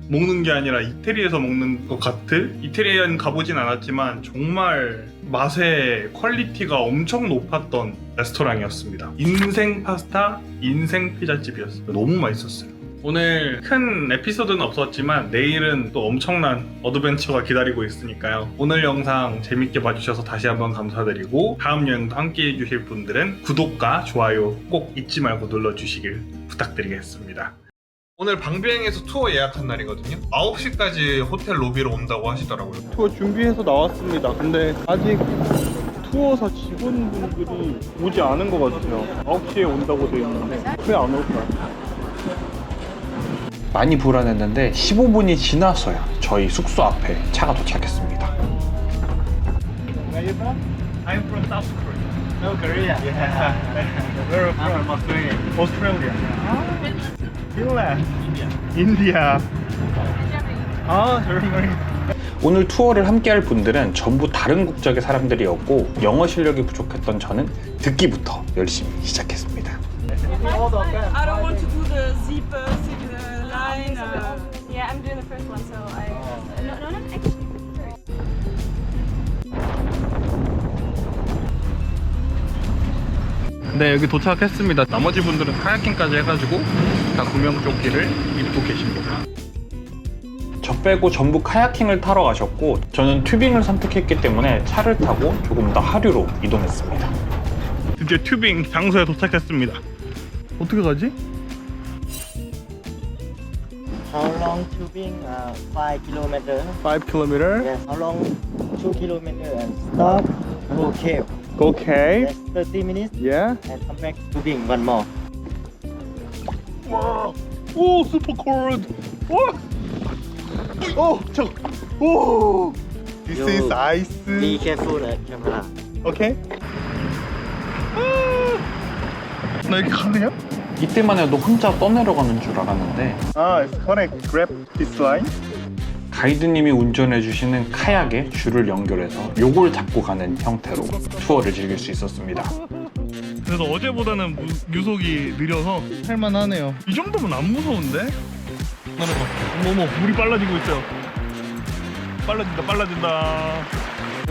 먹는 게 아니라 이태리에서 먹는 것 같은, 이태리에는 가보진 않았지만 정말 맛의 퀄리티가 엄청 높았던 레스토랑이었습니다. 인생 파스타, 인생 피자집이었어요. 너무 맛있었어요. 오늘 큰 에피소드는 없었지만 내일은 또 엄청난 어드벤처가 기다리고 있으니까요. 오늘 영상 재밌게 봐주셔서 다시 한번 감사드리고 다음 여행도 함께 해주실 분들은 구독과 좋아요 꼭 잊지 말고 눌러주시길 부탁드리겠습니다. 오늘 방비행에서 투어 예약한 날이거든요. 9시까지 호텔 로비로 온다고 하시더라고요. 투어 준비해서 나왔습니다. 근데 아직 투어사 직원분들이 오지 않은 것 같아요. 9시에 온다고 돼 있는데 왜 안 올까요? 많이 불안했는데 15분이 지나서야 저희 숙소 앞에 차가 도착했습니다. Where are you from? I'm from South Korea. South Korea. Yeah. Where are you I'm from? from Australia. Australia. Finland. India. Germany. 오늘 투어를 함께할 분들은 전부 다른 국적의 사람들이었고 영어 실력이 부족했던 저는 듣기부터 열심히 시작했습니다. I don't want to do the zip line. Yeah, I'm doing the first one, so I. No, not actually. 네, 여기 도착했습니다. 나머지 분들은 카야킹까지 해가지고 다 구명조끼를 입고 계십니다. 저 빼고 전부 카야킹을 타러 가셨고 저는 튜빙을 선택했기 때문에 차를 타고 조금 더 하류로 이동했습니다. 드디어 튜빙 장소에 도착했습니다. 어떻게 가지? How long tubing? 5 kilometer. 5km. Yes. How long? 2 kilometer and stop. Go cave. Go cave. Yes. 30 minutes Yeah. and come back tubing one more. 와, 오, super cold. 와, 오, 오. This You is ice. Be careful at camera. 오케이. 나 이렇게 가네요? 이때만 해도 혼자 떠내려가는 줄 알았는데 It's correct. Grab this line. 가이드님이 운전해주시는 카약에 줄을 연결해서 요걸 잡고 가는 형태로 투어를 즐길 수 있었습니다. 그래서 어제보다는 유속이 느려서 할만하네요. 이 정도면 안 무서운데? 어머, 물이 빨라지고 있어요. 빨라진다.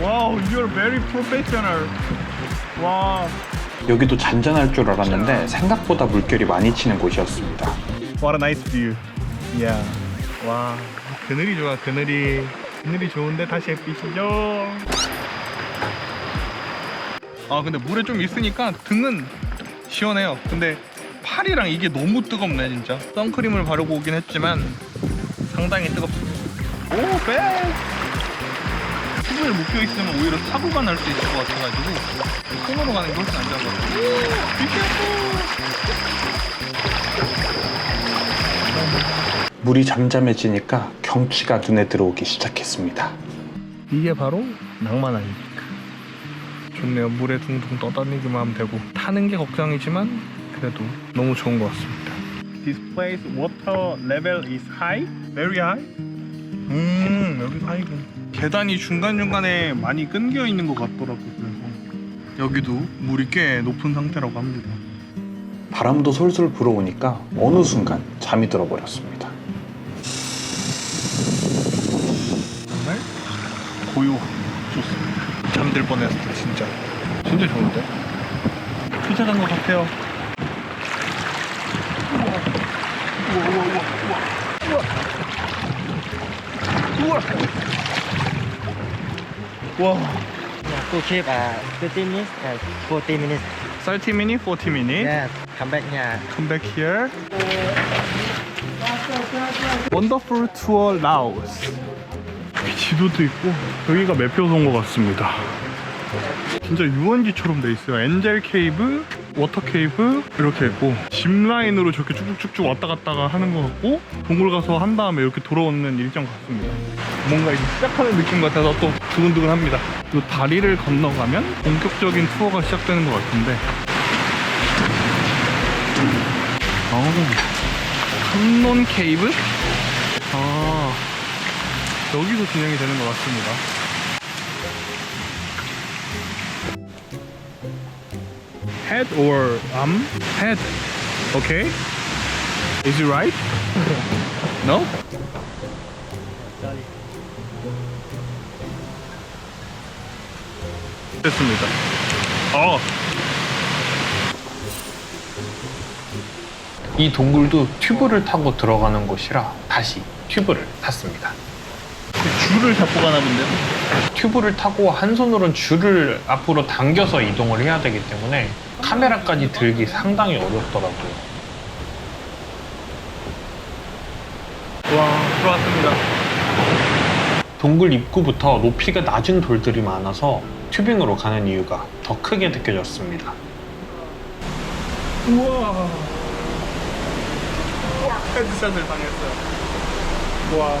와우, you're very professional. 와. 여기도 잔잔할 줄 알았는데 생각보다 물결이 많이 치는 곳이었습니다. What a nice view. Yeah. 와, 그늘이 좋아, 그늘이 좋은데 다시 햇빛이죠. 아, 근데 물에 좀 있으니까 등은 시원해요. 근데 팔이랑 이게 너무 뜨겁네 진짜. 선크림을 바르고 오긴 했지만 상당히 뜨겁습니다. 오, 배! 수분에 묶여 있으면 오히려 사고가 날 수 있을 것 같아가지고 손으로 가는 게 훨씬 안전하거든요. 물이 잠잠해지니까 경치가 눈에 들어오기 시작했습니다. 이게 바로 낭만 아닙니까? 좋네요. 물에 둥둥 떠다니기만 하면 되고 타는 게 걱정이지만 그래도 너무 좋은 것 같습니다. This place water level is high? Very high? 여기서 하이군. 계단이 중간중간에 많이 끊겨 있는 것 같더라고요. 그래서 여기도 물이 꽤 높은 상태라고 합니다. 바람도 솔솔 불어오니까 어느 순간 잠이 들어버렸습니다. 정말 고요 좋습니다. 잠들 뻔했어 진짜. 진짜 좋은데? 투자한 것 같아요. 우와. 와. Go cave 30 minutes and 40 minutes. 30 minutes, 40 minutes. Yes. Come back here. Come back here. Wonderful Tour Laos. 지도도 있고 여기가 매표소인 것 같습니다. 진짜 유원지처럼 돼 있어요. 엔젤 케이브, 워터 케이브 이렇게 있고 짚 라인으로 저렇게 쭉쭉쭉 왔다 갔다가 하는 것 같고 동굴 가서 한 다음에 이렇게 돌아오는 일정 같습니다. 뭔가 이제 시작하는 느낌 같아서 또 두근두근합니다. 이 다리를 건너가면 본격적인 투어가 시작되는 것 같은데 탐론 케이브? 여기서 진행이 되는 것 같습니다. Head or arm? Head. Okay. Is it right? No? 됐습니다. 이 동굴도 튜브를 타고 들어가는 곳이라 다시 튜브를 탔습니다. 줄을 잡고 가나 본데요? 튜브를 타고 한 손으로는 줄을 앞으로 당겨서 이동을 해야 되기 때문에 카메라까지 들기 상당히 어렵더라고요. 와, 들어왔습니다. 동굴 입구부터 높이가 낮은 돌들이 많아서 튜빙으로 가는 이유가 더 크게 느껴졌습니다. 우와. 헤드샷을 당했어요. 와.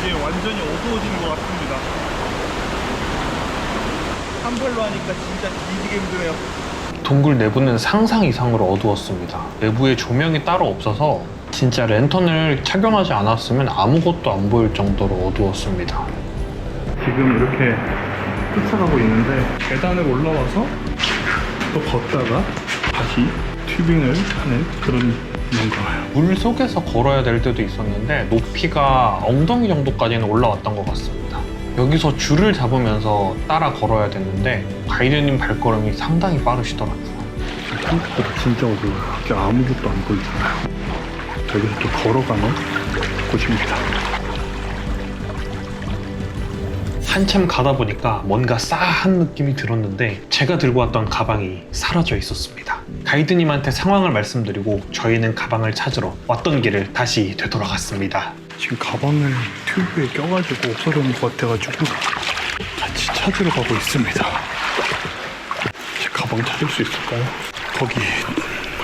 이게 완전히 어두워진 것 같습니다. 한발로 하니까 진짜 뒤지게 힘드네요. 동굴 내부는 상상 이상으로 어두웠습니다. 내부에 조명이 따로 없어서 진짜 랜턴을 착용하지 않았으면 아무것도 안 보일 정도로 어두웠습니다. 지금 이렇게 쫓아가고 있는데 계단을 올라와서 또 걷다가 다시 튜빙을 하는 그런 뭔가요. 물 속에서 걸어야 될 때도 있었는데 높이가 엉덩이 정도까지는 올라왔던 것 같습니다. 여기서 줄을 잡으면서 따라 걸어야 됐는데 가이드님 발걸음이 상당히 빠르시더라고요. 생각보다 진짜 어두워요. 이게 아무것도 안 보이잖아요. 여기서 또 걸어가는 곳입니다. 한참 가다 보니까 뭔가 싸한 느낌이 들었는데 제가 들고 왔던 가방이 사라져 있었습니다. 가이드님한테 상황을 말씀드리고 저희는 가방을 찾으러 왔던 길을 다시 되돌아갔습니다. 지금 가방을 튜브에 껴가지고 없어진 것 같아가지고 같이 찾으러 가고 있습니다. 제 가방 찾을 수 있을까요? 거기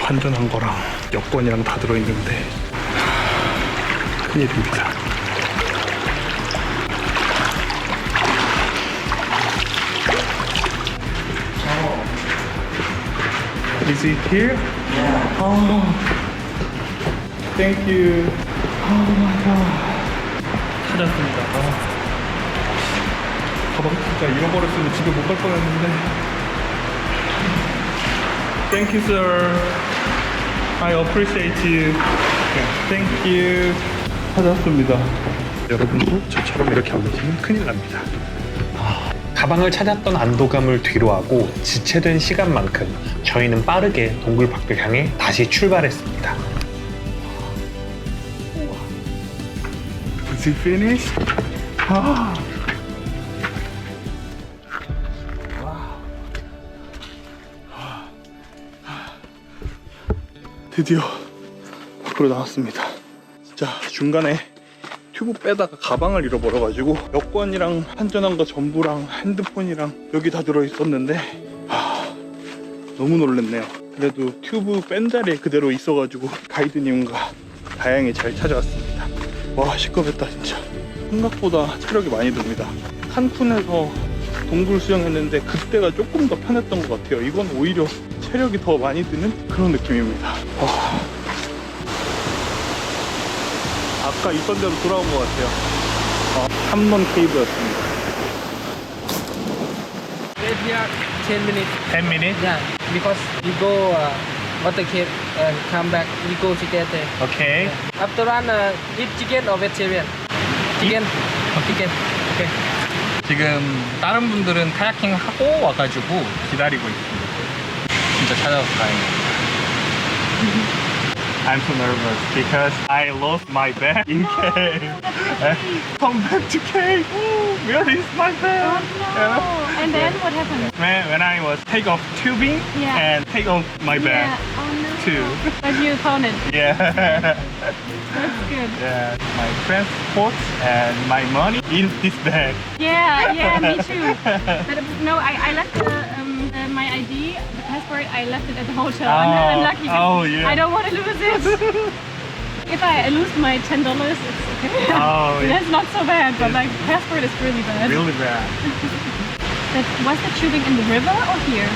환전한 거랑 여권이랑 다 들어있는데 큰일입니다. Is it here? Yeah. Oh, thank you. Oh my god. 찾았습니다. 가방 진짜 잃어버렸으면 집에 못 갈 뻔했는데. Thank you, sir. I appreciate you. Thank you. 찾았습니다. 여러분도 저처럼 이렇게 안 보시면 큰일 납니다. 가방을 찾았던 안도감을 뒤로하고 지체된 시간만큼 저희는 빠르게 동굴 밖을 향해 다시 출발했습니다. Is it finished? 아. 드디어 밖으로 나왔습니다. 진짜 중간에 튜브 빼다가 가방을 잃어버려가지고 여권이랑 환전한 거 전부랑 핸드폰이랑 여기 다 들어있었는데 너무 놀랐네요. 그래도 튜브 뺀 자리에 그대로 있어가지고 가이드님과 다행히 잘 찾아왔습니다. 와, 시끄럽다 진짜. 생각보다 체력이 많이 듭니다. 칸쿤에서 동굴 수영했는데 그때가 조금 더 편했던 것 같아요. 이건 오히려 체력이 더 많이 드는 그런 느낌입니다. 와. 아까 있던 데로 돌아온 것 같아요. 3번 케이브였습니다. Wait here 10 minutes. 10 minutes? Yeah, because we go water cave and come back. We go together. Okay. After that, eat chicken or vegetarian? Chicken. Chicken. Okay. 지금 다른 분들은 카야킹 하고 와가지고 기다리고 있습니다. 진짜 찾아서 다행입니다. I'm so nervous because I lost my bag in cave. Come back to cave. Where is my bag? Oh, and then what happened? When I was take off tubing Yeah. and take off my bag Yeah. Oh no. too. But you found it. Yeah. That's good. Yeah. My transport and my money in this bag. Yeah, me too. But no, I left my ID, the passport. I left it at the hotel. I'm lucky. Oh, yeah. I don't want to lose it. If I lose my $10, it's okay. Oh, yeah. That's not so bad. But like passport is really bad. Really bad. Was the tubing in the river or here?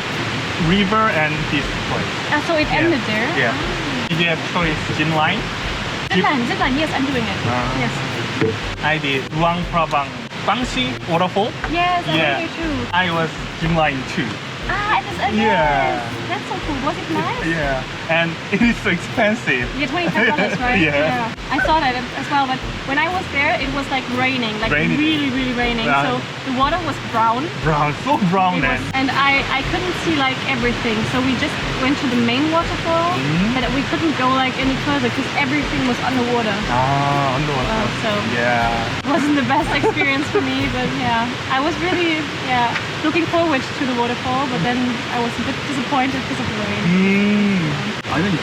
River and this place. So it ended there. Yeah. Did you have choice Jin line? Zipline, yes, I'm doing it. Yes. I did Luang Prabang Bangsi waterfall? Yes, I Yeah. went there too. I was Jimline too. Ah, it is again. Yeah. That's so cool. Was it nice? Yeah, and it is so expensive. Yeah, $25, right? Yeah. I saw that as well, but when I was there, it was like raining, like Raining. really raining. Yeah. So the water was brown. Brown, so brown It then. was, and I couldn't see like everything, so we just went to the main waterfall, and we couldn't go like any further because everything was underwater. Ah, underwater. So Yeah. it wasn't the best experience for me, but yeah, I was really looking forward to the waterfall, but then I was a bit disappointed because of the rain. I think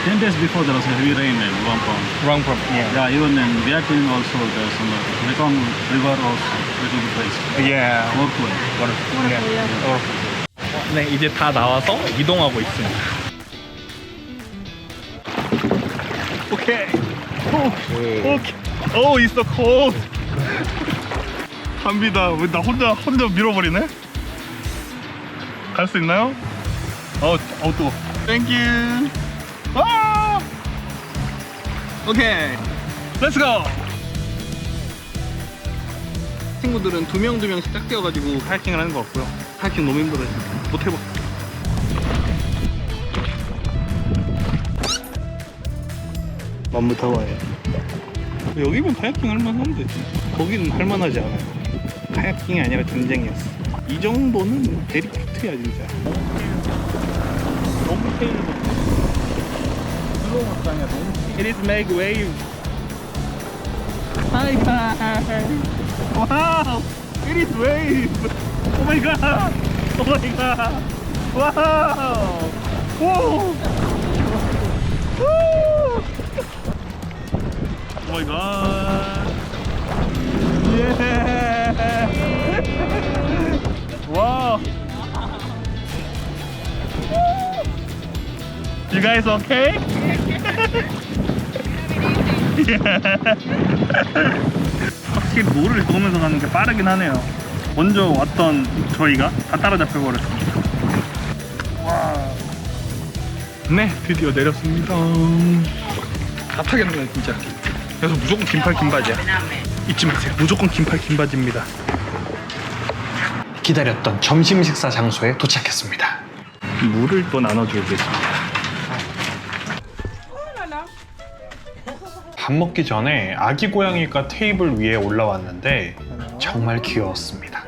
10 days before there was a heavy rain in Luangprong. Wrong problem. Yeah. Yeah, even in Vietnam also there's some Mekong River also little bit raised. Yeah. More cool. Wonderful, yeah. 네, 이제 다 나와서 이동하고 있습니다. 오케이. 오케이. 오, it's so cold. 갑니다. 왜 나 혼자 밀어버리네? 갈 수 있나요? 또. Thank you. 와! 오케이. Let's go. 친구들은 두 명씩 딱 뛰어가지고 하이킹을 하는 것 같고요. 하이킹 너무 힘들어요. 못 해봐. 너무 더워요. 여기면 카야킹 할만한데 거기는 할만하지 않아요. 카야킹이 아니라 전쟁이었어. 이 정도는 데리프트야 진짜. 너무 테일 슬로우 막상이야. 너무 It is make wave. Hi guys. Wow. It is wave. Oh my god. Oh my god. Wow. Whoa. Woo. Oh my god. Yeah. Wow. You guys okay? 확실히 노를 넣으면서 가는 게 빠르긴 하네요. 먼저 왔던 저희가 다 따라잡혀 버렸습니다. 와. 네, 드디어 내렸습니다. 다 타겠네 진짜. 그래서 무조건 긴팔 긴 바지야. 잊지 마세요. 무조건 긴팔 긴 바지입니다. 기다렸던 점심 식사 장소에 도착했습니다. 물을 또 나눠주고 계십니다. 밥 먹기 전에 아기 고양이가 테이블 위에 올라왔는데 정말 귀여웠습니다.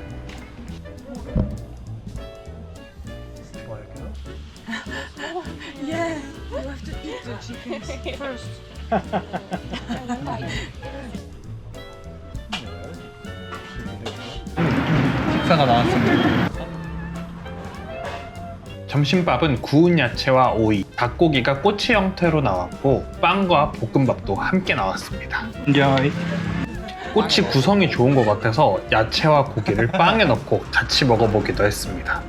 Yeah, you have to eat the chicken first. 식사가 나왔습니다. 점심밥은 구운 야채와 오이, 닭고기가 꼬치 형태로 나왔고 빵과 볶음밥도 함께 나왔습니다. 야이. 꼬치 구성이 좋은 것 같아서 야채와 고기를 빵에 넣고 같이 먹어보기도 했습니다.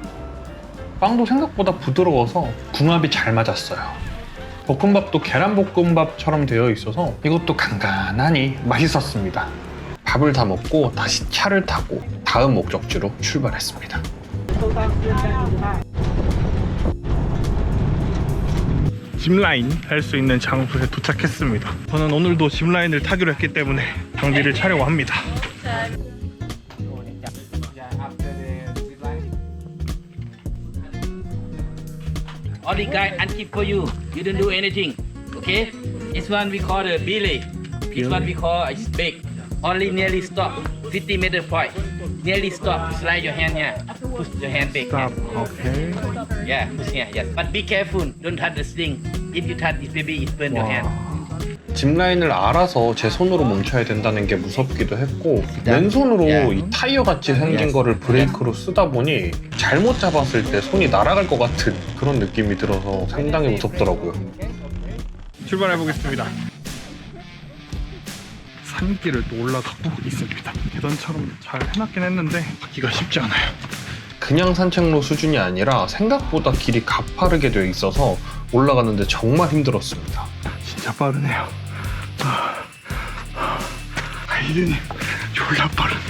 빵도 생각보다 부드러워서 궁합이 잘 맞았어요. 볶음밥도 계란볶음밥처럼 되어 있어서 이것도 간간하니 맛있었습니다. 밥을 다 먹고 다시 차를 타고 다음 목적지로 출발했습니다. 짚라인 할 수 있는 장소에 도착했습니다. 저는 오늘도 짚라인을 타기로 했기 때문에 장비를 차려고 합니다. Only guide and tip for you. You don't do anything. Okay? This one we call the belay. This one we call a big. Only nearly stop. 50 meter point. Nearly stop. Slide your hand here. Push your hand back. Stop. Okay. Yeah, push here. Yes. But be careful. Don't touch the sling. If you touch this baby, it burn your hand. 짚라인을 알아서 제 손으로 멈춰야 된다는 게 무섭기도 했고 왼손으로 이 타이어 같이 생긴 거를 브레이크로 쓰다 보니 잘못 잡았을 때 손이 날아갈 것 같은 그런 느낌이 들어서 상당히 무섭더라고요. 출발해 보겠습니다. 산길을 또 올라가고 있습니다. 계단처럼 잘 해놨긴 했는데 가기가 쉽지 않아요. 그냥 산책로 수준이 아니라 생각보다 길이 가파르게 되어 있어서 올라가는데 정말 힘들었습니다. 진짜 빠르네요. 아이드님 졸라 빠르네.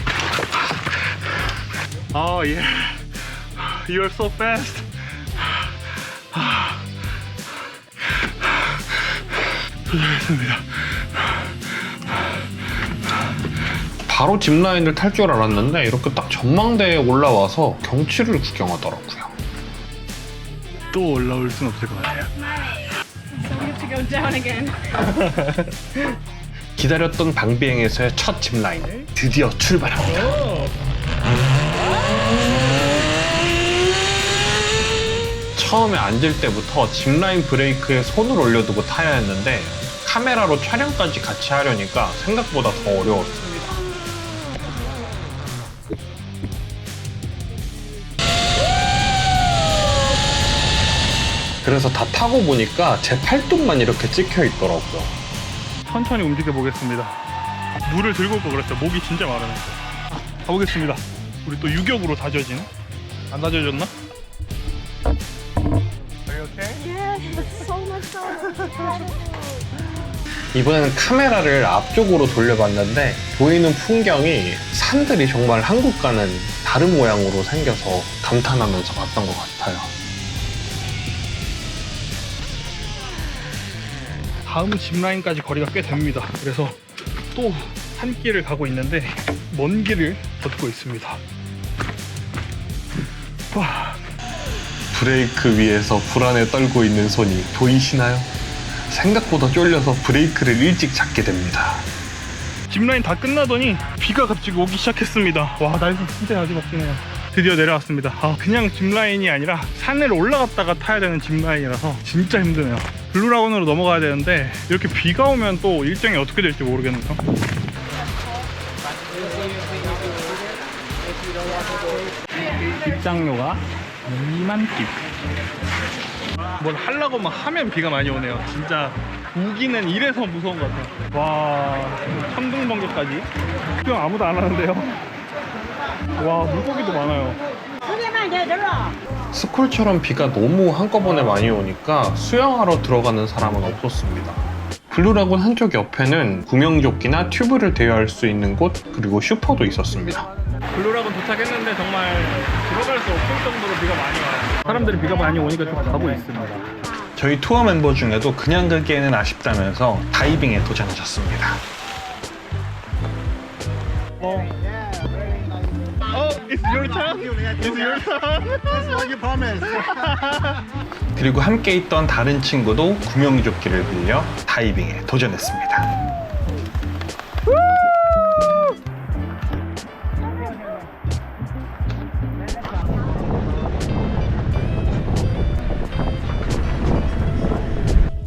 Oh yeah, you're so fast. 도착했습니다. 바로 짚라인을 탈 줄 알았는데 이렇게 딱 전망대에 올라와서 경치를 구경하더라고요. 또 올라올 순 없을 것 같아요. So we have to go down again. 기다렸던 방비행에서의 첫 짚라인 드디어 출발합니다. 처음에 앉을 때부터 짚라인 브레이크에 손을 올려두고 타야 했는데 카메라로 촬영까지 같이 하려니까 생각보다 더 어려웠습니다. 그래서 다 타고 보니까 제 팔뚝만 이렇게 찍혀 있더라고요. 천천히 움직여 보겠습니다. 물을 들고 올걸 그랬어요. 목이 진짜 마르네. 가보겠습니다. 우리 또 유격으로 다져진. 안 다져졌나? 이번에는 카메라를 앞쪽으로 돌려봤는데 보이는 풍경이 산들이 정말 한국과는 다른 모양으로 생겨서 감탄하면서 봤던 것 같아요. 다음 짚라인까지 거리가 꽤 됩니다. 그래서 또 산길을 가고 있는데 먼 길을 걷고 있습니다. 와. 브레이크 위에서 불안에 떨고 있는 손이 보이시나요? 생각보다 쫄려서 브레이크를 일찍 잡게 됩니다. 짚라인 다 끝나더니 비가 갑자기 오기 시작했습니다. 와, 날씨 진짜 아주 멋지네요. 드디어 내려왔습니다. 그냥 짚라인이 아니라 산을 올라갔다가 타야 되는 짚라인이라서 진짜 힘드네요. 블루라군으로 넘어가야 되는데 이렇게 비가 오면 또 일정이 어떻게 될지 모르겠네요. 입장료가 2만 킵. 뭘 하려고 막 하면 비가 많이 오네요. 진짜 우기는 이래서 무서운 것 같아요. 와, 천둥번개까지. 수영 아무도 안 하는데요. 와, 물고기도 많아요. 스쿨처럼 비가 너무 한꺼번에 많이 오니까 수영하러 들어가는 사람은 없었습니다. 블루라군 한쪽 옆에는 구명조끼나 튜브를 대여할 수 있는 곳, 그리고 슈퍼도 있었습니다. 블루라군 도착했는데 정말 들어갈 수 없을 정도로 비가 많이 와요. 사람들이 비가 많이 오니까 좀 가고 있습니다. 저희 투어 멤버 중에도 그냥 가기에는 아쉽다면서 다이빙에 도전하셨습니다. It's your turn. It's your turn. That's what you promised. 그리고 함께 있던 다른 친구도 구명조끼를 빌려 다이빙에 도전했습니다.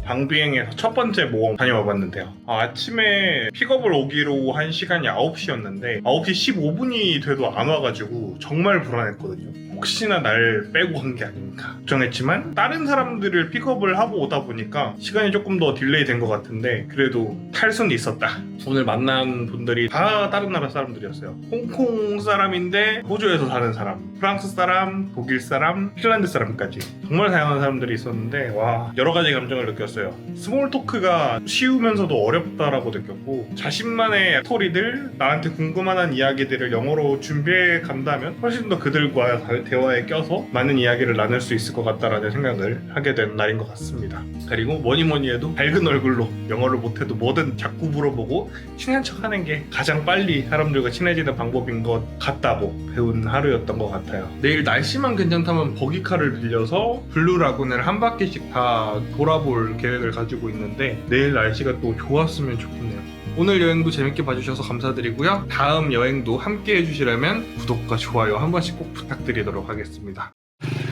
방비행에서 첫 번째 모험 다녀와 봤는데요. 아침에 픽업을 오기로 한 시간이 9시였는데 9시 15분이 돼도 안 와가지고 정말 불안했거든요. 혹시나 날 빼고 간 게 아닌가 걱정했지만 다른 사람들을 픽업을 하고 오다 보니까 시간이 조금 더 딜레이 된 것 같은데 그래도 탈 수는 있었다. 오늘 만난 분들이 다 다른 나라 사람들이었어요. 홍콩 사람인데 호주에서 사는 사람, 프랑스 사람, 독일 사람, 핀란드 사람까지 정말 다양한 사람들이 있었는데 와, 여러 가지 감정을 느꼈어요. 스몰 토크가 쉬우면서도 어렵다라고 느꼈고 자신만의 스토리들, 나한테 궁금한 이야기들을 영어로 준비해 간다면 훨씬 더 그들과 대화에 껴서 많은 이야기를 나눌 수 있을 것 같다라는 생각을 하게 된 날인 것 같습니다. 그리고 뭐니 해도 밝은 얼굴로 영어를 못해도 뭐든 자꾸 물어보고 친한 척하는 게 가장 빨리 사람들과 친해지는 방법인 것 같다고 배운 하루였던 것 같아요. 내일 날씨만 괜찮다면 버기카를 빌려서 블루라군을 한 바퀴씩 다 돌아볼 계획을 가지고 있는데 내일 날씨가 또 좋았으면 좋겠네요. 오늘 여행도 재밌게 봐주셔서 감사드리고요. 다음 여행도 함께 해주시려면 구독과 좋아요 한 번씩 꼭 부탁드리도록 하겠습니다.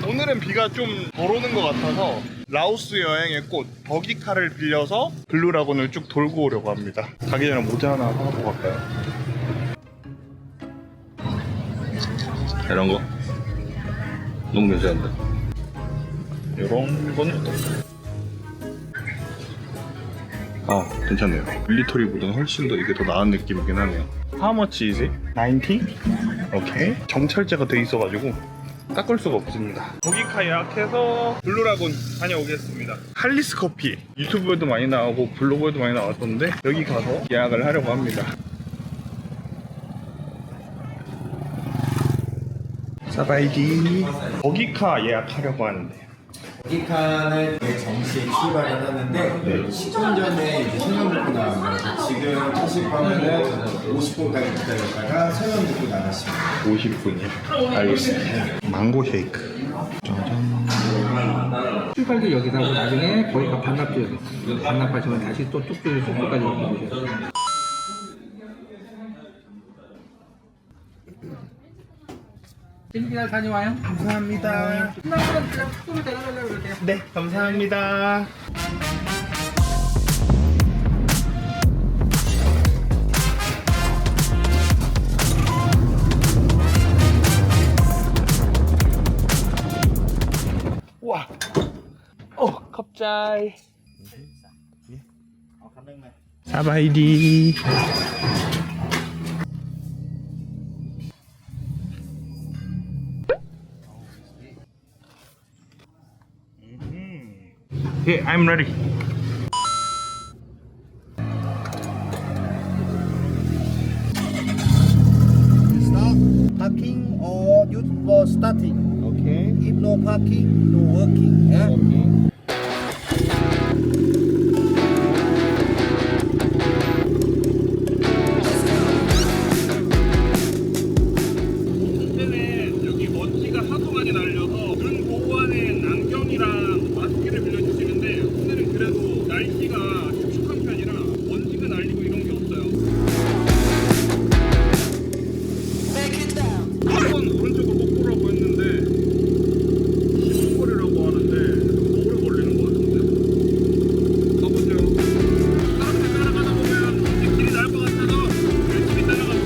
오늘은 비가 좀 덜 오는 것 같아서 라오스 여행의 꽃 버기카를 빌려서 블루라군을 쭉 돌고 오려고 합니다. 가기 전에 모자 하나 사고 갈까요? 이런 거? 너무 괜찮은데? 이런 건 어떨까요? 괜찮네요. 밀리터리보다는 훨씬 더 이게 더 나은 느낌이긴 하네요. How much is it? 90? 오케이. 정찰제가 돼 있어가지고 닦을 수가 없습니다. 버기카 예약해서 블루라군 다녀오겠습니다. 할리스 커피 유튜브에도 많이 나오고 블로그에도 많이 나왔던데 여기 가서 예약을 하려고 합니다. 사바이디. 버기카 예약하려고 하는데 이 칸을 정시에 출발을 하는데 10분 전에 이제 설명 듣고 나가요. 지금 차식방에는 50분까지 기다렸다가 설명 듣고 나가시면 50분이요? 알겠습니다. 망고 쉐이크. 출발도 여기다 하고 나중에 거기가 반납도 여기. 반납하시면 다시 또 뚝뚝이 속도까지 올라오셔요. 재밌게 잘 다녀와요. 감사합니다. 끝나면 그냥 숙소로 데려가려고 그럴게요. 네, 감사합니다. 와. 갑자기. 사바이디. Okay, I'm ready. Stop parking or use for starting. Okay. If no parking, no working. Yeah. Okay. 이제는 여기 먼지가 하도 많이 날려서 눈 보호하는 안경이랑 마스크를 빌려주시는데 오늘은 그래도 날씨가 축축한 편이라 먼지가 날리고 이런 게 없어요. 한번 오른쪽으로 꼭 보라고 했는데 10분거리라고 하는데 너무 오래 걸리는 것 같은데. 가보세요. 사람들 따라가다 보면 이제 길이 나을 것 같아서 열심히 따라가보세요.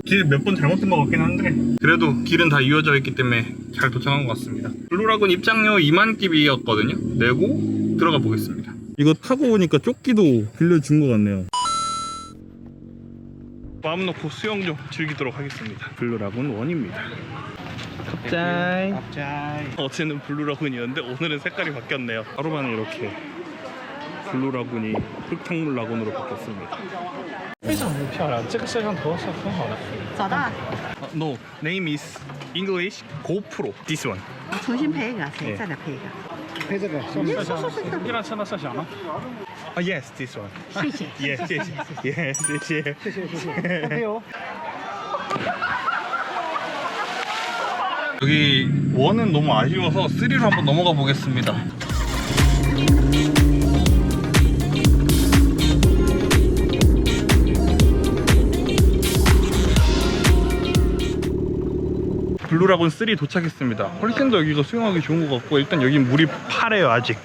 길 몇 번 잘못 든 것 같긴 한데 그래도 길은 다 이어져 있기 때문에 잘 도착한 것 같습니다. 블루라군 입장료 2만 끼비였거든요. 내고 들어가 보겠습니다. 이거 타고 오니까 조끼도 빌려준 것 같네요. 마음 놓고 수영 좀 즐기도록 하겠습니다. 블루라군 1입니다. 갑자이 어제는 블루라군이었는데 오늘은 색깔이 바뀌었네요. 하루 만에 이렇게 블루라군이 흙탕물 라군으로 바뀌었습니다. 非常的漂亮，这个摄像头是很好的。找到了， No, name is English GoPro. This one. 重新配一个，谁再来配一个？配这个。依然成了摄像了。 Yes, this one. 谢谢。 Yes, 谢谢。Yes, 谢谢。 OK 哦。 여기 1은 너무 아쉬워서 3로 한번 넘어가 보겠습니다. 블루라군 3 도착했습니다. 훨씬 더 여기가 수영하기 좋은 것 같고 일단 여긴 물이 파래요 아직.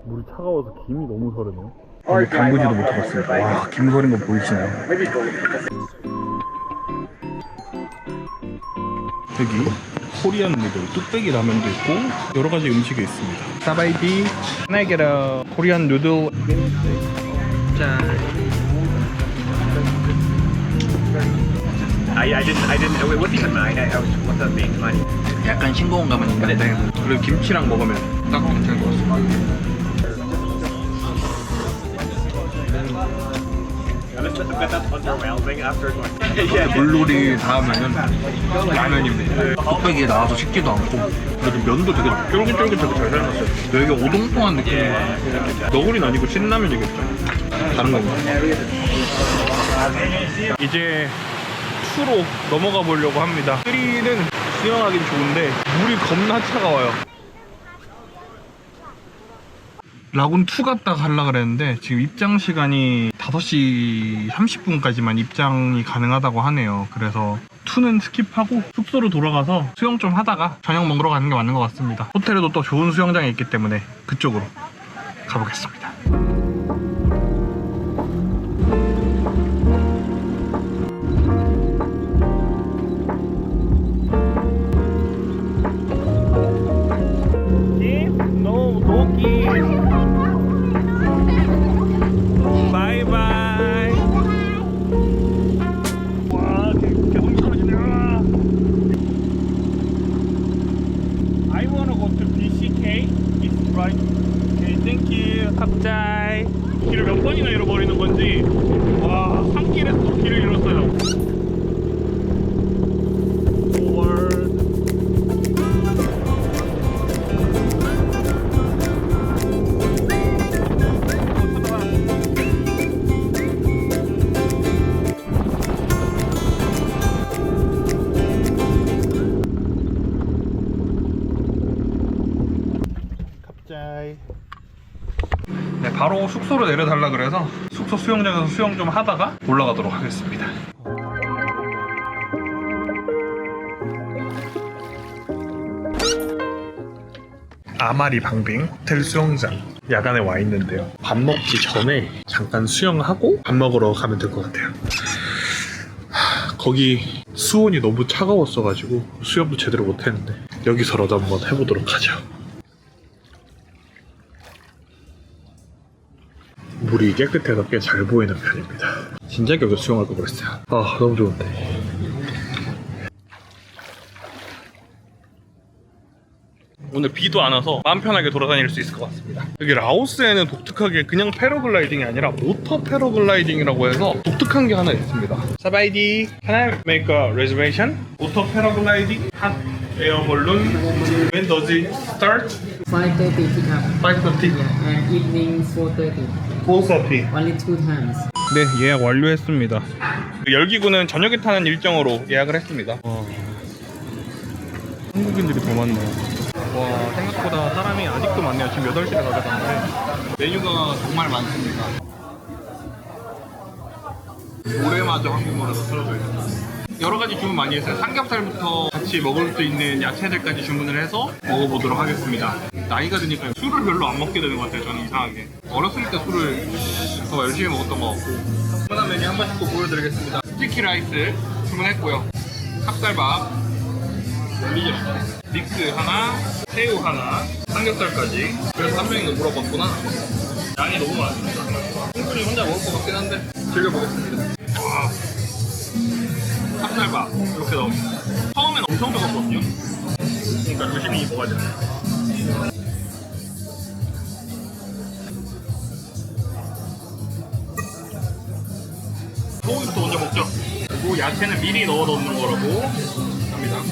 물이 차가워서 김이 너무 서르네요. 담그지도 못해봤습니다. 와, 김 서린 거 보이시나요? 여기 코리안 누들, 뚝배기 라면도 있고 여러 가지 음식이 있습니다. 사바이디, Can I get a Korean noodle? 짠. I didn't. What's even mine? What's the main money? 약간 싱거운 감은 있는데 그리고 김치랑 먹으면 딱 괜찮을 것 같습니다. 물놀이 다음에는 라면인데 뚝배기에 나와서 식지도 않고 그래도 면도 되게 쫄깃쫄깃하게 잘 삶았어요. 여기가 오동통한 느낌이에요. 너구리는 아니고 신라면이겠죠. 다른 건가? 이제 2로 넘어가 보려고 합니다. 3는 수영하긴 좋은데 물이 겁나 차가워요. 라군 2 갔다 가려고 그랬는데 지금 입장 시간이 5시 30분까지만 입장이 가능하다고 하네요. 그래서 2는 스킵하고 숙소로 돌아가서 수영 좀 하다가 저녁 먹으러 가는 게 맞는 것 같습니다. 호텔에도 또 좋은 수영장이 있기 때문에 그쪽으로 가보겠습니다. No doggy. 바이바이. 와, 개동이 떨어지네요. 땡큐. 갑자이. 길을 몇 번이나 잃어버리는 건지. 와, 산길에서 또 길을 잃었어요. 네, 바로 숙소로 내려달라 그래서 숙소 수영장에서 수영 좀 하다가 올라가도록 하겠습니다. 아마리 방빙 호텔 수영장 야간에 와 있는데요. 밥 먹기 전에 잠깐 수영하고 밥 먹으러 가면 될 것 같아요. 거기 수온이 너무 차가웠어가지고 수영도 제대로 못했는데 여기서라도 한번 해보도록 하죠. 물이 깨끗해서 꽤 잘 보이는 편입니다. 진작 여기 수영할 걸 그랬어요. 아, 너무 좋은데. 오늘 비도 안 와서 마음 편하게 돌아다닐 수 있을 것 같습니다. 여기 라오스에는 독특하게 그냥 패러글라이딩이 아니라 모터 패러글라이딩이라고 해서 독특한 게 하나 있습니다. 사바이디, can I make a reservation? 모터 패러글라이딩, hot air balloon. When does it start? 5:30 pick up. 5:30. And evening 4:30. 4:30. Only 2 times. 네, 예약 완료했습니다. 열기구는 저녁에 타는 일정으로 예약을 했습니다. 한국인들이 더 많네요. 와, 생각보다 사람이 아직도 많네요. 지금 8시에 가져갔는데 메뉴가 정말 많습니다. 노래마저 한국말로 틀어져 있어요. 여러 가지 주문 많이 했어요. 삼겹살부터 같이 먹을 수 있는 야채들까지 주문을 해서 먹어보도록 하겠습니다. 나이가 드니까 술을 별로 안 먹게 되는 것 같아요. 저는 이상하게 어렸을 때 술을 더 열심히 먹었던 것 같고. 주문한 메뉴 한 번씩 또 보여드리겠습니다. 스티키 라이스 주문했고요. 닭살밥, 리죠, 믹스 하나, 새우 하나, 삼겹살까지. 그래서 한 명이 물어봤구나. 양이 너무 많습니다. 충분히 혼자 먹을 것 같긴 한데 즐겨보겠습니다. 와, 닭살밥 이렇게 나옵니다. 처음엔 엄청 뜨겁거든요. 그러니까 조심히 먹어야 돼요. 소고기부터 먼저 먹죠. 그리고 야채는 미리 넣어 놓는 거라고 합니다.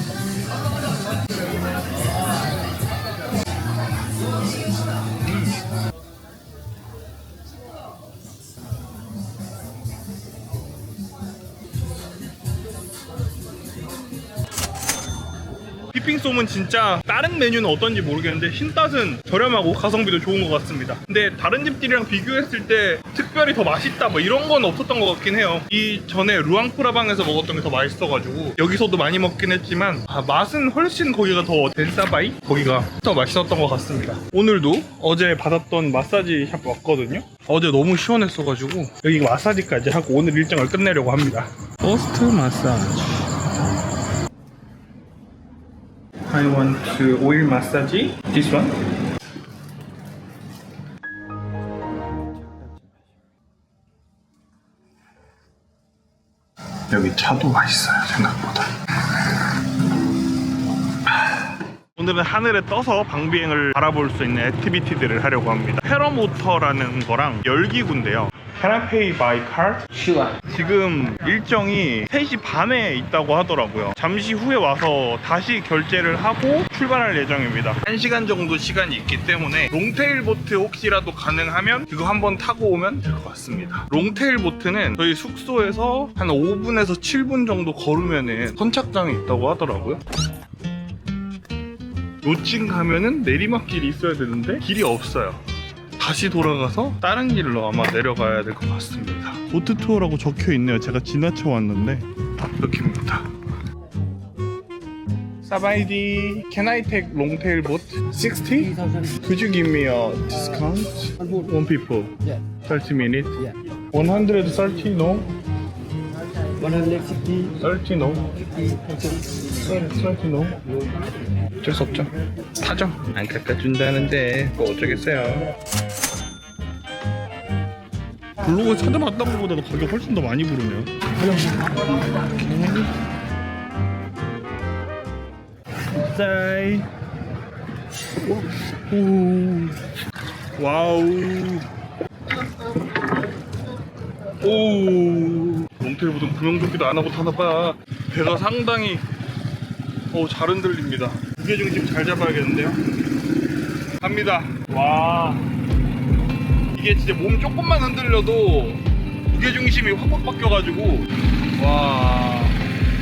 휘핑솜은 진짜 다른 메뉴는 어떤지 모르겠는데 흰따은 저렴하고 가성비도 좋은 것 같습니다. 근데 다른 집들이랑 비교했을 때 특별히 더 맛있다 뭐 이런 건 없었던 것 같긴 해요. 이 전에 루앙프라방에서 먹었던 게 더 맛있어가지고 여기서도 많이 먹긴 했지만 맛은 훨씬 거기가 더 덴사바이? 거기가 더 맛있었던 것 같습니다. 오늘도 어제 받았던 마사지 샵 왔거든요. 어제 너무 시원했어가지고 여기 마사지까지 하고 오늘 일정을 끝내려고 합니다. 퍼스트 마사지. I want to oil massage. This one. 여기 차도 맛있어요, 생각보다. 오늘은 하늘에 떠서 방비행을 바라볼 수 있는 액티비티들을 하려고 합니다. 페러모터라는 거랑 열기구인데요. Can I pay by card? Sure. 지금 일정이 3시 반에 있다고 하더라고요. 잠시 후에 와서 다시 결제를 하고 출발할 예정입니다. 1시간 정도 시간이 있기 때문에 롱테일 보트 혹시라도 가능하면 그거 한번 타고 오면 될 것 같습니다. 롱테일 보트는 저희 숙소에서 한 5분에서 7분 정도 걸으면은 선착장이 있다고 하더라고요. 요쯤 가면은 내리막길이 있어야 되는데 길이 없어요. 다시 돌아가서 다른 길로 아마 내려가야 될 것 같습니다. 보트 투어라고 적혀 있네요. 제가 지나쳐 왔는데 여기입니다. 사바이디, can I take long tail boat? 60? Could you give me a discount? One people. Yeah. 30 minutes. Yeah. 130 no? 160. 30 no? 30 no? 어쩔 수 없죠. 타죠. 안 깎아준다는데 뭐 어쩌겠어요. 블로그에 찾아봤던 것보다도 가격 훨씬 더 많이 부르네요. 짜이. 오. 와우. 오. 롱테일보다 구명조끼도 안 하고 타나봐. 배가 상당히 잘 흔들립니다. 무게중심 잘 잡아야겠는데요. 갑니다. 와. 이게 진짜 몸 조금만 흔들려도 무게중심이 확확 바뀌어가지고 와.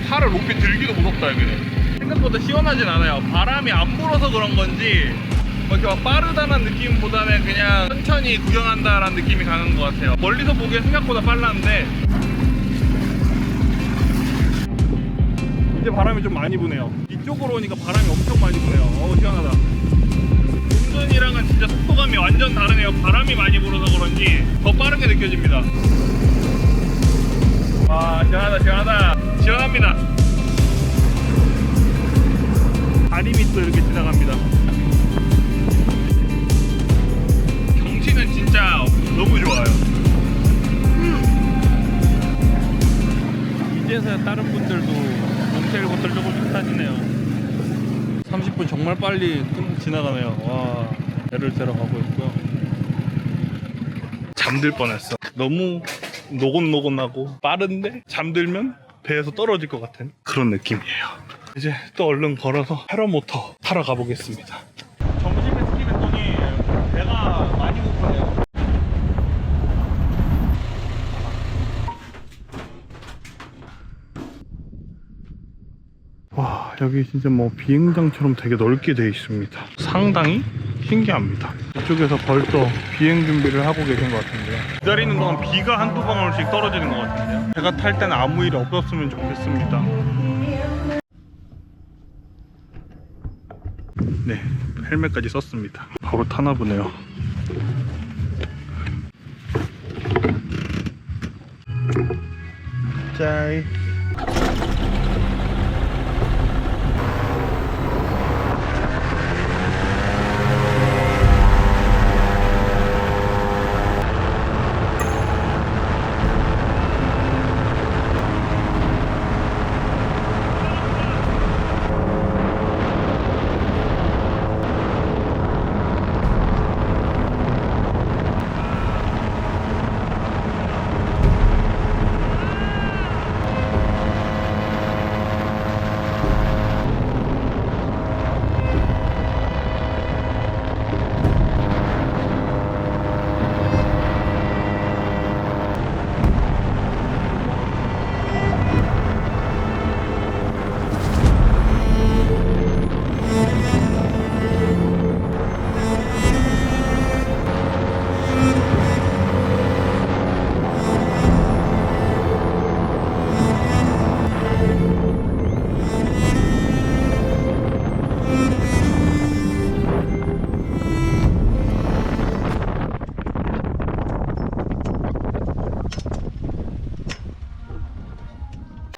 팔을 높이 들기도 무섭다 여기는. 생각보다 시원하진 않아요. 바람이 안 불어서 그런 건지 이렇게 막 빠르다는 느낌보다는 그냥 천천히 구경한다라는 느낌이 가는 것 같아요. 멀리서 보기엔 생각보다 빨랐는데 이제 바람이 좀 많이 부네요. 이쪽으로 오니까 바람이 엄청 많이 부네요. 시원하다. 운전이랑은 진짜 속도감이 완전 다르네요. 바람이 많이 불어서 그런지 더 빠르게 느껴집니다. 와, 시원하다 시원하다. 시원합니다. 다리 밑도 이렇게 지나갑니다. 경치는 진짜 너무 좋아요. 이제서야 다른 분들도 롱테일보트를 조금씩 타시네요. 30분 정말 빨리 지나가네요. 와, 배를 새러 가고 있고요. 잠들 뻔했어. 너무 노곤노곤하고 빠른데 잠들면 배에서 떨어질 것 같은 그런 느낌이에요. 이제 또 얼른 걸어서 패러모터 타러 가보겠습니다. 점심에 스킵했더니 배가 많이 고프네요. 와, 여기 진짜 뭐 비행장처럼 되게 넓게 되어 있습니다. 상당히 신기합니다. 이쪽에서 벌써 비행 준비를 하고 계신 것 같은데요. 기다리는 동안 비가 한두 방울씩 떨어지는 것 같은데요. 제가 탈 때는 아무 일이 없었으면 좋겠습니다. 네, 헬멧까지 썼습니다. 바로 타나 보네요. 짜이.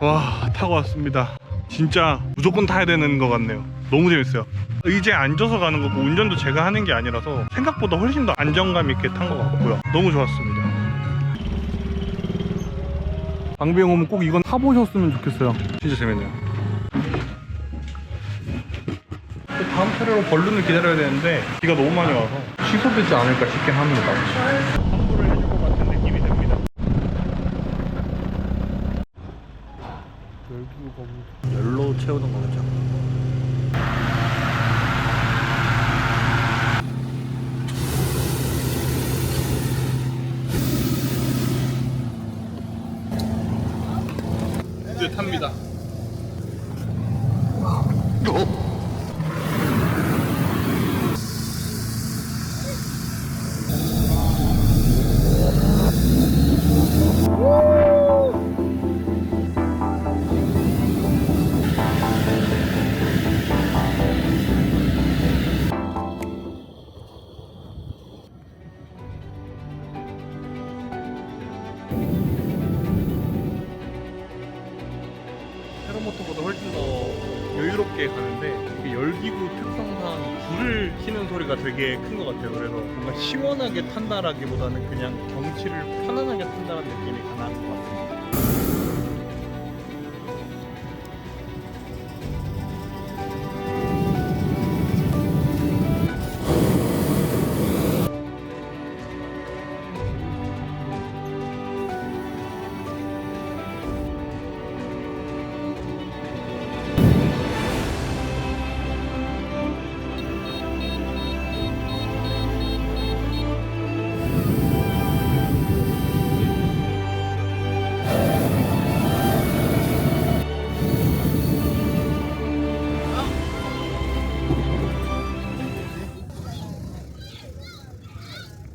와, 타고 왔습니다. 진짜 무조건 타야 되는 것 같네요. 너무 재밌어요. 의자에 앉아서 가는 거고 운전도 제가 하는 게 아니라서 생각보다 훨씬 더 안정감 있게 탄 것 같고요. 너무 좋았습니다. 방배영 오면 꼭 이건 타보셨으면 좋겠어요. 진짜 재밌네요. 다음 차례로 벌룬을 기다려야 되는데 비가 너무 많이 와서 취소되지 않을까 싶긴 합니다. 환불을 해줄 것 같은 느낌이 듭니다. 열로 채우는 거겠죠. 이제 탑니다. 페로모토보다 훨씬 더 여유롭게 가는데 이게 열기구 특성상 불을 켜는 소리가 되게 큰 것 같아요. 그래서 뭔가 시원하게 탄다라기보다는 그냥 경치를 편안하게 탄다는 느낌이 강한 것 같아요.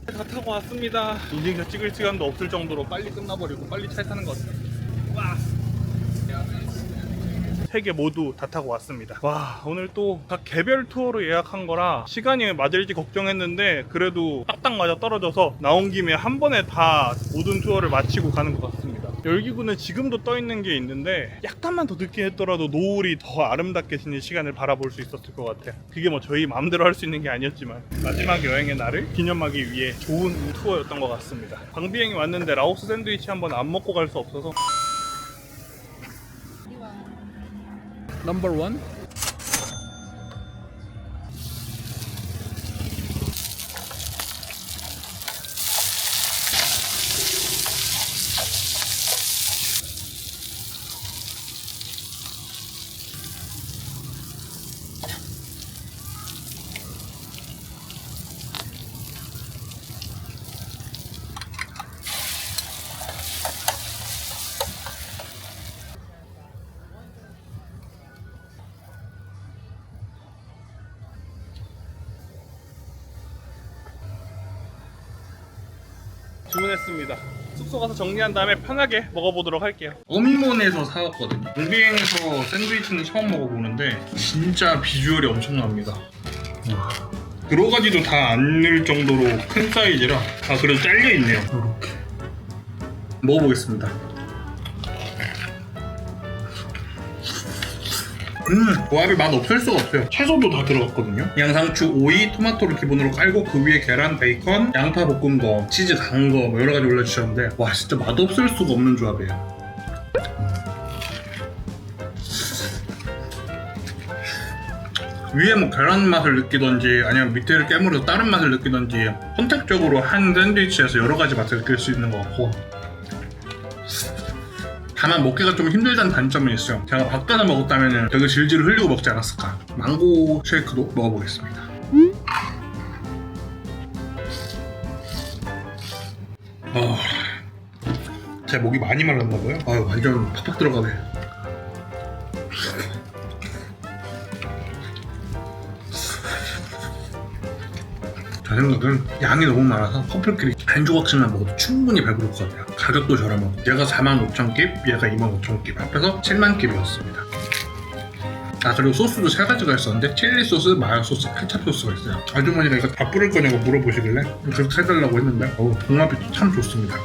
다 타고 왔습니다. 인증샷 찍을 시간도 없을 정도로 빨리 끝나버리고 빨리 차에 타는 것 같아요. 와! 3개 모두 다 타고 왔습니다. 와, 오늘 또 각 개별 투어로 예약한 거라 시간이 맞을지 걱정했는데 그래도 딱딱 맞아 떨어져서 나온 김에 한 번에 다 모든 투어를 마치고 가는 것 같습니다. 열기구는 지금도 떠 있는 게 있는데 약간만 더 늦게 했더라도 노을이 더 아름답게 지는 시간을 바라볼 수 있었을 것 같아요. 그게 뭐 저희 마음대로 할 수 있는 게 아니었지만 마지막 여행의 날을 기념하기 위해 좋은 투어였던 것 같습니다. 방비행이 왔는데 라오스 샌드위치 한번 안 먹고 갈 수 없어서 넘버 1. 주문했습니다. 숙소 가서 정리한 다음에 편하게 먹어보도록 할게요. 어미몬에서 사왔거든요. 방비행에서 샌드위치는 처음 먹어보는데 진짜 비주얼이 엄청납니다. 들어가지도 다 안 넣을 정도로 큰 사이즈라 그래도 잘려있네요. 이렇게 먹어보겠습니다. 조합이 맛 없을 수가 없어요. 채소도 다 들어갔거든요. 양상추, 오이, 토마토를 기본으로 깔고 그 위에 계란, 베이컨, 양파 볶은 거, 치즈 간 거 뭐 여러 가지 올려주셨는데 와 진짜 맛 없을 수가 없는 조합이에요. 위에 뭐 계란 맛을 느끼던지 아니면 밑에를 깨물어서 다른 맛을 느끼던지 선택적으로 한 샌드위치에서 여러 가지 맛을 느낄 수 있는 것 같고 다만 먹기가 좀 힘들다는 단점이 있어요. 제가 바꿔서 먹었다면 되게 질질 흘리고 먹지 않았을까. 망고 쉐이크도 먹어보겠습니다. 제 목이 많이 말랐나봐요. 완전 팍팍 들어가네. 제 생각은 양이 너무 많아서 커플끼리 한 조각씩만 먹어도 충분히 배부를 것 같아요. 가격도 저렴하고 얘가 45,000깁, 얘가 25,000깁 합해서 70,000깁이었습니다. 그리고 소스도 3가지가 있었는데 칠리 소스, 마요 소스, 케찹 소스가 있어요. 아주머니가 이거 다 뿌릴 거냐고 물어보시길래 그렇게 해달라고 했는데 궁합이 참 좋습니다.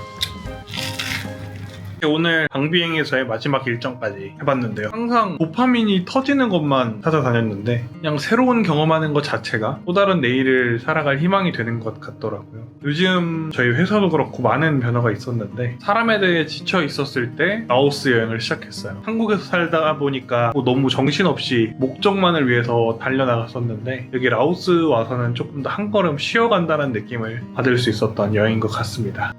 오늘 방비행에서의 마지막 일정까지 해봤는데요. 항상 도파민이 터지는 것만 찾아다녔는데 그냥 새로운 경험하는 것 자체가 또 다른 내일을 살아갈 희망이 되는 것 같더라고요. 요즘 저희 회사도 그렇고 많은 변화가 있었는데 사람에 대해 지쳐 있었을 때 라오스 여행을 시작했어요. 한국에서 살다 보니까 너무 정신없이 목적만을 위해서 달려나갔었는데 여기 라오스 와서는 조금 더 한 걸음 쉬어간다는 느낌을 받을 수 있었던 여행인 것 같습니다.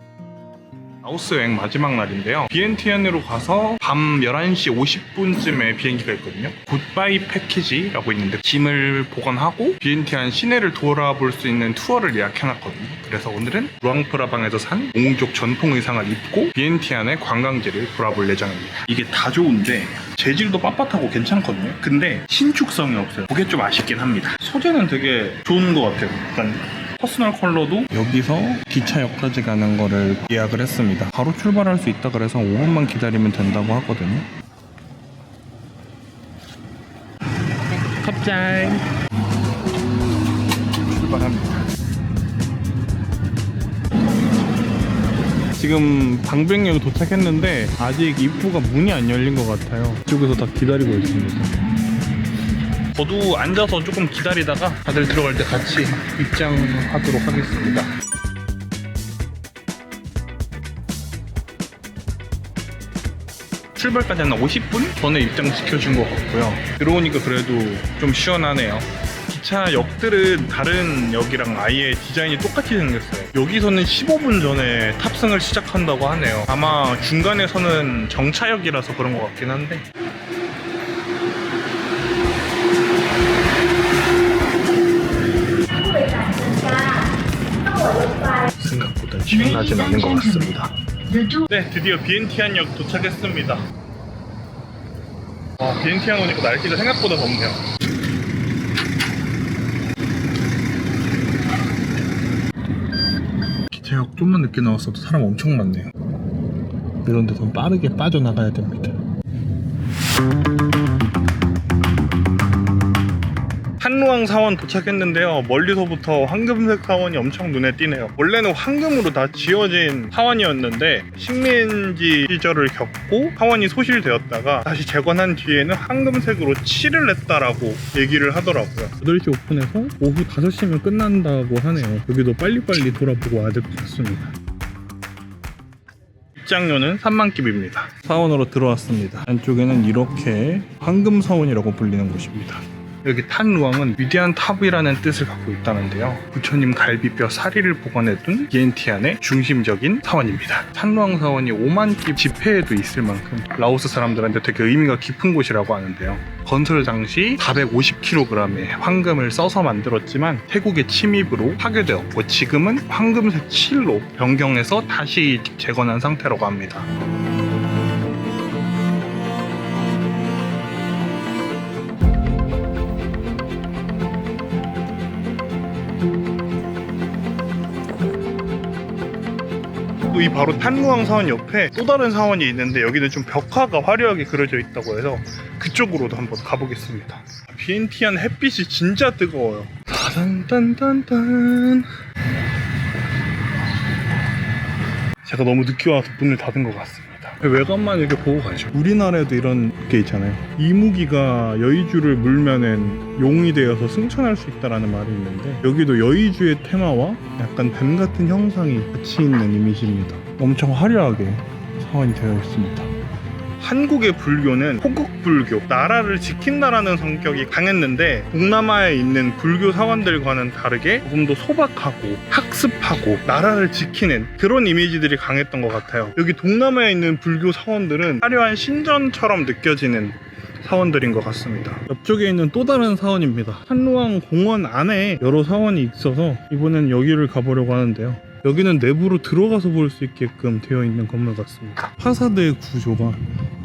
라오스 여행 마지막 날인데요. 비엔티안으로 가서 밤 11시 50분쯤에 비행기가 있거든요. 굿바이 패키지라고 있는데 짐을 보관하고 비엔티안 시내를 돌아볼 수 있는 투어를 예약해놨거든요. 그래서 오늘은 루앙프라방에서 산 몽족 전통 의상을 입고 비엔티안의 관광지를 돌아볼 예정입니다. 이게 다 좋은데 재질도 빳빳하고 괜찮거든요. 근데 신축성이 없어요. 그게 좀 아쉽긴 합니다. 소재는 되게 좋은 것 같아요. 약간 퍼스널 컬러도 여기서 기차역까지 가는 거를 예약을 했습니다. 바로 출발할 수 있다 그래서 5분만 기다리면 된다고 하거든요. 갑자기 출발합니다. 지금 방백역에 도착했는데 아직 입구가 문이 안 열린 것 같아요. 이쪽에서 다 기다리고 있습니다. 저도 앉아서 조금 기다리다가 다들 들어갈 때 같이 입장하도록 하겠습니다. 출발까지 한 50분 전에 입장시켜준 것 같고요. 들어오니까 그래도 좀 시원하네요. 기차 역들은 다른 역이랑 아예 디자인이 똑같이 생겼어요. 여기서는 15분 전에 탑승을 시작한다고 하네요. 아마 중간에서는 정차역이라서 그런 것 같긴 한데 생각보다 시원하진 않은 것 같습니다. 네, 드디어 비엔티안역 도착했습니다. 비엔티안 오니까 날씨가 생각보다 덥네요. 제가 좀만 늦게 나왔어도 사람 엄청 많네요. 이런 데서 빠르게 빠져나가야 됩니다. 한루앙 사원 도착했는데요. 멀리서부터 황금색 사원이 엄청 눈에 띄네요. 원래는 황금으로 다 지어진 사원이었는데 식민지 시절을 겪고 사원이 소실되었다가 다시 재건한 뒤에는 황금색으로 칠을 했다라고 얘기를 하더라고요. 8시 오픈해서 오후 5시면 끝난다고 하네요. 여기도 빨리빨리 돌아보고 와야 될 것 같습니다. 입장료는 30,000깁입니다. 사원으로 들어왔습니다. 안쪽에는 이렇게 황금 사원이라고 불리는 곳입니다. 여기 탄루앙은 위대한 탑이라는 뜻을 갖고 있다는데요. 부처님 갈비뼈 사리를 보관해둔 비엔티안의 중심적인 사원입니다. 탄루앙 사원이 50,000깁 지폐에도 있을 만큼 라오스 사람들한테 되게 의미가 깊은 곳이라고 하는데요. 건설 당시 450kg의 황금을 써서 만들었지만 태국의 침입으로 파괴되었고 지금은 황금색 칠로 변경해서 다시 재건한 상태라고 합니다. 이 바로 탄루앙 사원 옆에 또 다른 사원이 있는데 여기는 좀 벽화가 화려하게 그려져 있다고 해서 그쪽으로도 한번 가보겠습니다. 비엔티안 햇빛이 진짜 뜨거워요. 딴딴딴딴. 제가 너무 늦게 와서 문을 닫은 것 같습니다. 외관만 이렇게 보고 가죠. 우리나라에도 이런 게 있잖아요. 이무기가 여의주를 물면은 용이 되어서 승천할 수 있다라는 말이 있는데 여기도 여의주의 테마와 약간 뱀 같은 형상이 같이 있는 이미지입니다. 엄청 화려하게 사원이 되어 있습니다. 한국의 불교는 호국불교, 나라를 지킨다라는 성격이 강했는데 동남아에 있는 불교 사원들과는 다르게 조금 더 소박하고 학습하고 나라를 지키는 그런 이미지들이 강했던 것 같아요. 여기 동남아에 있는 불교 사원들은 화려한 신전처럼 느껴지는 사원들인 것 같습니다. 옆쪽에 있는 또 다른 사원입니다. 한루앙 공원 안에 여러 사원이 있어서 이번엔 여기를 가보려고 하는데요. 여기는 내부로 들어가서 볼 수 있게끔 되어 있는 건물 같습니다. 파사드의 구조가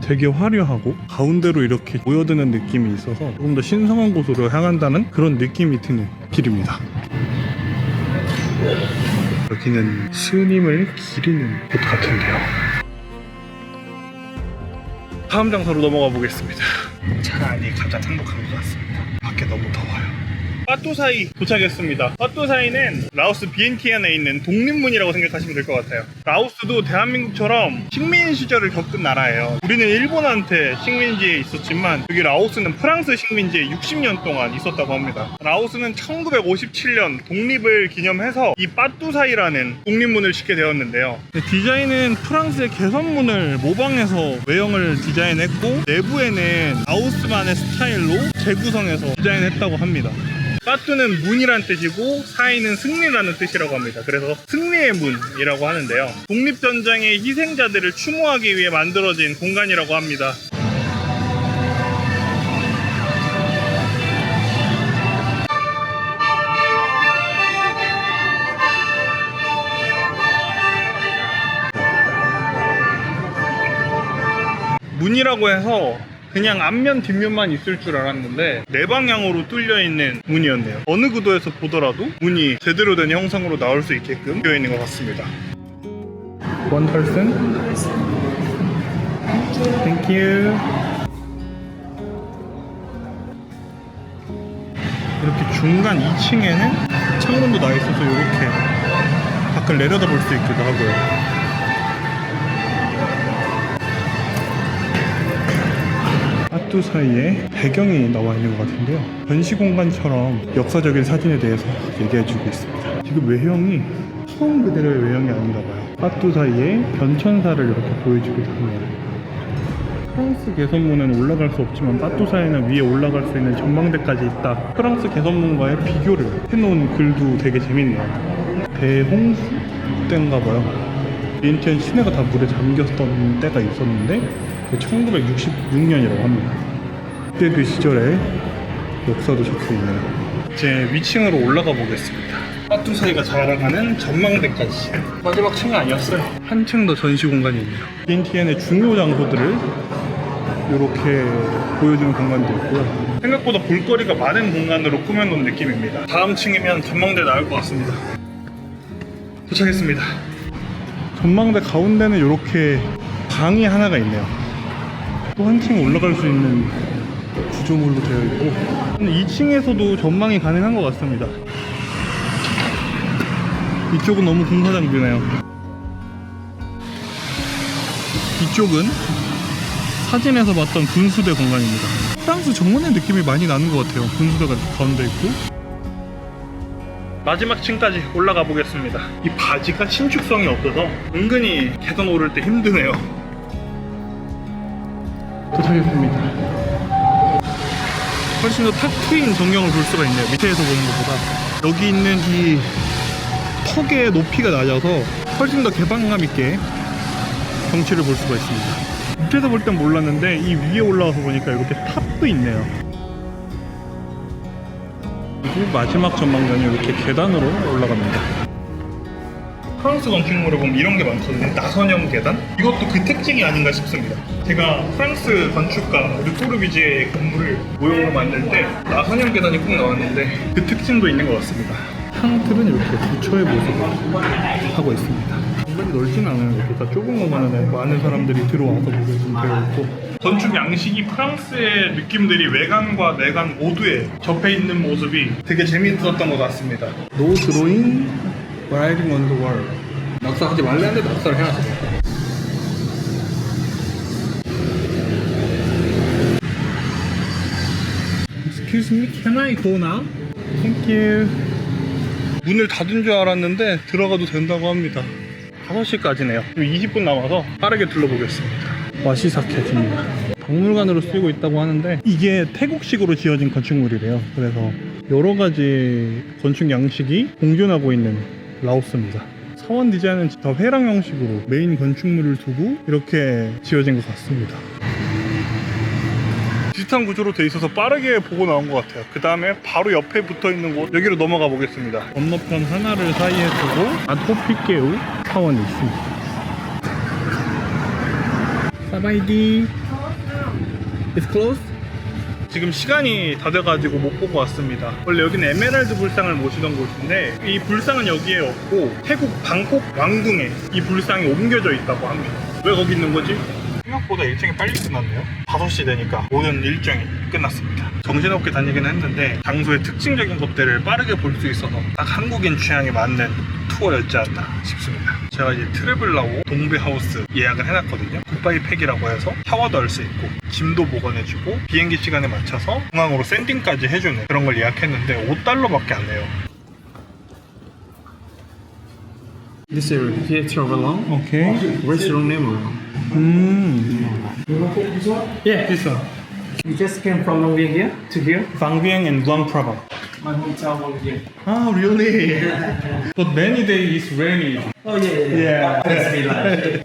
되게 화려하고 가운데로 이렇게 모여드는 느낌이 있어서 조금 더 신성한 곳으로 향한다는 그런 느낌이 드는 길입니다. 여기는 스님을 기리는 곳 같은데요. 다음 장소로 넘어가 보겠습니다. 차 안이 가장 행복한 것 같습니다. 밖에 너무 더워요. 빠뚜사이 도착했습니다. 빠뚜사이는 라오스 비엔티안에 있는 독립문이라고 생각하시면 될 것 같아요. 라오스도 대한민국처럼 식민 시절을 겪은 나라예요. 우리는 일본한테 식민지에 있었지만 여기 라오스는 프랑스 식민지에 60년 동안 있었다고 합니다. 라오스는 1957년 독립을 기념해서 이 빠뚜사이라는 독립문을 짓게 되었는데요. 디자인은 프랑스의 개선문을 모방해서 외형을 디자인했고 내부에는 라오스만의 스타일로 재구성해서 디자인했다고 합니다. 빠뚜는 문이란 뜻이고 사이는 승리라는 뜻이라고 합니다. 그래서 승리의 문이라고 하는데요. 독립전장의 희생자들을 추모하기 위해 만들어진 공간이라고 합니다. 문이라고 해서 그냥 앞면 뒷면만 있을 줄 알았는데 네 방향으로 뚫려 있는 문이었네요. 어느 구도에서 보더라도 문이 제대로 된 형상으로 나올 수 있게끔 되어 있는 것 같습니다. One person. Thank you. 이렇게 중간 2층에는 창문도 나 있어서 이렇게 밖을 내려다볼 수 있기도 하고요. 빠뚜사이에 배경이 나와 있는 것 같은데요. 전시공간처럼 역사적인 사진에 대해서 얘기해주고 있습니다. 지금 외형이 처음 그대로의 외형이 아닌가 봐요. 빠뚜사이에 변천사를 이렇게 보여주기도 합니다. 프랑스 개선문은 올라갈 수 없지만 빠뚜사이는 위에 올라갈 수 있는 전망대까지 있다. 프랑스 개선문과의 비교를 해놓은 글도 되게 재밌네요. 대홍수 때인가 봐요. 비엔티안 시내가 다 물에 잠겼던 때가 있었는데 1966년이라고 합니다. 그때 그 시절에 역사도 적혀있네요. 이제 위층으로 올라가 보겠습니다. 빠뚜사이가 자라가는 전망대까지. 마지막 층은 아니었어요. 한 층 더 전시 공간이 있네요. 비엔티안의 중요 장소들을 이렇게 보여주는 공간도 있고요. 생각보다 볼거리가 많은 공간으로 꾸며놓은 느낌입니다. 다음 층이면 전망대 나올 것 같습니다. 도착했습니다. 전망대 가운데는 이렇게 방이 하나가 있네요. 또 한층 올라갈 수 있는 구조물로 되어 있고 2층에서도 전망이 가능한 것 같습니다. 이쪽은 너무 공사장비네요. 이쪽은 사진에서 봤던 분수대 공간입니다. 프랑스 정원의 느낌이 많이 나는 것 같아요. 분수대가 가운데 있고. 마지막 층까지 올라가 보겠습니다. 이 바지가 신축성이 없어서 은근히 계단 오를 때 힘드네요. 도착했습니다. 훨씬 더 탁 트인 전경을 볼 수가 있네요. 밑에서 보는 것보다. 여기 있는 이 턱의 높이가 낮아서 훨씬 더 개방감 있게 경치를 볼 수가 있습니다. 밑에서 볼 땐 몰랐는데 이 위에 올라와서 보니까 이렇게 탑도 있네요. 그리고 마지막 전망대는 이렇게 계단으로 올라갑니다. 프랑스 건축물에 보면 이런 게 많거든요. 나선형 계단? 이것도 그 특징이 아닌가 싶습니다. 제가 프랑스 건축가 르꼬르비제의 건물을 모형으로 만들 때 나선형 계단이 꼭 나왔는데 그 특징도 있는 것 같습니다. 창틀은 이렇게 부처의 모습을 하고 있습니다. 공간이 넓진 않아요. 이렇게 다 좁은 공간에 많은 사람들이 들어와서 보게 좀 되어 있고 건축 양식이 프랑스의 느낌들이 외관과 내관 모두에 접해 있는 모습이 되게 재미있었던 것 같습니다. No drawing, writing on the wall. 낙서하지 말라는데 낙서를 해야지. Excuse me, can I go now? Thank you. 문을 닫은 줄 알았는데 들어가도 된다고 합니다. 5시까지네요. 20분 남아서 빠르게 둘러보겠습니다. 와시사켓입니다. 박물관으로 쓰이고 있다고 하는데 이게 태국식으로 지어진 건축물이래요. 그래서 여러 가지 건축 양식이 공존하고 있는 라오스입니다. 사원 디자인은 다 회랑 형식으로 메인 건축물을 두고 이렇게 지어진 것 같습니다. 비슷한 구조로 돼 있어서 빠르게 보고 나온 것 같아요. 그 다음에 바로 옆에 붙어 있는 곳 여기로 넘어가 보겠습니다. 건너편 하나를 사이에 두고 아토피케우 사원이 있습니다. 사바이디 It's closed? 지금 시간이 다 돼가지고 못 보고 왔습니다. 원래 여기는 에메랄드 불상을 모시던 곳인데 이 불상은 여기에 없고 태국 방콕 왕궁에 이 불상이 옮겨져 있다고 합니다. 왜 거기 있는 거지? 생각보다 일정이 빨리 끝났네요. 5시 되니까 모든 일정이 끝났습니다. 정신없게 다니긴 했는데 장소의 특징적인 것들을 빠르게 볼 수 있어서 딱 한국인 취향에 맞는 투어였지 않나 싶습니다. 제가 이제 트래블라고 동베하우스 예약을 해놨거든요. 굿바이 팩이라고 해서 샤워도 할 수 있고 짐도 보관해주고 비행기 시간에 맞춰서 공항으로 샌딩까지 해주는 그런 걸 예약했는데 $5밖에 안 해요. This is here travel along. Okay. Restaurant name. Yeah, this one. You just came from Long Bien here to here? Vang Vieng and Luang Prabang. My hometown over here. Oh, really? But many days it's rainy. Oh yeah. Let's be like.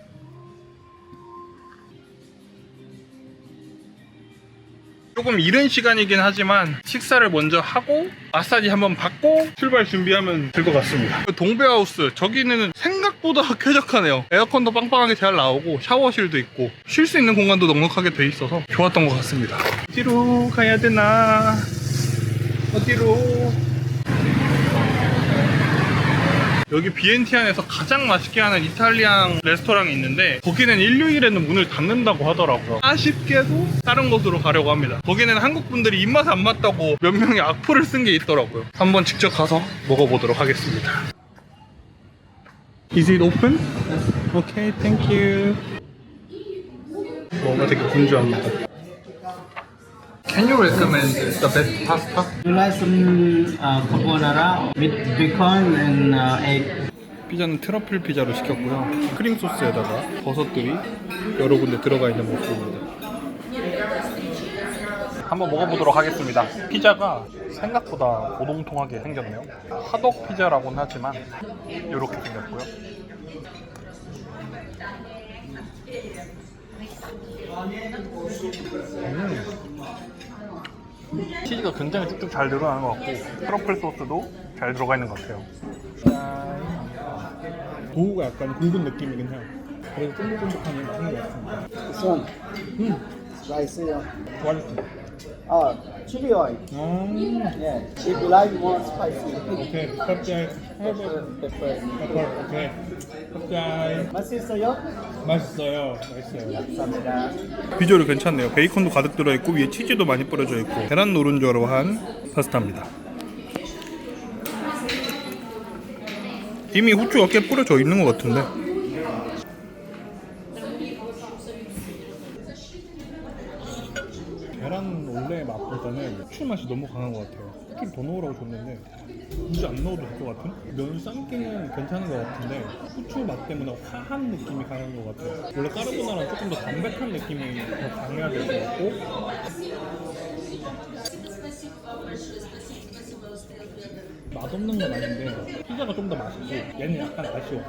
조금 이른 시간이긴 하지만 식사를 먼저 하고 마사지 한번 받고 출발 준비하면 될 것 같습니다. 동베하우스 저기는 생각보다 쾌적하네요. 에어컨도 빵빵하게 잘 나오고 샤워실도 있고 쉴 수 있는 공간도 넉넉하게 돼 있어서 좋았던 것 같습니다. 어디로 가야 되나? 어디로? 여기 비엔티안에서 가장 맛있게 하는 이탈리안 레스토랑이 있는데 거기는 일요일에는 문을 닫는다고 하더라고요. 아쉽게도 다른 곳으로 가려고 합니다. 거기는 한국 분들이 입맛 안 맞다고 몇 명이 악플을 쓴 게 있더라고요. 한번 직접 가서 먹어보도록 하겠습니다. Is it open? Okay, thank you. 뭔가 되게 분주합니다. Can you recommend the best pasta? You like some carbonara with bacon and egg. 피자는 트러플 피자로 시켰고요. 크림 소스에다가 버섯들이 여러 군데 들어가 있는 모습입니다. 한번 먹어보도록 하겠습니다. 피자가 생각보다 오동통하게 생겼네요. 화덕 피자라고는 하지만 이렇게 생겼고요. 치즈가 굉장히 쭉쭉 잘 들어가는 것 같고 트러플 소스도 잘 들어가 있는 것 같아요. 도우가 약간 굵은 느낌이긴 해요. 그래서 쫀득쫀득하니 맛있는 것 같습니다. This one. Rice. 맛있어. Chili oil. Yeah. If you like more spicy. 오케이, 캡짤. 오케이. 맛있어요? 맛있어요. 비주얼이 괜찮네요. 베이컨도 가득 들어있고 위에 치즈도 많이 뿌려져 있고 계란 노른자로 한 파스타입니다. 이미 후추가 꽤 뿌려져 있는 것 같은데. 계란 원래 맛보다는 후추 맛이 너무 강한 것 같아요. 후추를 더 넣으라고 줬는데 굳이 안 넣어도 될 것 같은? 면 삶기는 괜찮은 것 같은데 후추 맛 때문에 화한 느낌이 강한 것 같아요. 원래 까르보나라는 조금 더 담백한 느낌이 더 강해야 될 것 같고, 맛없는 건 아닌데 피자가 좀 더 맛있고 얘는 약간 아쉬워.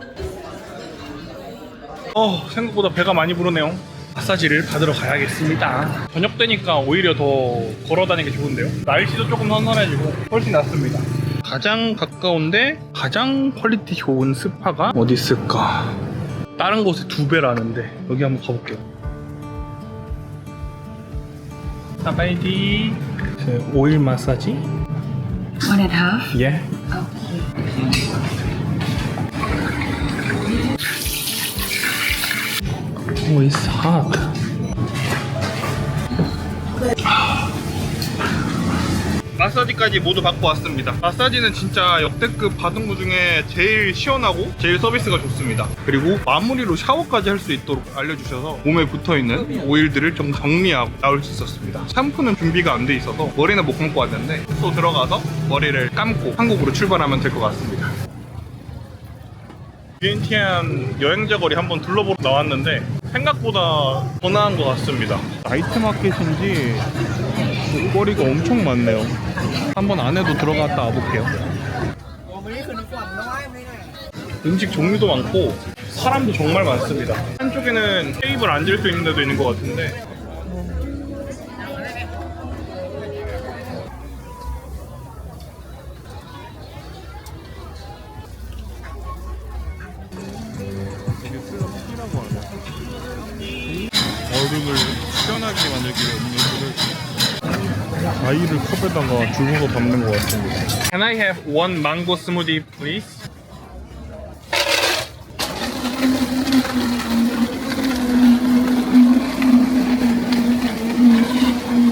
생각보다 배가 많이 부르네요. 마사지를 받으러 가야겠습니다. 저녁 되니까 오히려 더 걸어 다니기 좋은데요. 날씨도 조금 선선해지고 훨씬 낫습니다. 가장 가까운데 가장 퀄리티 좋은 스파가 어디 있을까? 다른 곳에 2배라는데 여기 한번 가볼게요. 사바이디. 오일 마사지. 1.5? 예. Oh, it's hot. 마사지까지 모두 받고 왔습니다. 마사지는 진짜 역대급 받은 것 중에 제일 시원하고 제일 서비스가 좋습니다. 그리고 마무리로 샤워까지 할 수 있도록 알려주셔서 몸에 붙어있는 오일들을 좀 정리하고 나올 수 있었습니다. 샴푸는 준비가 안 돼 있어서 머리는 못 감고 왔는데 숙소 들어가서 머리를 감고 한국으로 출발하면 될 것 같습니다. 비엔티안 여행자 거리 한번 둘러보러 나왔는데 생각보다 더 나은 것 같습니다. 나이트 마켓인지 볼거리가 엄청 많네요. 한번 안에도 들어갔다 와볼게요. 음식 종류도 많고 사람도 정말 많습니다. 한쪽에는 테이블 앉을 수 있는 데도 있는 것 같은데 얼음을 시원하게 만들기 위해 음료수를 과일을 컵에다가 줄여서 담는 것 같습니다. Can I have one mango smoothie, please?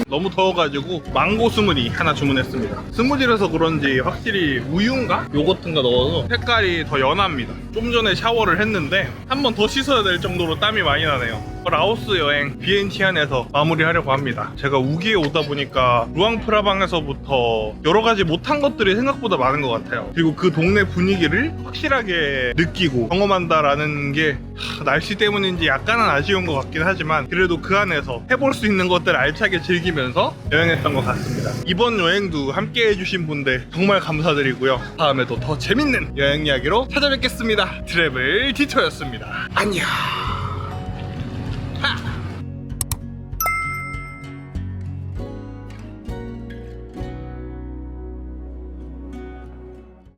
너무 더워가지고 망고 스무디 하나 주문했습니다. 스무디라서 그런지 확실히 우유인가? 요거트인가 넣어서 색깔이 더 연합니다. 좀 전에 샤워를 했는데 한 번 더 씻어야 될 정도로 땀이 많이 나네요. 라오스 여행 비엔티안에서 마무리하려고 합니다. 제가 우기에 오다 보니까 루앙프라방에서부터 여러 가지 못한 것들이 생각보다 많은 것 같아요. 그리고 그 동네 분위기를 확실하게 느끼고 경험한다라는 게 날씨 때문인지 약간은 아쉬운 것 같긴 하지만 그래도 그 안에서 해볼 수 있는 것들을 알차게 즐기면서 여행했던 것 같습니다. 이번 여행도 함께 해주신 분들 정말 감사드리고요. 다음에도 더 재밌는 여행 이야기로 찾아뵙겠습니다. 트래블 디토였습니다. 안녕.